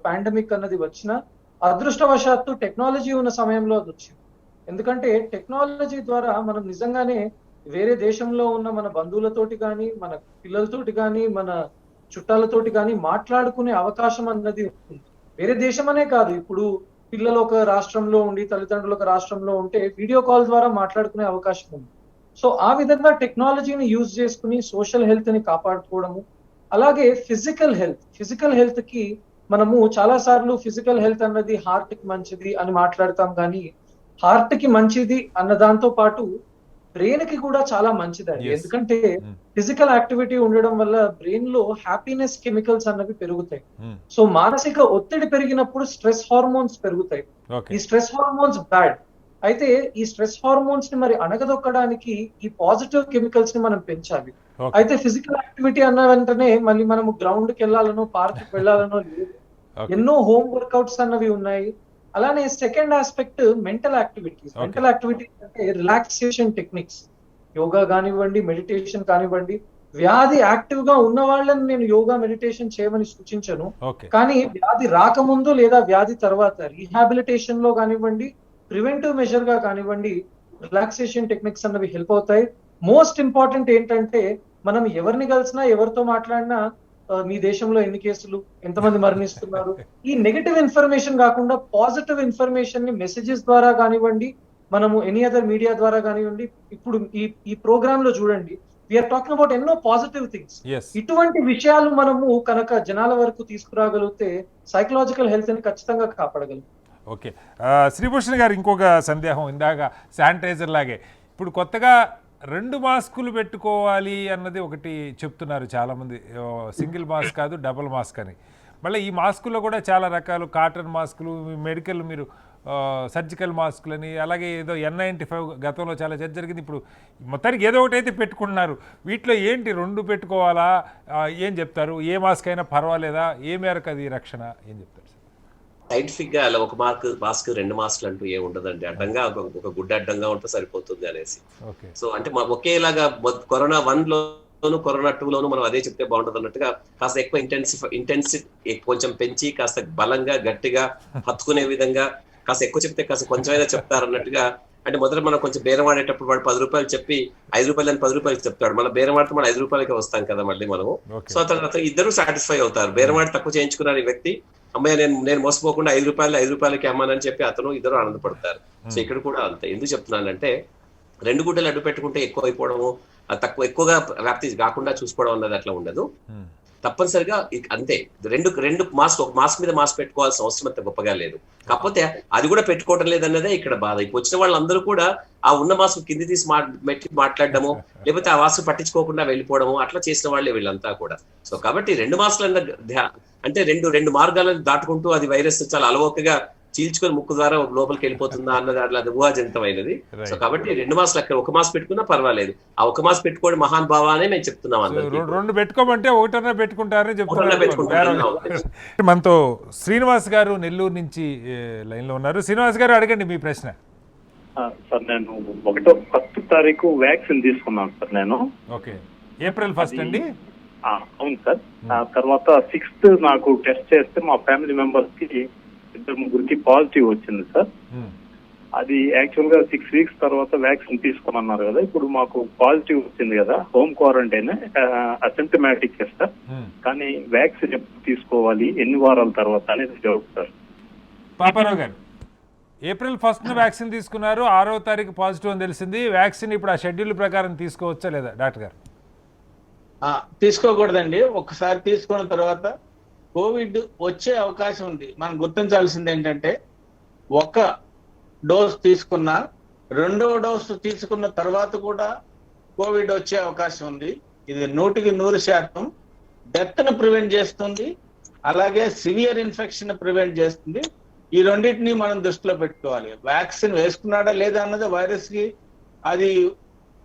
పాండమిక్ అన్నది వచ్చినా, అదృష్టవశాత్తు టెక్నాలజీ ఉన్న సమయంలో అది వచ్చింది. ఎందుకంటే టెక్నాలజీ ద్వారా మనం నిజంగానే వేరే దేశంలో ఉన్న మన బంధువులతోటి కానీ, మన పిల్లలతోటి కానీ, మన చుట్టాలతోటి కానీ మాట్లాడుకునే అవకాశం అన్నది ఉంది. వేరే దేశం అనే కాదు, ఇప్పుడు పిల్లలు ఒక రాష్ట్రంలో ఉండి తల్లిదండ్రులు ఒక రాష్ట్రంలో ఉంటే వీడియో కాల్ ద్వారా మాట్లాడుకునే అవకాశం ఉంది. సో ఆ విధంగా టెక్నాలజీని యూజ్ చేసుకుని సోషల్ హెల్త్ ని కాపాడుకోవడము, అలాగే ఫిజికల్ హెల్త్ కి మనము చాలా సార్లు ఫిజికల్ హెల్త్ అన్నది హార్ట్ కి మంచిది అని మాట్లాడతాం, కానీ హార్ట్ కి మంచిది అన్న దాంతో పాటు బ్రెయిన్ కి కూడా చాలా మంచిదండి. ఎందుకంటే ఫిజికల్ యాక్టివిటీ ఉండడం వల్ల బ్రెయిన్ లో హ్యాపీనెస్ కెమికల్స్ అన్నవి పెరుగుతాయి. సో మానసిక ఒత్తిడి పెరిగినప్పుడు స్ట్రెస్ హార్మోన్స్ పెరుగుతాయి. ఈ స్ట్రెస్ హార్మోన్స్ బ్యాడ్. అయితే ఈ స్ట్రెస్ హార్మోన్స్ ని మరి అణగదొక్కడానికి ఈ పాజిటివ్ కెమికల్స్ ని మనం పెంచాలి. అయితే ఫిజికల్ యాక్టివిటీ అన్న వెంటనే మళ్ళీ మనము గ్రౌండ్ కి వెళ్ళాలనో పార్క్ కి వెళ్ళాలనో లేదు. ఎన్నో హోమ్ వర్కౌట్స్ అన్నవి ఉన్నాయి. అలానే second aspect mental activities. Mental activities అంటే రిలాక్సేషన్ టెక్నిక్స్, యోగా కానివ్వండి, మెడిటేషన్ కానివ్వండి. వ్యాధి యాక్టివ్ గా ఉన్న వాళ్ళని నేను యోగా మెడిటేషన్ చేయమని సూచించను, కానీ వ్యాధి రాకముందు లేదా వ్యాధి తర్వాత రీహాబిలిటేషన్ లో కానివ్వండి, ప్రివెంటివ్ మెజర్ గా కానివ్వండి, రిలాక్సేషన్ టెక్నిక్స్ అన్నవి హెల్ప్ అవుతాయి. మోస్ట్ ఇంపార్టెంట్ ఏంటంటే మనం ఎవరిని కలిసినా ఎవరితో మాట్లాడినా మీ దేశంలో ఎన్ని కేసులు, ఎంతమంది మరణిస్తున్నారు, ఈ నెగటివ్ ఇన్ఫర్మేషన్ కాకుండా పాజిటివ్ ఇన్ఫర్మేషన్ ని మెసేజెస్ ద్వారా కానివ్వండి, మనము ఎనీ అదర్ మీడియా ద్వారా కానివ్వండి, ఇప్పుడు ఈ ప్రోగ్రామ్ లో చూడండి వీఆర్ టాకింగ్ అబౌట్ ఎన్నో పాజిటివ్ థింగ్స్. ఇటువంటి విషయాలు మనము కనుక జనాల వరకు తీసుకురాగలిగితే సైకలాజికల్ హెల్త్ ని ఖచ్చితంగా కాపాడగలం. ఓకే, శ్రీభూషణ్ గారు ఇంకొక సందేహం, ఇందాక శానిటైజర్ లాగే ఇప్పుడు కొత్తగా 2 మాస్కులు పెట్టుకోవాలి అన్నది ఒకటి చెప్తున్నారు చాలామంది. సింగిల్ మాస్క్ కాదు, డబుల్ మాస్క్ అని. మళ్ళీ ఈ మాస్కుల్లో కూడా చాలా రకాలు, కాటన్ మాస్కులు, మెడికల్, మీరు సర్జికల్ మాస్కులని, అలాగే ఏదో N95 గతంలో చాలా చర్చ జరిగింది. ఇప్పుడు మొత్తానికి ఏదో ఒకటి అయితే పెట్టుకుంటున్నారు. వీటిలో ఏంటి, 2 పెట్టుకోవాలా, ఏం చెప్తారు? ఏ మాస్క్ అయినా పర్వాలేదా? ఏ మేరకు అది రక్షణ, ఏం చెప్తారు? సైంటిఫిక్ గా అలా ఒక మాస్క్ 2 మాస్క్లు అంటూ ఏమి ఉండదండి. అడ్డంగా ఒక గుడ్డ అడ్డంగా ఉంటే సరిపోతుంది అనేసి. సో అంటే ఒకేలాగా కరోనా 1లోను కరోనా 2లోను మనం అదే చెప్తే బాగుంటుంది అన్నట్టుగా కాస్త ఎక్కువ ఇంటెన్సిటీ కొంచెం పెంచి కాస్త బలంగా గట్టిగా హత్తుకునే విధంగా కాస్త ఎక్కువ చెప్తే కాస్త కొంచెమైనా చెప్తారు అన్నట్టుగా. అంటే మొదట మనం కొంచెం బేరం ఆడేటప్పుడు వాడు 10 రూపాయలు చెప్పి 5 రూపాయలు అని 10 రూపాయలకి చెప్తాడు. మన బేరం ఆడితే మనం 5 రూపాయలకి వస్తాం కదా మళ్ళీ మనము. సో అతను ఇద్దరు సాటిస్ఫై అవుతారు. బేరం ఆడి తక్కువ చేయించుకున్నారు ఈ వ్యక్తి, అమ్మాయి నేను మోసపోకుండా 5 రూపాయలకి అమ్మానని చెప్పి అతను ఇద్దరు ఆనందపడతారు. సో ఇక్కడ కూడా అంతే. ఎందుకు చెప్తున్నానంటే 2 గుడ్డలు అడ్డు పెట్టుకుంటే ఎక్కువ అయిపోవడము, ఎక్కువగా వ్యాప్తి కాకుండా చూసుకోవడం అన్నది అట్లా ఉండదు. తప్పనిసరిగా అంతే. రెండు మాస్క్, ఒక మాస్క్ మీద మాస్క్ పెట్టుకోవాల్సిన అవసరం అంత గొప్పగా లేదు. కాకపోతే అది కూడా పెట్టుకోవడం లేదన్నదే ఇక్కడ బాధ. ఇప్పుడు వచ్చిన వాళ్ళందరూ కూడా ఆ ఉన్న మాస్క్ కింది తీసి మాట్లాడడము, లేకపోతే ఆ మాస్క్ పట్టించుకోకుండా వెళ్ళిపోవడము, అట్లా చేసిన వాళ్ళే వీళ్ళంతా కూడా. సో కాబట్టి 2 మాస్కులు అంటే రెండు మార్గాలను దాటుకుంటూ అది వైరస్ చాలా అలవోకగా చీల్చుకొని ముక్కు ద్వారా లోపలికి వెళ్ళిపోతుందా అన్నది అట్లా అది ఊహాజనితమైనది. సో కాబట్టి 2 మాస్కులు అక్కడ ఒక మాస్క్ పెట్టుకున్నా పర్వాలేదు. ఆ ఒక మాస్క్ పెట్టుకోవడం మహాన్ భావ అని మేము చెప్తున్నాం. 2 పెట్టుకోమంటే ఒకటన్నా పెట్టుకుంటారని చెప్తున్నారు. మనతో శ్రీనివాస్ గారు నెల్లూరు నుంచి లైన్ లో ఉన్నారు. శ్రీనివాస్ గారు అడగండి మీ ప్రశ్న. సార్ నేను 1వ తారీఖు వ్యాక్సిన్ తీసుకున్నాను సార్ నేను. ఓకే, April 1 అండి? అవును సార్. తర్వాత 6th నాకు టెస్ట్ చేస్తే మా ఫ్యామిలీ మెంబర్స్ కి 2-3 పాజిటివ్ వచ్చింది సార్. అది యాక్చువల్ గా 6 weeks తర్వాత వ్యాక్సిన్ తీసుకోమన్నారు కదా, ఇప్పుడు మాకు పాజిటివ్ వచ్చింది కదా, హోమ్ క్వారంటైన్ అసిమ్టమాటిక్ సార్. కానీ వ్యాక్సిన్ ఎప్పుడు తీసుకోవాలి, ఎన్ని వారాల తర్వాత అనేది డౌట్ సార్. పాపారావు గారు, April 1 వ్యాక్సిన్ తీసుకున్నారు, 6వ తారీఖు పాజిటివ్ అని తెలిసింది. వ్యాక్సిన్ ఇప్పుడు ఆ షెడ్యూల్ ప్రకారం తీసుకోవచ్చా లేదా డాక్టర్ గారు? తీసుకోకూడదండి. ఒకసారి తీసుకున్న తర్వాత కోవిడ్ వచ్చే అవకాశం ఉంది. మనం గుర్తించాల్సింది ఏంటంటే, 1 డోస్ తీసుకున్నా 2వ డోస్ తీసుకున్న తర్వాత కూడా కోవిడ్ వచ్చే అవకాశం ఉంది. ఇది 100% డెత్ ను ప్రివెంట్ చేస్తుంది, అలాగే సివియర్ ఇన్ఫెక్షన్ ప్రివెంట్ చేస్తుంది. ఈ రెండింటినీ మనం దృష్టిలో పెట్టుకోవాలి. వ్యాక్సిన్ వేసుకున్నాడా లేదా అన్నది వైరస్ కి అది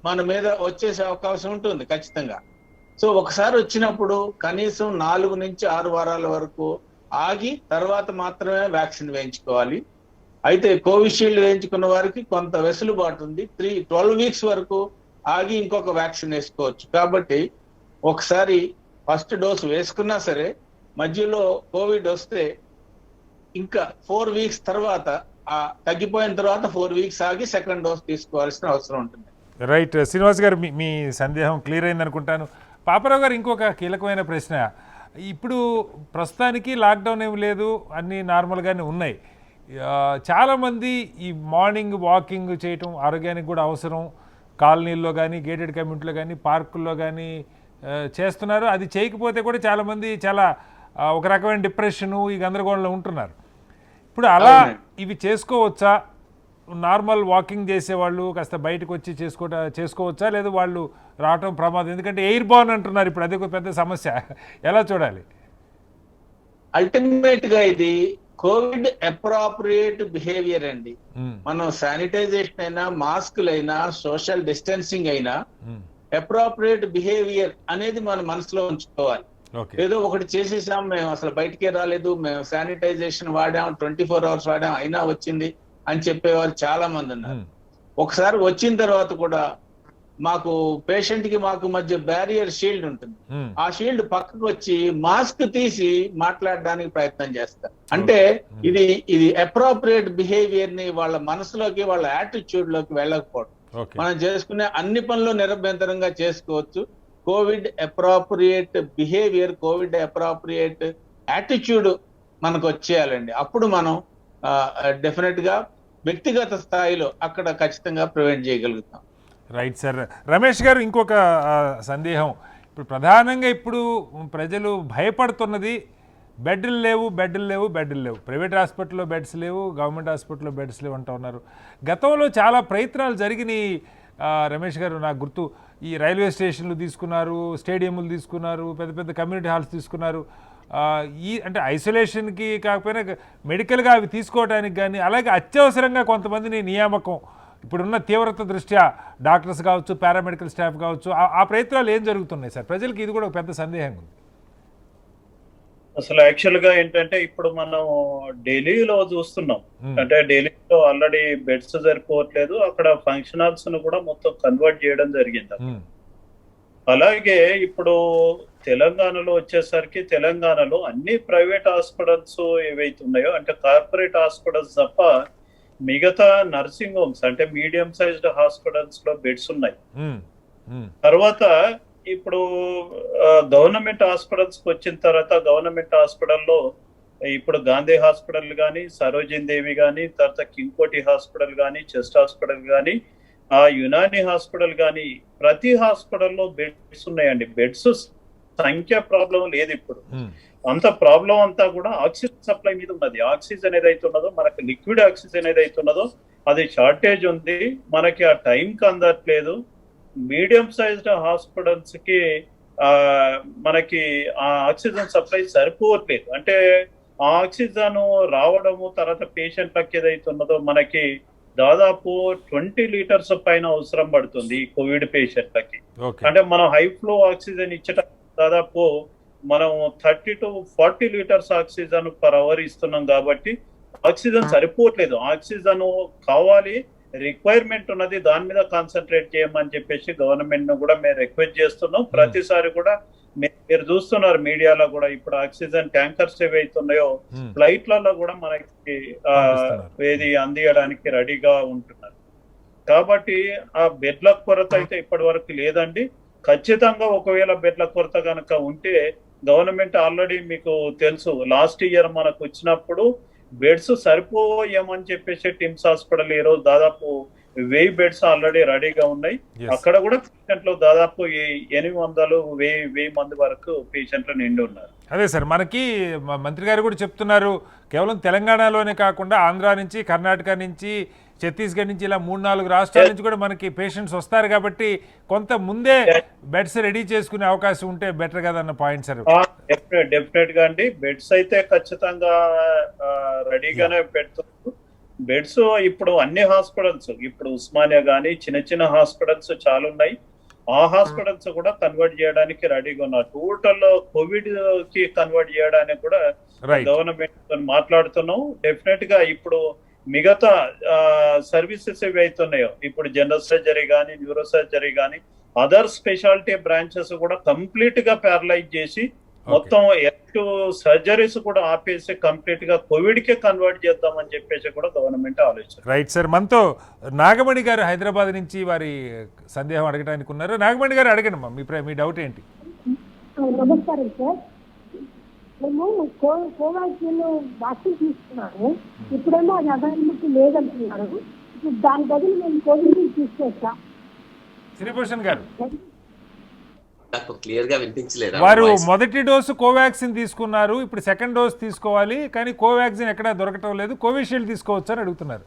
మన మీద వచ్చేసే అవకాశం ఉంటుంది ఖచ్చితంగా. సో ఒకసారి వచ్చినప్పుడు కనీసం 4 నుంచి 6 వారాల వరకు ఆగి తర్వాత మాత్రమే వ్యాక్సిన్ వేయించుకోవాలి. అయితే కోవిషీల్డ్ వేయించుకున్న వారికి కొంత వెసులుబాటు ఉంది. 12 weeks వరకు ఆగి ఇంకొక వ్యాక్సిన్ వేసుకోవచ్చు. కాబట్టి ఒకసారి ఫస్ట్ డోస్ వేసుకున్నా సరే మధ్యలో కోవిడ్ వస్తే ఇంకా 4 weeks తర్వాత తగ్గిపోయిన తర్వాత 4 weeks ఆగి సెకండ్ డోస్ తీసుకోవాల్సిన అవసరం ఉంటుంది. రైట్, శ్రీనివాస్ గారు మీ సందేహం క్లియర్ అయింది అనుకుంటాను. పాపారావు గారు, ఇంకొక కీలకమైన ప్రశ్న. ఇప్పుడు ప్రస్తుతానికి లాక్డౌన్ ఏమి లేదు, అన్నీ నార్మల్గానే ఉన్నాయి. చాలామంది ఈ మార్నింగ్ వాకింగ్ చేయటం ఆరోగ్యానికి కూడా అవసరం. కాలనీల్లో కానీ, గేటెడ్ కమ్యూనిటీలో కానీ, పార్కుల్లో కానీ చేస్తున్నారు. అది చేయకపోతే కూడా చాలామంది ఒక రకమైన డిప్రెషను, ఈ గందరగోళంలో ఉంటున్నారు. ఇప్పుడు అలా ఇవి చేసుకోవచ్చా? నార్మల్ వాకింగ్ చేసేవాళ్ళు కాస్త బయటకు వచ్చి చేసుకోవచ్చా, లేదా వాళ్ళు రావటం ప్రమాదం? ఎందుకంటే ఎయిర్ బార్న్ అంటున్నారు, ఇప్పుడు అదే ఒక పెద్ద సమస్య. ఎలా చూడాలి? అల్టిమేట్ గా ఇది కోవిడ్ అప్రాప్రియేట్ బిహేవియర్ అండి. మనం శానిటైజేషన్ అయినా, మాస్కులు అయినా, సోషల్ డిస్టెన్సింగ్ అయినా అప్రాప్రియేట్ బిహేవియర్ అనేది మన మనసులో ఉంచుకోవాలి. ఏదో ఒకటి చేసేసాం, మేము అసలు బయటికే రాలేదు, మేము శానిటైజేషన్ వాడాం, 24 hours వాడాం, అయినా వచ్చింది అని చెప్పేవారు చాలా మంది ఉన్నారు. ఒకసారి వచ్చిన తర్వాత కూడా మాకు పేషెంట్ కి మాకు మధ్య బ్యారియర్ షీల్డ్ ఉంటుంది. ఆ షీల్డ్ పక్కకు వచ్చి మాస్క్ తీసి మాట్లాడడానికి ప్రయత్నం చేస్తారు. అంటే ఇది అప్రోప్రియేట్ బిహేవియర్ ని వాళ్ళ మనసులోకి, వాళ్ళ యాటిట్యూడ్ లోకి వెళ్ళకపోవడం. మనం చేసుకునే అన్ని పనులు నిరభ్యంతరంగా చేసుకోవచ్చు. Covid appropriate behaviour, Covid appropriate attitude మనకు వచ్చేయాలండి. అప్పుడు మనం డెఫినెట్ గా వ్యక్తిగత స్థాయిలో అక్కడ ఖచ్చితంగా ప్రివెంట్ చేయగలుగుతాం. Right sir. రమేష్ గారు, ఇంకొక సందేహం. ఇప్పుడు ప్రధానంగా ఇప్పుడు ప్రజలు భయపడుతున్నది బెడ్లు లేవు. ప్రైవేట్ హాస్పిటల్లో బెడ్స్ లేవు, గవర్నమెంట్ హాస్పిటల్లో బెడ్స్ లేవు అంటూ ఉన్నారు. గతంలో చాలా ప్రయత్నాలు జరిగినాయి రమేష్ గారు. నాకు గుర్తు, ఈ రైల్వే స్టేషన్లు తీసుకున్నారు, స్టేడియంలు తీసుకున్నారు, పెద్ద పెద్ద కమ్యూనిటీ హాల్స్ తీసుకున్నారు. అంటే ఐసోలేషన్కి కాకపోయినా మెడికల్గా అవి తీసుకోవడానికి కానీ, అలాగే అత్యవసరంగా కొంతమందిని నియామకం ఇప్పుడున్న తీవ్రత దృష్ట్యా డాక్టర్స్ కావచ్చు, పారామెడికల్ స్టాఫ్ కావచ్చు, ఆ ప్రయత్నాలు ఏం జరుగుతున్నాయి సార్? ప్రజలకి ఇది కూడా ఒక పెద్ద సందేహం ఉంది. అసలు యాక్చువల్ గా ఏంటంటే ఇప్పుడు మనం ఢిల్లీలో చూస్తున్నాం. అంటే ఢిల్లీలో ఆల్రెడీ బెడ్స్ సరిపోవట్లేదు, అక్కడ ఫంక్షన్ హాల్స్ ను కూడా మొత్తం కన్వర్ట్ చేయడం జరిగింది. అలాగే ఇప్పుడు తెలంగాణలో వచ్చేసరికి తెలంగాణలో అన్ని ప్రైవేట్ హాస్పిటల్స్ ఏవైతే ఉన్నాయో, అంటే కార్పొరేట్ హాస్పిటల్స్ తప్ప మిగతా నర్సింగ్ హోమ్స్ అంటే మీడియం సైజ్డ్ హాస్పిటల్స్ లో బెడ్స్ ఉన్నాయి. తర్వాత ఇప్పుడు గవర్నమెంట్ హాస్పిటల్స్ కి వచ్చిన తర్వాత గవర్నమెంట్ హాస్పిటల్లో ఇప్పుడు గాంధీ హాస్పిటల్ కానీ, సరోజిన్ దేవి కానీ, తర్వాత కింగ్కోటి హాస్పిటల్ కానీ, చెస్ట్ హాస్పిటల్ కానీ, ఆ యునాని హాస్పిటల్ కానీ, ప్రతి హాస్పిటల్లో బెడ్స్ ఉన్నాయండి. బెడ్స్ సంఖ్య ప్రాబ్లం లేదు. ఇప్పుడు అంత ప్రాబ్లం అంతా కూడా ఆక్సిజన్ సప్లై మీద ఉన్నది. ఆక్సిజన్ ఏదైతే ఉన్నదో, మనకి లిక్విడ్ ఆక్సిజన్ ఏదైతే ఉన్నదో అది షార్టేజ్ ఉంది. మనకి ఆ టైంకి అందట్లేదు. మీడియం సైజ్డ్ హాస్పిటల్స్ కి మనకి ఆ ఆక్సిజన్ సప్లై సరిపోవట్లేదు. అంటే ఆ ఆక్సిజన్ రావడము, తర్వాత పేషెంట్లకి ఏదైతే ఉన్నదో మనకి దాదాపు 20 లీటర్స్ పైన అవసరం పడుతుంది ఈ కోవిడ్ పేషెంట్లకి. అంటే మనం హై ఫ్లో ఆక్సిజన్ ఇచ్చట దాదాపు మనం 30 to 40 litres oxygen per hour ఇస్తున్నాం. కాబట్టి ఆక్సిజన్ సరిపోవట్లేదు. ఆక్సిజన్ కావాలి, రిక్వైర్మెంట్ ఉన్నది, దాని మీద కాన్సన్ట్రేట్ చేయమని చెప్పేసి గవర్నమెంట్ ను కూడా మేము రిక్వెస్ట్ చేస్తున్నాం. ప్రతిసారి కూడా మీరు చూస్తున్నారు మీడియాలో కూడా, ఇప్పుడు ఆక్సిజన్ ట్యాంకర్స్ ఏవైతున్నాయో ఫ్లైట్లలో కూడా మనకి ఏది అందియడానికి రెడీగా ఉంటున్నారు. కాబట్టి ఆ బెడ్ల కొరత అయితే ఇప్పటి వరకు లేదండి. ఖచ్చితంగా ఒకవేళ బెడ్ల కొరత కనుక ఉంటే గవర్నమెంట్ ఆల్రెడీ మీకు తెలుసు, లాస్ట్ ఇయర్ మనకు వచ్చినప్పుడు బెడ్స్ సరిపోయేమని చెప్పేసి టిమ్స్ హాస్పిటల్ ఈ రోజు దాదాపు 1000 బెడ్స్ ఆల్రెడీ రెడీగా ఉన్నాయి. అక్కడ కూడా పేషెంట్లు దాదాపు 800-1000 మంది వరకు పేషెంట్లు నిండి ఉన్నారు. అదే సార్, మనకి మంత్రి గారు కూడా చెప్తున్నారు, కేవలం తెలంగాణలోనే కాకుండా ఆంధ్ర నుంచి, కర్ణాటక నుంచి, ఛత్తీస్గఢ్ నుంచి, ఇలా 3-4 రాష్ట్రాల నుంచి కూడా మనకి పేషెంట్స్ వస్తారు. కాబట్టి కొంత ముందే బెడ్స్ రెడీ చేసుకునే అవకాశం ఉంటే బెటర్ కదా అన్న పాయింట్ సార్. డెఫినెట్ గా అండి, బెడ్స్ అయితే ఖచ్చితంగా రెడీగానే పెడుతున్నారు. బెడ్స్ ఇప్పుడు అన్ని హాస్పిటల్స్, ఇప్పుడు ఉస్మానియా గానీ చిన్న చిన్న హాస్పిటల్స్ చాలా ఉన్నాయి. ఆ హాస్పిటల్స్ కూడా కన్వర్ట్ చేయడానికి రెడీగా ఉన్నారు. టోటల్ కోవిడ్ కి కన్వర్ట్ చేయడానికి కూడా గవర్నమెంట్ మాట్లాడుతున్నాం. డెఫినెట్ గా ఇప్పుడు మిగతా సర్వీసెస్ ఏవి అవుతున్నాయో, ఇప్పుడు జనరల్ సర్జరీ కానీ, న్యూరో సర్జరీ కానీ, అదర్ స్పెషాలిటీ బ్రాంచెస్ కూడా కంప్లీట్ గా ప్యారలైజ్ చేసి మొత్తం సర్జరీస్ కూడా ఆపేసి కంప్లీట్ గా కోవిడ్ కే కన్వర్ట్ చేద్దామని చెప్పేసి కూడా గవర్నమెంట్ ఆలోచన. రైట్ సార్, మనతో నాగమణి గారు హైదరాబాద్ నుంచి వారి సందేహం అడగడానికి ఉన్నారు. నాగమణి గారు అడగండి మా మీ డౌట్ ఏంటి? నమస్కారం సార్, మేము కోవాక్సిన్ వ్యాక్సిన్ తీసుకున్నాము. ఇప్పుడేమో అది అవైలబిలిటీ లేదంటున్నారు. దాని బదులు మేము కోవిడ్ తీసుకోవచ్చా? శ్రీభూషణ్ గారు, క్లియర్ గా వినిపించలేదు. వారు మొదటి డోసు కోవాక్సిన్ తీసుకున్నారు, ఇప్పుడు సెకండ్ డోస్ తీసుకోవాలి, కానీ కోవాక్సిన్ ఎక్కడా దొరకటం లేదు, కోవిషీల్డ్ తీసుకోవచ్చు అని అడుగుతున్నారు.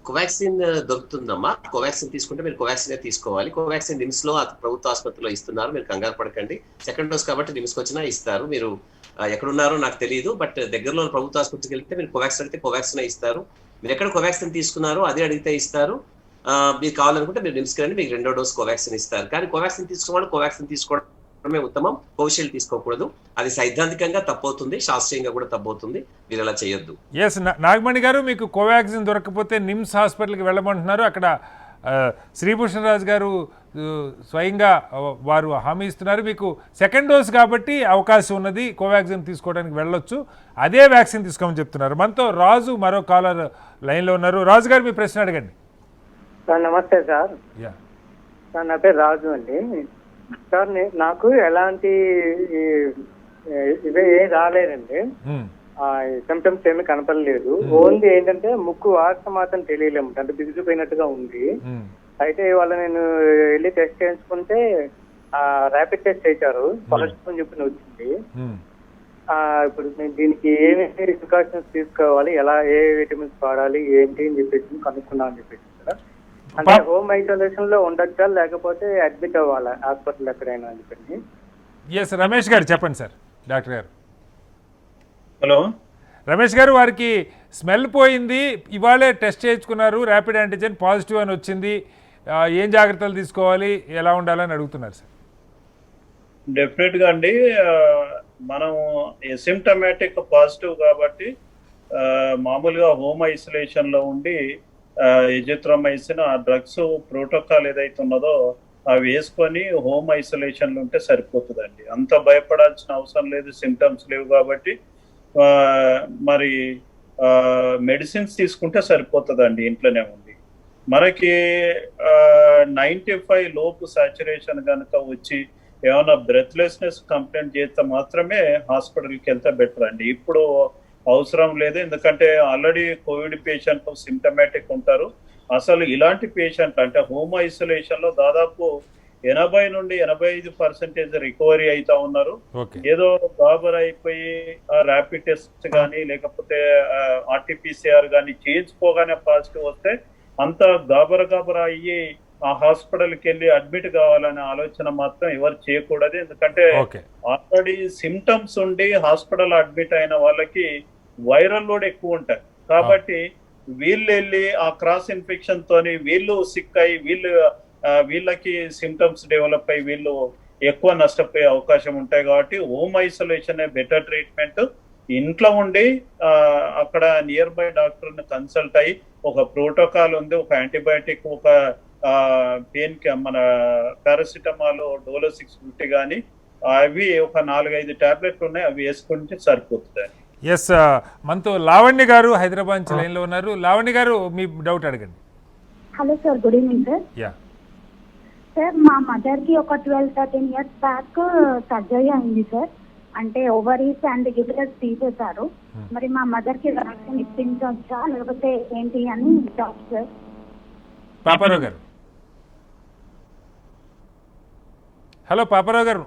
కోవాక్సిన్ దొరుకుతుందమ్మా. కోవాక్సిన్ తీసుకుంటే మీరు కోవాక్సిన్ తీసుకోవాలి. కోవాక్సిన్ నిమ్స్ లో ప్రభుత్వ ఆసుపత్రిలో ఇస్తున్నారు, మీరు కంగారు పడకండి. సెకండ్ డోస్ కాబట్టి నిమ్స్కి వచ్చినా ఇస్తారు. మీరు ఎక్కడున్నారో నాకు తెలియదు, బట్ దగ్గరలో ప్రభుత్వ ఆసుపత్రికి వెళ్తే మీరు కోవాక్సిన్ అడిగితే కోవాక్సిన్ ఇస్తారు. మీరు ఎక్కడ కోవాక్సిన్ తీసుకున్నారో అదే అడిగితే ఇస్తారు. మీరు కావాలనుకుంటే మీరు నిమ్స్కి రండి, మీకు 2వ డోస్ కోవాక్సిన్ ఇస్తారు. కానీ కోవాక్సిన్ తీసుకోవాలి, కోవాక్సిన్ తీసుకోవడమే ఉత్తమం. కోవిషీల్డ్ తీసుకోకూడదు. అది సైద్ధాంతికంగా తప్పవుతుంది, శాస్త్రీయంగా కూడా తప్పవుతుంది. మీరు అలా చేయొద్దు. ఎస్, నాగమణి గారు, మీకు కోవాక్సిన్ దొరకకపోతే నిమ్స్ హాస్పిటల్కి వెళ్ళమంటున్నారు. అక్కడ శ్రీభూషణ్ రాజు గారు స్వయంగా వారు హామీ ఇస్తున్నారు. మీకు సెకండ్ డోస్ కాబట్టి అవకాశం ఉన్నది, కోవాక్సిన్ తీసుకోవడానికి వెళ్ళొచ్చు, అదే వ్యాక్సిన్ తీసుకోమని చెప్తున్నారు. మనతో రాజు మరో కాలర్ లైన్లో ఉన్నారు. రాజు గారు, మీ ప్రశ్న అడగండి. సార్ నమస్తే సార్. యా సార్ నా పేరు రాజు అండి. సార్ నాకు ఎలాంటి ఇవే ఏం రాలేదండి, సిమ్టమ్స్ ఏమీ కనపడలేదు. ఓన్లీ ఏంటంటే ముక్కు వాసన మాత్రం తెలియలేము, అంటే బిగుసిపోయినట్టుగా ఉంది. అయితే ఇవాళ నేను వెళ్ళి టెస్ట్ చేయించుకుంటే ర్యాపిడ్ టెస్ట్ చేశారు, పాజిటివ్ అని చెప్పి వచ్చింది. ఇప్పుడు నేను దీనికి ఏమి ప్రికాషన్స్ తీసుకోవాలి, ఎలా ఏ విటమిన్స్ వాడాలి ఏంటి అని చెప్పేసి కనుక్కున్నా అని చెప్పేసి సార్. అంటే హోమ్ ఐసోలేషన్ లో ఉండొచ్చా లేకపోతే అడ్మిట్ అవ్వాలా హాస్పిటల్ ఎక్కడైనా అని చెప్పి. ఎస్ రమేష్ గారు చెప్పండి సార్. డాక్టర్ గారు. హలో రమేష్ గారు, వారికి స్మెల్ పోయింది, ఇవాళే టెస్ట్ చేయించుకున్నారు, ర్యాపిడ్ యాంటిజెన్ పాజిటివ్ అని వచ్చింది, ఏం జాగ్రత్తలు తీసుకోవాలి, ఎలా ఉండాలని అడుగుతున్నారు సార్. డెఫినెట్గా అండి, మనం ఎసిమ్టమాటిక్ పాజిటివ్ కాబట్టి మామూలుగా హోమ్ ఐసోలేషన్లో ఉండి ఎజిత్రోమైసిన్ ఆ డ్రగ్స్ ప్రోటోకాల్ ఏదైతే ఉన్నదో అవి వేసుకొని హోమ్ ఐసోలేషన్లో ఉంటే సరిపోతుందండి. అంత భయపడాల్సిన అవసరం లేదు, సిమ్టమ్స్ లేవు కాబట్టి. మరి మెడిసిన్స్ తీసుకుంటే సరిపోతుందండి ఇంట్లోనే ఉండి. మనకి 95 లోపు సాచురేషన్ కనుక వచ్చి ఏమైనా బ్రెత్లెస్నెస్ కంప్లైంట్ చేస్తే మాత్రమే హాస్పిటల్కి వెళ్తే బెటర్ అండి. ఇప్పుడు అవసరం లేదు, ఎందుకంటే ఆల్రెడీ కోవిడ్ పేషెంట్ సిమ్టమాటిక్ ఉంటారు. అసలు ఇలాంటి పేషెంట్ అంటే హోమ్ ఐసోలేషన్ లో దాదాపు 80 నుండి 85% రికవరీ అవుతా ఉన్నారు. ఏదో గాబర్ అయిపోయి ర్యాపిడ్ టెస్ట్ కానీ లేకపోతే ఆర్టీపీసీఆర్ కానీ చేయించుకోగానే పాజిటివ్ వస్తే అంత గాబర అయ్యి ఆ హాస్పిటల్కి వెళ్ళి అడ్మిట్ కావాలనే ఆలోచన మాత్రం ఎవరు చేయకూడదు. ఎందుకంటే ఆల్రెడీ సిమ్టమ్స్ ఉండి హాస్పిటల్ అడ్మిట్ అయిన వాళ్ళకి వైరల్ లోడ్ ఎక్కువ ఉంటాయి కాబట్టి వీళ్ళు వెళ్ళి ఆ క్రాస్ ఇన్ఫెక్షన్ తోని వీళ్ళు సిక్ అయ్యి వీళ్ళకి సిమ్టమ్స్ డెవలప్ అయ్యి వీళ్ళు ఎక్కువ నష్టపోయే అవకాశం ఉంటాయి. కాబట్టి హోమ్ ఐసోలేషన్ బెటర్ ట్రీట్మెంట్. ఇంట్లో ఉండి అక్కడ నియర్ బై డాక్టర్ ని కన్సల్ట్ అయ్యి ఒక ప్రోటోకాల్ ఉంది, ఒక యాంటీబయాటిక్, ఒక పెయిన్ మన పారాసిటమాల్ డోలో 650 కానీ అవి ఒక 4-5 టాబ్లెట్లు ఉన్నాయి, అవి వేసుకుంటే సరిపోతుంది. ఎస్, మనతో లావణ్య గారు హైదరాబాద్ నుంచి లైన్లో ఉన్నారు. లావణ్య గారు మీ డౌట్ అడగండి. Hello sir, good evening sir. Yeah sir, మా మదర్కి ఒక 12-13 ఇయర్స్ బ్యాక్ సర్జరీ అయింది సార్. అంటే ఓవరీస్ అండ్ గిబ్రస్ తీసేశారు. మరి మా మదర్కి వ్యాక్సిన్ ఇప్పించవచ్చా లేకపోతే ఏంటి అని డౌట్ సార్. పాపారావు గారు. హలో పాపారావు గారు.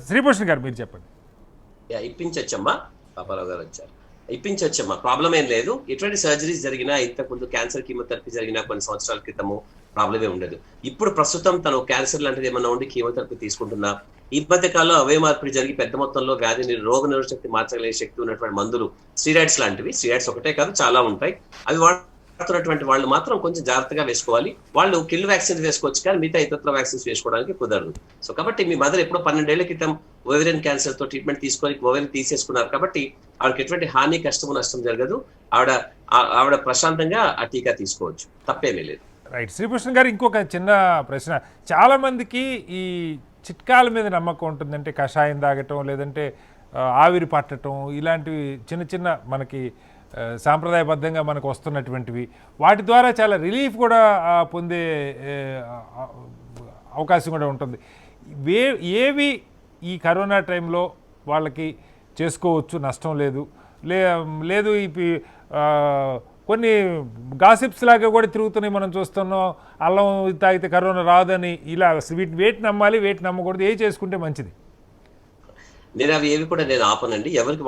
శ్రీభూషణ్ గారు మీరు చెప్పండి. ఇప్పించచ్చమ్మా, పాపారావు గారు వచ్చారు. ఇప్పించచ్చమ్మా, ప్రాబ్లం ఏం లేదు. ఎటువంటి సర్జరీస్ జరిగినా, ఇంతకుముందు క్యాన్సర్ కీమోథెరపీ జరిగినా కొన్ని సంవత్సరాల క్రితము ప్రాబ్లమే ఉండదు. ఇప్పుడు ప్రస్తుతం తను క్యాన్సర్ లాంటిది ఏమన్నా ఉండి కీమోథెరపీ తీసుకుంటున్నా, ఈ మధ్య కాలంలో అవే మార్పిడి జరిగి పెద్ద మొత్తంలో వ్యాధిని రోగ నిరోధక శక్తి మార్చగలిగే శక్తి ఉన్నటువంటి మందులు స్టీరాయిడ్స్ లాంటివి, స్టీరాయిడ్స్ ఒకటే కాదు చాలా ఉంటాయి, అవి వాడుతున్నటువంటి వాళ్ళు మాత్రం కొంచెం జాగ్రత్తగా వేసుకోవాలి. వాళ్ళు కిల్ వ్యాక్సిన్స్ వేసుకోవచ్చు కానీ మిగతా ఇతర వ్యాక్సిన్స్ వేసుకోవడానికి కుదరదు. సో కాబట్టి మీ మదర్ ఎప్పుడో 12 ఏళ్ల క్రితం ఓవేరియన్ క్యాన్సర్ తో ట్రీట్మెంట్ తీసుకొని ఓవేరియన్ తీసేసుకున్నారు కాబట్టి ఆవిడకి ఎటువంటి హాని, కష్టము, నష్టం జరగదు. ఆవిడ ప్రశాంతంగా ఆ టీకా తీసుకోవచ్చు, తప్పేమీ లేదు. రైట్. శ్రీభూషణ్ గారు, ఇంకొక చిన్న ప్రశ్న. చాలా మందికి ఈ చిట్కాల మీద నమ్మకం ఉంటుంది, అంటే కషాయం తాగటం లేదంటే ఆవిరి పట్టడం, ఇలాంటివి చిన్న చిన్న మనకి సాంప్రదాయబద్ధంగా మనకు వస్తున్నటువంటివి, వాటి ద్వారా చాలా రిలీఫ్ కూడా పొందే అవకాశం కూడా ఉంటుంది. ఏవి ఈ కరోనా టైంలో వాళ్ళకి చేసుకోవచ్చు, నష్టం లేదు లేదు కొన్ని గాసిప్స్ లాగా కూడా తిరుగుతున్నాయి, మనం చూస్తున్నాం. అల్లం తాగితే కరోనా రాదని, ఇలా వేటి నమ్మాలి, వేటి నమ్మకూడదు, ఏ చేసుకుంటే మంచిది? నేను అవి ఏవి కూడా నేను ఆపనండి. ఎవరికి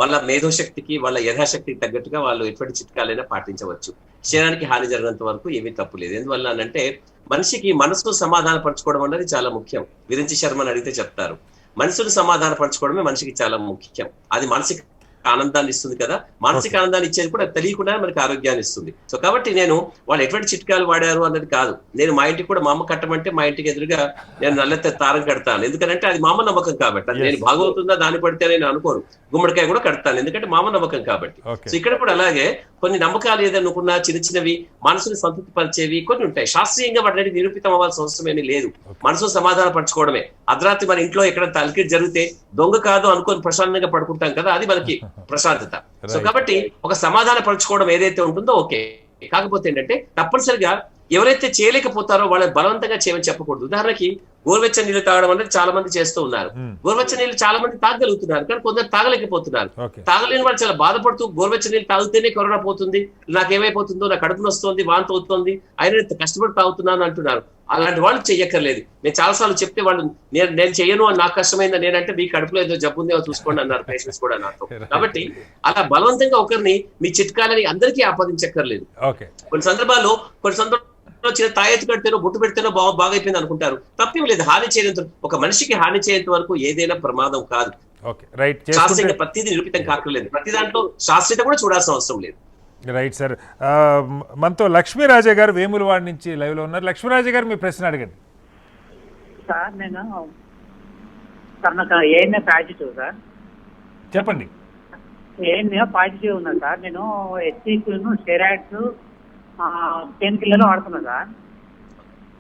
వాళ్ళ మేధోశక్తికి, వాళ్ళ యథాశక్తికి తగ్గట్టుగా వాళ్ళు ఎటువంటి చిట్కాలైనా పాటించవచ్చు. శరీరానికి హాని జరిగినంత వరకు ఏమీ తప్పు లేదు. ఎందువల్ల అంటే మనిషికి మనసు సమాధాన పరచుకోవడం అనేది చాలా ముఖ్యం. విరించి శర్మని అడిగితే చెప్తారు, మనసును సమాధాన పరచుకోవడమే మనిషికి చాలా ముఖ్యం. అది మానసిక ఆనందాన్ని ఇస్తుంది కదా, మానసిక ఆనందాన్ని ఇచ్చేది కూడా తెలియకుండా మనకి ఆరోగ్యాన్ని ఇస్తుంది. సో కాబట్టి నేను వాళ్ళు ఎటువంటి చిట్కాలు వాడారు అన్నది కాదు. నేను మా ఇంటికి కూడా మా అమ్మ కట్టమంటే మా ఇంటికి ఎదురుగా నేను నల్లెత్త తారం కడతాను, ఎందుకంటే అది మా అమ్మ నమ్మకం కాబట్టి. అది నేను భాగవుతుందా దాన్ని పడితే నేను అనుకోను. గుమ్మడికాయ కూడా కడతాను, ఎందుకంటే మా అమ్మ నమ్మకం కాబట్టి. సో ఇక్కడ కూడా అలాగే కొన్ని నమ్మకాలు ఏదనుకున్నా చిన్న చిన్నవి మనసుని సంతృప్తి పరిచేవి కొన్ని ఉంటాయి. శాస్త్రీయంగా వాటిని నిరూపితం అవ్వాల్సిన అవసరం ఏమీ లేదు. మనసు సమాధాన పరచుకోవడమే. అర్ధరాత్రి మన ఇంట్లో ఎక్కడ తలకి జరిగితే దొంగ కాదు అనుకొని ప్రశాంతంగా పడుకుంటాం కదా, అది మనకి ప్రశాంతత. సో కాబట్టి ఒక సమాధాన పరచుకోవడం ఏదైతే ఉంటుందో ఓకే, కాకపోతే ఏంటంటే తప్పనిసరిగా ఎవరైతే చేయలేకపోతారో వాళ్ళని బలవంతంగా చేయమని చెప్పకూడదు. ఉదాహరణకి గోరువెచ్చని నీళ్ళు తాగడం అనేది చాలా మంది చేస్తూ ఉన్నారు. గోరువెచ్చని నీళ్ళు చాలా మంది తాగగలుగుతున్నారు, కానీ కొందరు తాగలేకపోతున్నారు. తాగలేని వాళ్ళు చాలా బాధపడుతూ గోరువెచ్చని నీళ్ళు తాగితేనే కరోనా పోతుంది, నాకేమైపోతుందో, నా కడుపును వస్తుంది, వాంతి అవుతుంది, అయినా కష్టపడి తాగుతున్నాను అంటున్నారు. అలాంటి వాళ్ళు చెయ్యక్కర్లేదు. నేను చాలాసార్లు చెప్తే వాళ్ళు నేను చెయ్యను అని నాకు కష్టమైందా, నేనంటే మీ కడుపులో ఏదో జబ్బు ఉందేమో చూసుకోండి అన్నారు పేషెంట్స్ కూడా నాతో. కాబట్టి అలా బలవంతంగా ఒకరిని మీ చిట్కాలని అందరికీ ఆపాదించక్కర్లేదు. కొన్ని సందర్భాల్లో చిన్న తాయెత్తు కడితేనో బొట్టు పెడితేనో బాగా అయిపోయింది అనుకుంటారు. తప్పేం లేదు. హాని చేయనంత, ఒక మనిషికి హాని చేయనంత వరకు ఏదైనా ప్రమాదం కాదు. శాస్త్రీయంగా ప్రతిదీ నిరూపితం కాకర్లేదు, ప్రతి దాంట్లో శాస్త్రీయత కూడా చూడాల్సిన అవసరం లేదు. Right sir. మనతో లక్ష్మీరాజా గారు వేములవాడ నుంచి లైవ్ లో ఉన్నారు. లక్ష్మీరాజా గారు మీ ప్రశ్న అడగండి. సార్ నేను నాకు ఏఎన్ఏ పాజిటివ్ సార్. చెప్పండి. ఏఎన్ఏ పాజిటివ్ ఉన్నా సార్. నేను హెచ్సీక్యూను స్టెరాయిడ్స్ పెయిన్ కిల్లర్ వాడుతున్నా సార్.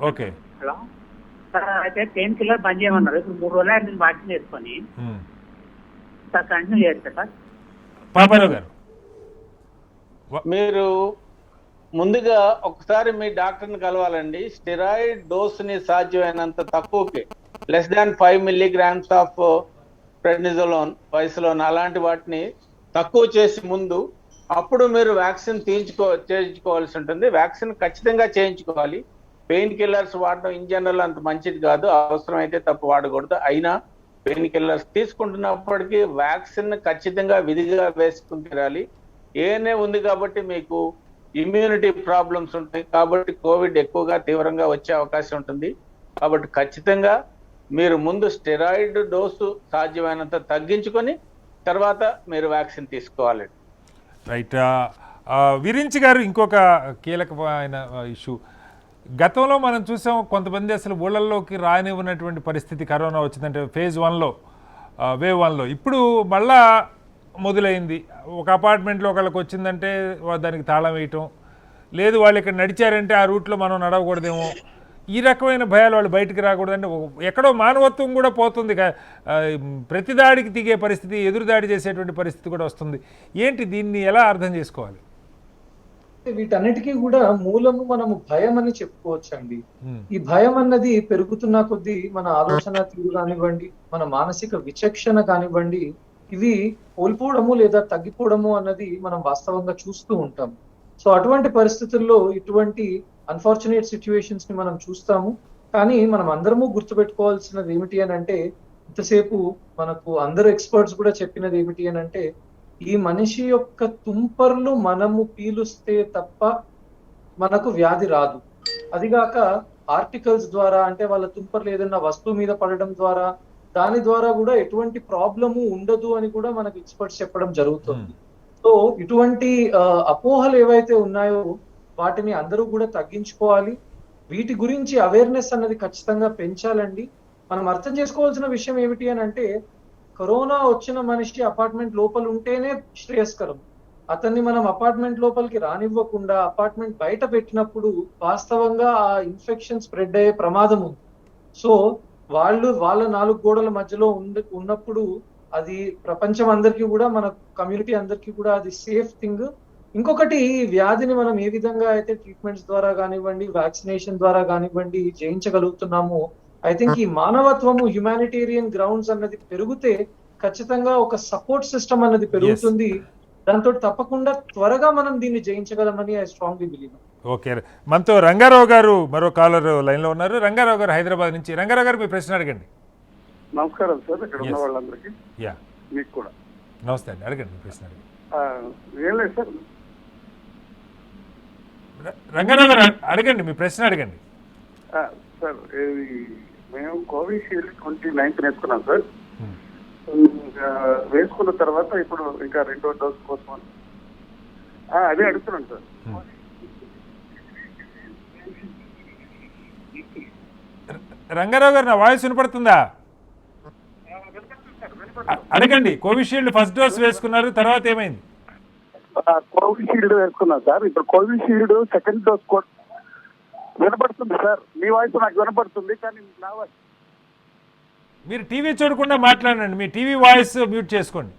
ఓకే. హలో సార్, అయితే పెయిన్ కిల్లర్ బంద్ చేయమన్నారు. ఇప్పుడు 3 రోజులు నేను వాటిని వేసుకొని సార్ కంటిన్యూ చేయొచ్చా సార్? పాపారావు గారు, మీరు ముందుగా ఒకసారి మీ డాక్టర్ని కలవాలండి. స్టెరాయిడ్ డోస్ని సాధ్యమైనంత తక్కువకి less 5 milligrams ఆఫ్ ప్రెడ్నిజోలోన్, వైసలోన్ అలాంటి వాటిని తక్కువ చేసి ముందు అప్పుడు మీరు వ్యాక్సిన్ చేయించుకోవాల్సి ఉంటుంది. వ్యాక్సిన్ ఖచ్చితంగా చేయించుకోవాలి. పెయిన్ కిల్లర్స్ వాడడం ఇన్ జనరల్ అంత మంచిది కాదు, అవసరమైతే తప్పు వాడకూడదు. అయినా పెయిన్ కిల్లర్స్ తీసుకుంటున్నప్పటికీ వ్యాక్సిన్ ఖచ్చితంగా విధిగా వేసుకుని తీరాలి. ఏనే ఉంది కాబట్టి మీకు ఇమ్యూనిటీ ప్రాబ్లమ్స్ ఉంటాయి, కాబట్టి కోవిడ్ ఎక్కువగా తీవ్రంగా వచ్చే అవకాశం ఉంటుంది. కాబట్టి ఖచ్చితంగా మీరు ముందు స్టెరాయిడ్ డోసు సాధ్యమైనంత తగ్గించుకొని తర్వాత మీరు వ్యాక్సిన్ తీసుకోవాలి. రైట్. విరించి గారు, ఇంకొక కీలకమైన ఇష్యూ, గతంలో మనం చూసాం కొంతమంది అసలు ఊళ్ళల్లోకి రానివ్వనటువంటి పరిస్థితి కరోనా వచ్చిందంటే ఫేజ్ 1లో, వేవ్ 1లో. ఇప్పుడు మళ్ళా మొదలైంది. ఒక అపార్ట్మెంట్లో ఒకళ్ళకి వచ్చిందంటే దానికి తాళం వేయటం, లేదు వాళ్ళు ఇక్కడ నడిచారంటే ఆ రూట్లో మనం నడవకూడదేమో, ఈ రకమైన భయాలు, వాళ్ళు బయటికి రాకూడదంటే ఎక్కడో మానవత్వం కూడా పోతుంది. ప్రతి దాడికి దిగే పరిస్థితి, ఎదురుదాడి చేసేటువంటి పరిస్థితి కూడా వస్తుంది. ఏంటి, దీన్ని ఎలా అర్థం చేసుకోవాలి? వీటన్నిటికీ కూడా మూలము మనము భయం అని చెప్పుకోవచ్చండి. ఈ భయం అన్నది పెరుగుతున్న కొద్దీ మన ఆలోచన తీరు కానివ్వండి, మన మానసిక విచక్షణ కానివ్వండి, ఇవి కోల్పోవడము లేదా తగ్గిపోవడము అన్నది మనం వాస్తవంగా చూస్తూ ఉంటాం. సో అటువంటి పరిస్థితుల్లో ఇటువంటి అన్ఫార్చునేట్ సిచ్యువేషన్స్ ని మనం చూస్తాము. కానీ మనం అందరము గుర్తుపెట్టుకోవాల్సినది ఏమిటి అని అంటే, ఇంతసేపు మనకు అందరు ఎక్స్పర్ట్స్ కూడా చెప్పినది ఏమిటి అని అంటే, ఈ మనిషి యొక్క తుంపర్లు మనము పీలుస్తే తప్ప మనకు వ్యాధి రాదు. అదిగాక ఆర్టికల్స్ ద్వారా, అంటే వాళ్ళ తుంపర్లు ఏదైనా వస్తువు మీద పడడం ద్వారా, దాని ద్వారా కూడా ఎటువంటి ప్రాబ్లము ఉండదు అని కూడా మనకు ఎక్స్పర్ట్స్ చెప్పడం జరుగుతుంది. సో ఇటువంటి అపోహలు ఏవైతే ఉన్నాయో వాటిని అందరూ కూడా తగ్గించుకోవాలి. వీటి గురించి అవేర్నెస్ అన్నది ఖచ్చితంగా పెంచాలండి. మనం అర్థం చేసుకోవాల్సిన విషయం ఏమిటి అని అంటే, కరోనా వచ్చిన మనిషి అపార్ట్మెంట్ లోపల ఉంటేనే శ్రేయస్కరం. అతన్ని మనం అపార్ట్మెంట్ లోపలికి రానివ్వకుండా అపార్ట్మెంట్ బయట పెట్టినప్పుడు వాస్తవంగా ఆ ఇన్ఫెక్షన్ స్ప్రెడ్ అయ్యే ప్రమాదం ఉంది. సో వాళ్ళ 4 గోడల మధ్యలో ఉన్నప్పుడు అది ప్రపంచం అందరికీ కూడా, మన కమ్యూనిటీ అందరికీ కూడా అది సేఫ్ థింగ్. ఇంకొకటి, వ్యాధిని మనం ఏ విధంగా అయితే ట్రీట్మెంట్స్ ద్వారా కానివ్వండి, వ్యాక్సినేషన్ ద్వారా కానివ్వండి జయించగలుగుతున్నామో, ఐ థింక్ ఈ మానవత్వము, హ్యుమానిటేరియన్ గ్రౌండ్స్ అన్నది పెరిగితే ఖచ్చితంగా ఒక సపోర్ట్ సిస్టమ్ అన్నది పెరుగుతుంది. దాంతో తప్పకుండా త్వరగా మనం దీన్ని జయించగలమని ఐ స్ట్రాంగ్లీ బిలీవ్. ఓకే, మనతో రంగారావు గారు మరో కాలర్ లైన్ లో ఉన్నారు. రంగారావు గారు హైదరాబాద్ నుంచి. రంగారావు గారు, మీ ప్రశ్న అడగండి. నమస్కారం సార్, ఇక్కడ ఉన్న వాళ్ళందరికీ. మీకు కూడా నమస్తే అండి, అడగండి ప్రశ్న. ఏం లేదు సార్. రంగారావు గారు అడగండి, మీ ప్రశ్న అడగండి. సార్, మేము కోవిషీల్డ్ 29th వేసుకున్నాం సార్. వేసుకున్న తర్వాత ఇప్పుడు ఇంకా 2వ డోస్ కోసం అదే అడుగుతున్నాను సార్. రంగారావు గారు, నా వాయిస్ వినపడుతుందా? అడగండి. కోవిషీల్డ్ ఫస్ట్ డోస్ వేసుకున్నారు, తర్వాత ఏమైంది? కోవిషీల్డ్ వేసుకున్నాం సార్. ఇప్పుడు కోవిషీల్డ్ సెకండ్ డోస్ కూడా వినపడుతుంది సార్. మీ వాయిస్ నాకు వినపడుతుంది, కానీ నా వాయిస్. మీరు టీవీ చూడకుండా మాట్లాడండి, మీ టీవీ వాయిస్ మ్యూట్ చేసుకోండి.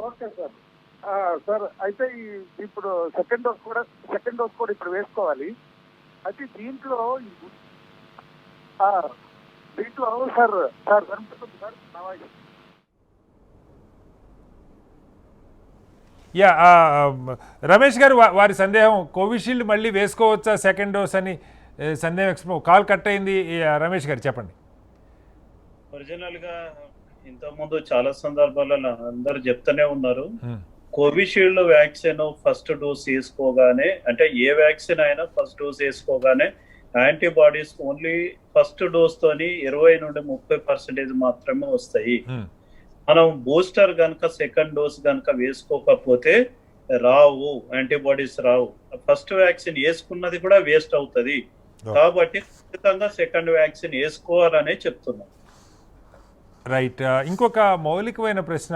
Okay sir. సార్ అయితే ఇప్పుడు సెకండ్ డోస్ కూడా ఇప్పుడు వేసుకోవాలి. అయితే దీంట్లో సార్ కనిపిస్తుంది సార్ నా వాయిస్. యా రమేష్ గారు వారి సందేహం కోవిషీల్డ్ మళ్ళీ వేసుకోవచ్చా సెకండ్ డోస్ అని సందేహం కాల్ కట్ అయింది. రమేష్ గారు చెప్పండి. ఒరిజినల్ గా ఇంతకుముందు చాలా సందర్భాలలో అందరు చెప్తూనే ఉన్నారు, కోవిషీల్డ్ వ్యాక్సిన్ ఫస్ట్ డోస్ వేసుకోగానే, అంటే ఏ వ్యాక్సిన్ అయినా ఫస్ట్ డోస్ వేసుకోగానే యాంటీబాడీస్ ఓన్లీ ఫస్ట్ డోస్ తోని 20 నుండి 30% మాత్రమే వస్తాయి. మనం బూస్టర్ గనక సెకండ్ డోస్ గనక వేసుకోకపోతే రావు, యాంటీబాడీస్ రావు. ఫస్ట్ వ్యాక్సిన్ వేసుకున్నది కూడా వేస్ట్ అవుతుంది. కాబట్టి ఖచ్చితంగా సెకండ్ వ్యాక్సిన్ వేసుకోవాలనే చెప్తున్నాం. రైట్. ఇంకొక మౌలికమైన ప్రశ్న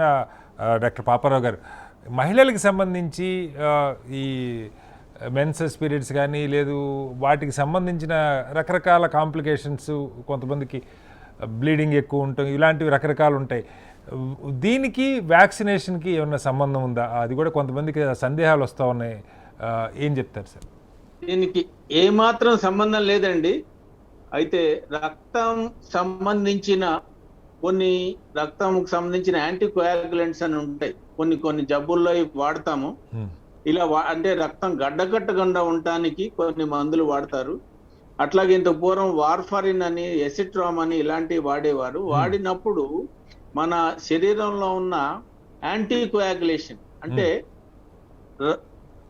డాక్టర్ పాపారావు గారు, మహిళలకు సంబంధించి ఈ మెన్సెస్ పీరియడ్స్ కానీ లేదు వాటికి సంబంధించిన రకరకాల కాంప్లికేషన్స్, కొంతమందికి బ్లీడింగ్ ఎక్కువ ఉంటాయి, ఇలాంటివి రకరకాలు ఉంటాయి. దీనికి వ్యాక్సినేషన్కి ఏమన్నా సంబంధం ఉందా? అది కూడా కొంతమందికి సందేహాలు వస్తూ ఉన్నాయి. ఏం చెప్తారు సార్? దీనికి ఏమాత్రం సంబంధం లేదండి. అయితే రక్తం సంబంధించిన రక్తంకు సంబంధించిన యాంటీకోయాగులెంట్స్ అని ఉంటాయి, కొన్ని జబ్బుల్లో వాడతాము. ఇలా అంటే రక్తం గడ్డకట్టకుండా ఉండటానికి కొన్ని మందులు వాడతారు. అట్లాగే ఇంత పూర్వం వార్ఫరిన్ అని, ఎసిట్రామ్ అని ఇలాంటివి వాడేవారు. వాడినప్పుడు మన శరీరంలో ఉన్న యాంటీకోయాగులేషన్ అంటే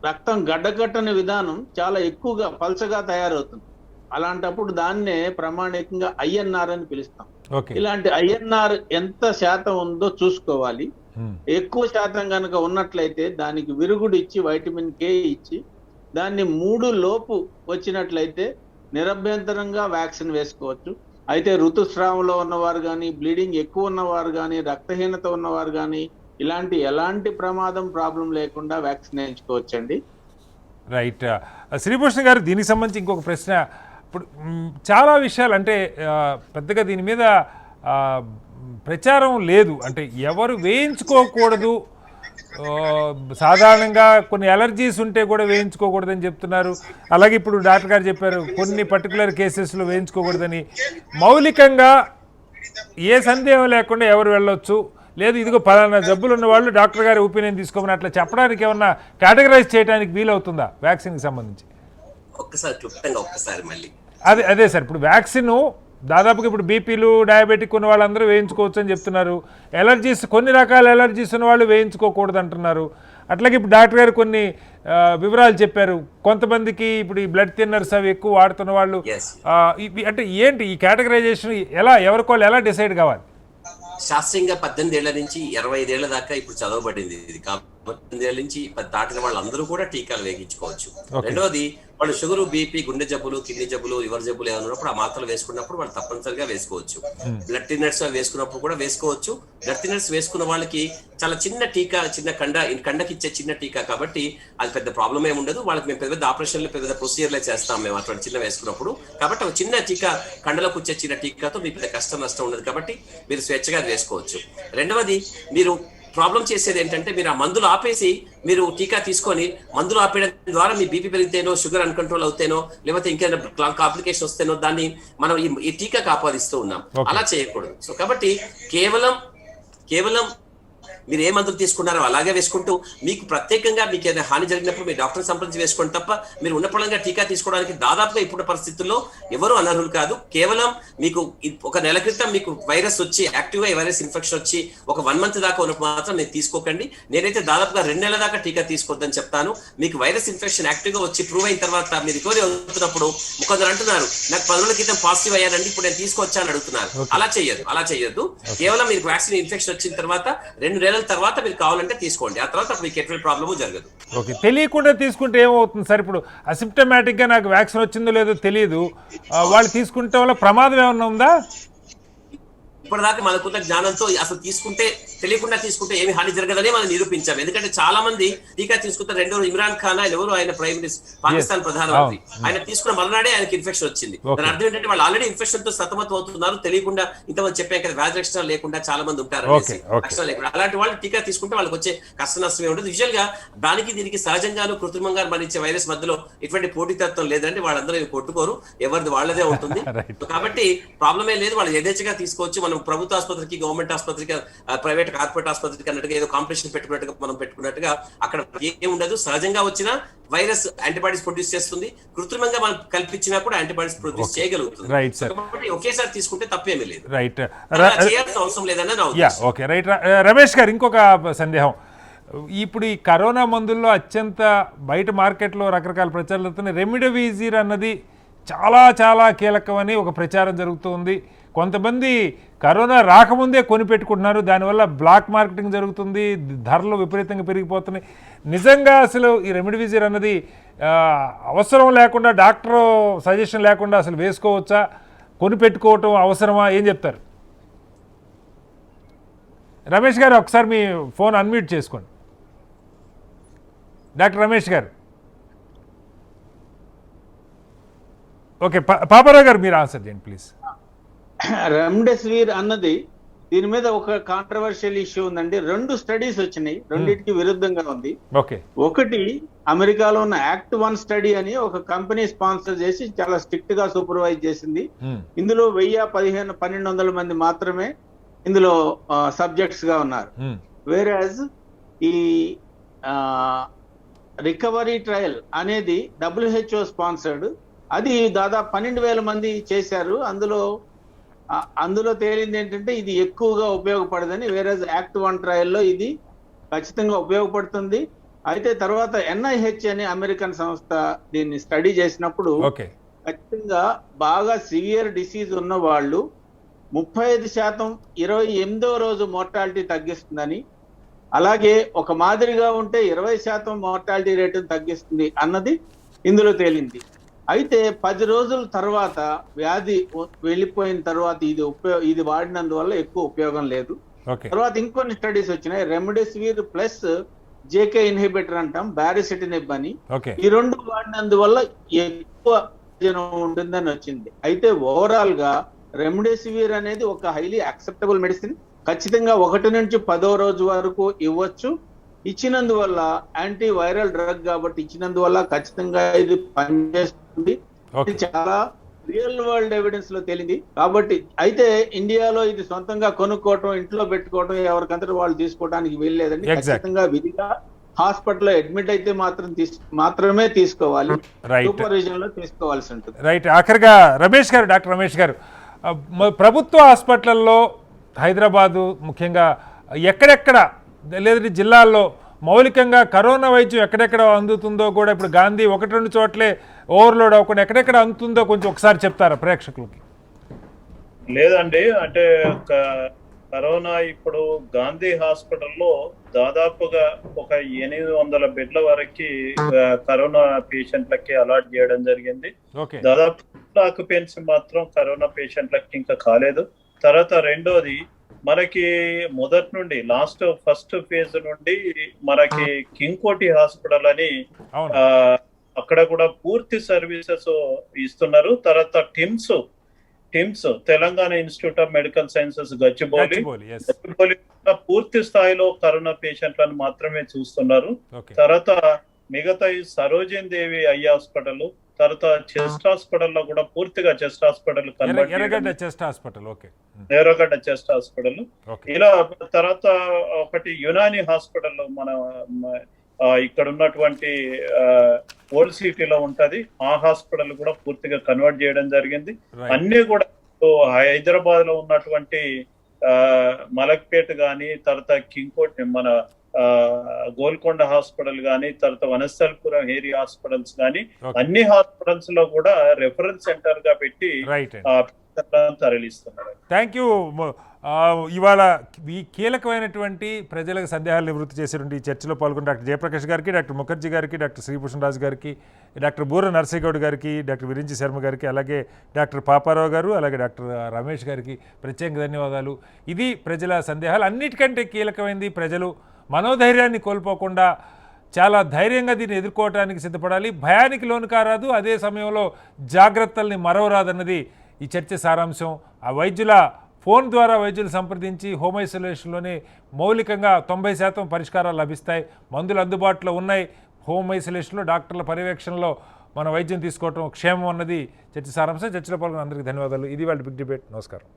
రక్తం గడ్డకట్టని విధానం చాలా ఎక్కువగా పల్చగా తయారవుతుంది. అలాంటప్పుడు దాన్నే ప్రామాణికంగా ఐఎన్ఆర్ అని పిలుస్తాం. ఇలాంటి ఐఎన్ఆర్ ఎంత శాతం ఉందో చూసుకోవాలి. ఎక్కువ శాతం కనుక ఉన్నట్లయితే దానికి విరుగుడు ఇచ్చి వైటమిన్ కే ఇచ్చి దాన్ని 3 లోపు వచ్చినట్లయితే నిరభ్యంతరంగా వ్యాక్సిన్ వేసుకోవచ్చు. అయితే ఋతుస్రావంలో ఉన్నవారు కానీ, బ్లీడింగ్ ఎక్కువ ఉన్నవారు కానీ, రక్తహీనత ఉన్నవారు కానీ ఎలాంటి ప్రాబ్లం లేకుండా వ్యాక్సిన్ వేయించుకోవచ్చండి. రైట్. శ్రీభూషణ్ గారు, దీనికి సంబంధించి ఇంకొక ప్రశ్న. ఇప్పుడు చాలా విషయాలు అంటే పెద్దగా దీని మీద ప్రచారం లేదు, అంటే ఎవరు వేయించుకోకూడదు, సాధారణంగా కొన్ని అలర్జీస్ ఉంటే కూడా వేయించుకోకూడదని చెప్తున్నారు. అలాగే ఇప్పుడు డాక్టర్ గారు చెప్పారు కొన్ని పర్టికులర్ కేసెస్లో వేయించుకోకూడదని. మౌలికంగా ఏ సందేహం లేకుండా ఎవరు వెళ్ళొచ్చు, లేదు ఇదిగో పలానా జబ్బులు ఉన్న వాళ్ళు డాక్టర్ గారి ఒపీనియన్ తీసుకోమని అట్లా చెప్పడానికి ఏమన్నా కేటగరైజ్ చేయడానికి వీలవుతుందా వ్యాక్సిన్కి సంబంధించి? ఒక్కసారి మళ్ళీ అదే సార్, ఇప్పుడు వ్యాక్సిన్ దాదాపుగా ఇప్పుడు బీపీలు, డయాబెటిక్ ఉన్న వాళ్ళందరూ వేయించుకోవచ్చు అని చెప్తున్నారు. ఎలర్జీస్, కొన్ని రకాల ఎలర్జీస్ ఉన్న వాళ్ళు వేయించుకోకూడదు అంటున్నారు. అట్లాగే ఇప్పుడు డాక్టర్ గారు కొన్ని వివరాలు చెప్పారు. కొంతమందికి ఇప్పుడు ఈ బ్లడ్ థిన్నర్స్ అవి ఎక్కువ వాడుతున్న వాళ్ళు, అంటే ఏంటి ఈ కేటగరైజేషన్, ఎవరికోళ్ళు ఎలా డిసైడ్ కావాలి? శాస్త్రీయంగా 18 ఏళ్ల నుంచి 25 ఏళ్ల దాకా ఇప్పుడు చదవబడింది ఇది. 18 ఏళ్ల నుంచి దాటిన వాళ్ళందరూ కూడా టీకాలు వేయించుకోవచ్చు. రెండవది, వాళ్ళు షుగర్, బీపీ, గుండె జబ్బులు, కిడ్నీ జబ్బులు, లివర్ జబ్బులు ఏమైనా ఉన్నప్పుడు ఆ మాత్రలు వేసుకున్నప్పుడు వాళ్ళు తప్పనిసరిగా వేసుకోవచ్చు. బ్లడ్ థిన్నర్స్ వేసుకున్నప్పుడు కూడా వేసుకోవచ్చు. బ్లడ్ థిన్నర్స్ వేసుకున్న వాళ్ళకి చాలా చిన్న టీకా, కండకి ఇచ్చే చిన్న టీకా కాబట్టి అది పెద్ద ప్రాబ్లం ఏమి ఉండదు. వాళ్ళకి మేము పెద్ద ఆపరేషన్లు, పెద్ద ప్రొసీజర్లే చేస్తాం మేము అటువంటి చిన్న వేసుకున్నప్పుడు. కాబట్టి ఒక చిన్న టీకా, కండలకు వచ్చే చిన్న టీకాతో మీకు పెద్ద కష్టం నష్టం ఉండదు కాబట్టి మీరు స్వేచ్ఛగా వేసుకోవచ్చు. రెండవది, మీరు ప్రాబ్లం చేసేది ఏంటంటే మీరు ఆ మందులు ఆపేసి మీరు టీకా తీసుకొని మందులు ఆపేయడం ద్వారా మీ బీపీ పెరిగితేనో, షుగర్ అన్కంట్రోల్ అవుతేనో, లేకపోతే ఇంకేదైనా కాంప్లికేషన్ వస్తేనో దాన్ని మనం ఈ టీకాకు ఆపాదిస్తూ ఉన్నాం. అలా చేయకూడదు. సో కాబట్టి కేవలం మీరు ఏ మందులు తీసుకున్నారో అలాగే వేసుకుంటూ, మీకు ప్రత్యేకంగా మీకు ఏదైనా హాని జరిగినప్పుడు మీ డాక్టర్ సంప్రదించి వేసుకోండి తప్ప మీరు ఉన్నపళంగా టీకా తీసుకోవడానికి దాదాపుగా ఇప్పుడు పరిస్థితుల్లో ఎవరు అనర్హులు కాదు. కేవలం మీకు ఒక నెల క్రితం మీకు వైరస్ వచ్చి, యాక్టివ్గా వైరస్ ఇన్ఫెక్షన్ వచ్చి ఒక 1 మంత్ దాకా ఉన్నప్పుడు మాత్రం మీరు తీసుకోకండి. నేనైతే దాదాపుగా 2 నెలల దాకా టీకా తీసుకోవద్దని చెప్తాను. మీకు వైరస్ ఇన్ఫెక్షన్ యాక్టివ్గా వచ్చి ప్రూవ్ అయిన తర్వాత మీరు రికవరీ అవుతున్నప్పుడు కొందరు అంటున్నారు నాకు 10 రోజుల క్రితం పాజిటివ్ అయ్యానండి, ఇప్పుడు నేను తీసుకొచ్చా అని అడుగుతున్నారు. అలా చేయొద్దు. కేవలం మీకు వ్యాక్సిన్ ఇన్ఫెక్షన్ వచ్చిన తర్వాత 2 నెలల తర్వాత మీరు కావాలంటే తీసుకోండి. ఆ తర్వాత మీకు ఎటువంటి ప్రాబ్లము జరగదు. ఓకే, తెలియకుండా తీసుకుంటే ఏమవుతుంది సార్? ఇప్పుడు అసిమ్టమాటిక్గా నాకు వ్యాక్సిన్ వచ్చిందో లేదో తెలియదు, వాళ్ళు తీసుకుంటే వల్ల ప్రమాదం ఏమన్నా ఉందా? ఇప్పటిదాకా మనకున్న జ్ఞానంతో అసలు తీసుకుంటే తెలియకుండా తీసుకుంటే ఏమి హాని జరగదని మనం నిరూపించాం. ఎందుకంటే చాలా మంది టీకా తీసుకుంటే రెండో ఇమ్రాన్ ఖాన్ ఆయన ఎవరు, ఆయన ప్రైమ్ మినిస్టర్, పాకిస్తాన్ ప్రధానమంత్రి, ఆయన తీసుకున్న మలనాడే ఆయనకి ఇన్ఫెక్షన్ వచ్చింది. దాని అర్థం ఏంటంటే వాళ్ళు ఆల్రెడీ ఇన్ఫెక్షన్ తో సతమతం అవుతున్నారు, తెలియకుండా. ఇంతమంది చెప్పాం కదా వ్యాధి లక్షణాలు లేకుండా చాలా మంది ఉంటారు, లక్షణాలు లేకుండా. అలాంటి వాళ్ళు టీకా తీసుకుంటే వాళ్ళకి వచ్చే కష్ట నష్టమే ఉంటుంది. యూజువల్ గా దానికి దీనికి సహజంగాను కృత్రిమంగా మరణించే వైరస్ మధ్యలో ఎటువంటి పోటీతత్వం లేదంటే వాళ్ళందరూ కొట్టుకోరు, ఎవరిది వాళ్ళదే ఉంటుంది. కాబట్టి ప్రాబ్లమే లేదు, వాళ్ళు యథేచ్ఛగా తీసుకోవచ్చు. మనం ప్రభుత్వ ఆసుపత్రికి, గవర్నమెంట్ ఆసుపత్రికి, ప్రైవేట్ కార్పొరేట్ ఆసుపత్రికి అన్నట్టుగా ఏదో కాంపిటీషన్ పెట్టుకున్నట్టుగా మనం పెట్టుకున్నట్టుగా అక్కడ ఏం ఉండదు. సహజంగా వచ్చిన వైరస్ యాంటీబాడీస్ ప్రొడ్యూస్ చేస్తుంది, కృత్రిమంగా మనం కల్పించినా కూడా యాంటీబాడీస్ ప్రొడ్యూస్ చేయగలుగుతుంది. కాబట్టి ఒకేసారి తీసుకుంటే తప్పేమీ లేదు, చేయాల్సిన అవసరం లేదన్న నా ఉద్దేశం. Okay, right. రమేష్ గారు, ఇంకొక సందేహం. ఇప్పుడు ఈ కరోనా మందుల్లో అత్యంత బయట మార్కెట్లో రకరకాల ప్రచారాలు రెమిడెసివిర్ అన్నది చాలా చాలా కీలకమని ఒక ప్రచారం జరుగుతుంది. కొంతమంది కరోనా రాకముందే కొనిపెట్టుకుంటున్నారు, దానివల్ల బ్లాక్ మార్కెటింగ్ జరుగుతుంది, ధరలు విపరీతంగా పెరిగిపోతున్నాయి. నిజంగా అసలు ఈ రెమిడెసివిర్ అన్నది అవసరం లేకుండా, డాక్టర్ సజెషన్ లేకుండా అసలు వేసుకోవచ్చా, కొనిపెట్టుకోవటం అవసరమా, ఏం చెప్తారు? రమేష్ గారు ఒకసారి మీ ఫోన్ అన్మ్యూట్ చేసుకోండి. డాక్టర్ రమేష్ గారు. ఓకే, పాపారావు గారు మీరు ఆన్సర్ చేయండి ప్లీజ్. రెమ్డెసివిర్ అన్నది దీని మీద ఒక కాంట్రవర్షియల్ ఇష్యూ ఉందండి. 2 స్టడీస్ వచ్చినాయి, రెండింటికి విరుద్ధంగా ఉంది. ఒకటి అమెరికాలో ఉన్న యాక్ట్ 1 స్టడీ అని ఒక కంపెనీ స్పాన్సర్ చేసి చాలా స్ట్రిక్ట్ గా సూపర్వైజ్ చేసింది. ఇందులో 1200 మంది మాత్రమే ఇందులో సబ్జెక్ట్స్ గా ఉన్నారు. వేరాజ్ ఈ రికవరీ ట్రయల్ అనేది WHO స్పాన్సర్డ్, అది దాదాపు 12,000 మంది చేశారు. అందులో తేలింది ఏంటంటే ఇది ఎక్కువగా ఉపయోగపడదని. వేరేజ్ యాక్ట్ 1 ట్రయల్లో ఇది ఖచ్చితంగా ఉపయోగపడుతుంది. అయితే తర్వాత NIH అనే అమెరికన్ సంస్థ దీన్ని స్టడీ చేసినప్పుడు ఖచ్చితంగా బాగా సివియర్ డిసీజ్ ఉన్న వాళ్ళు 35% 28వ రోజు మోర్టాలిటీ తగ్గిస్తుందని, అలాగే ఒక మాదిరిగా ఉంటే 20% మోర్టాలిటీ రేటును తగ్గిస్తుంది అన్నది ఇందులో తేలింది. అయితే 10 రోజుల తర్వాత వ్యాధి వెళ్ళిపోయిన తర్వాత ఇది వాడినందువల్ల ఎక్కువ ఉపయోగం లేదు. తర్వాత ఇంకొన్ని స్టడీస్ వచ్చినాయి, రెమ్డెసివిర్ ప్లస్ JK ఇన్హిబిటర్ అంటాం, బారిసిటినిబ్ అని. ఈ 2 వాడినందువల్ల ఎక్కువ ప్రయోజనం ఉంటుందని వచ్చింది. అయితే ఓవరాల్ గా రెమ్డెసివిర్ అనేది ఒక హైలీ యాక్సెప్టబుల్ మెడిసిన్. ఖచ్చితంగా 1 నుంచి 10వ రోజు వరకు ఇవ్వచ్చు. ఇచ్చినందువల్ల యాంటీ వైరల్ డ్రగ్ కాబట్టి ఇచ్చినందువల్ల ఖచ్చితంగా ఇది పనిచేస్తుంది. ఇది చాలా రియల్ వరల్డ్ ఎవిడెన్స్ లో తేలింది. కాబట్టి అయితే ఇండియాలో ఇది సొంతంగా కొనుక్కోవటం, ఇంట్లో పెట్టుకోవటం, ఎవరికంతా వాళ్ళు తీసుకోవడానికి వీల్లేదండి. ఖచ్చితంగా విధిగా హాస్పిటల్లో అడ్మిట్ అయితే మాత్రమే తీసుకోవాలి, సూపర్విజన్ లో తీసుకోవాల్సి ఉంటుంది. రైట్. ఆఖరిగా రమేష్ గారు, డాక్టర్ రమేష్ గారు, ప్రభుత్వ హాస్పిటల్లో హైదరాబాదు ముఖ్యంగా ఎక్కడెక్కడ లేదంటే జిల్లాల్లో మౌలికంగా కరోనా వైద్యం ఎక్కడెక్కడ అందుతుందో కూడా ఇప్పుడు గాంధీ 1-2 చోట్లే ఓవర్లోడ్ అవ్వకుండా ఎక్కడెక్కడ అందుతుందో కొంచెం ఒకసారి చెప్తారా ప్రేక్షకులకి? లేదండి, అంటే కరోనా ఇప్పుడు గాంధీ హాస్పిటల్లో దాదాపుగా ఒక 800 బెడ్ల వరకు కరోనా పేషెంట్లకి అలాట్ చేయడం జరిగింది. దాదాపు ఆక్యుపెన్సీ మాత్రం కరోనా పేషెంట్లకి ఇంకా కాలేదు. తర్వాత రెండోది, మనకి మొదటి నుండి ఫస్ట్ ఫేజ్ నుండి మనకి కింగ్కోటి హాస్పిటల్ అని అక్కడ కూడా పూర్తి సర్వీసెస్ ఇస్తున్నారు. తర్వాత TIMS Telangana institute of medical sciences Gachibowli పూర్తి స్థాయిలో కరోనా పేషెంట్లను మాత్రమే చూస్తున్నారు. తర్వాత మిగతా సరోజిన్ దేవి ఐ హాస్పిటల్, తర్వాత చెస్ట్ హాస్పిటల్లో కూడా పూర్తిగా చెస్ట్ హాస్పిటల్ ఎర్రగడ్డ చెస్ట్ హాస్పిటల్ ఇలా. తర్వాత ఒకటి యునాని హాస్పిటల్ మన ఇక్కడ ఉన్నటువంటి ఓల్డ్ సిటీలో ఉంటది, ఆ హాస్పిటల్ కూడా పూర్తిగా కన్వర్ట్ చేయడం జరిగింది. అన్ని కూడా హైదరాబాద్ లో ఉన్నటువంటి మలక్పేట్ గాని, తర్వాత కింగ్కోట్ మన గోల్కొండ హాస్పిటల్ గాని, తర్వాత వనస్థలపురం ఏరియా హాస్పిటల్స్ గాని, అన్ని హాస్పిటల్స్ లో కూడా రెఫరెన్స్ సెంటర్ గా పెట్టి డాక్టర్లను తరలిస్తున్నారు. Thank you. ఇవాళ ఈ కీలకమైనటువంటి ప్రజలకు సందేహాలు నివృత్తి చేసేటువంటి ఈ చర్చలో పాల్గొన్న డాక్టర్ జయప్రకాష్ గారికి, డాక్టర్ ముఖర్జీ గారికి, డాక్టర్ శ్రీభూషణ్ రాజు గారికి, డాక్టర్ బూర నర్సేగౌడ్ గారికి, డాక్టర్ విరించి శర్మ గారికి, అలాగే డాక్టర్ పాపారావు గారు, అలాగే డాక్టర్ రమేష్ గారికి ప్రత్యేక ధన్యవాదాలు. ఇది ప్రజల సందేహాలు. అన్నిటికంటే కీలకమైనది ప్రజలు మనోధైర్యాన్ని కోల్పోకుండా చాలా ధైర్యంగా దీన్ని ఎదుర్కోవడానికి సిద్ధపడాలి. భయానికి లోను కారాదు, అదే సమయంలో జాగ్రత్తల్ని మరవరాదన్నది ఈ చర్చ సారాంశం. ఆ వైద్యుల ఫోన్ ద్వారా వైద్యులు సంప్రదించి హోమ్ ఐసోలేషన్లోనే మౌలికంగా 90% పరిష్కారాలు లభిస్తాయి. మందులు అందుబాటులో ఉన్నాయి. హోమ్ ఐసోలేషన్లో డాక్టర్ల పర్యవేక్షణలో మన వైద్యం తీసుకోవటం క్షేమం అన్నది చర్చ సారాంశం. చర్చలో పాల్గొన్న అందరికీ ధన్యవాదాలు. ఇది వాళ్ళ బిగ్ డిబేట్. నమస్కారం.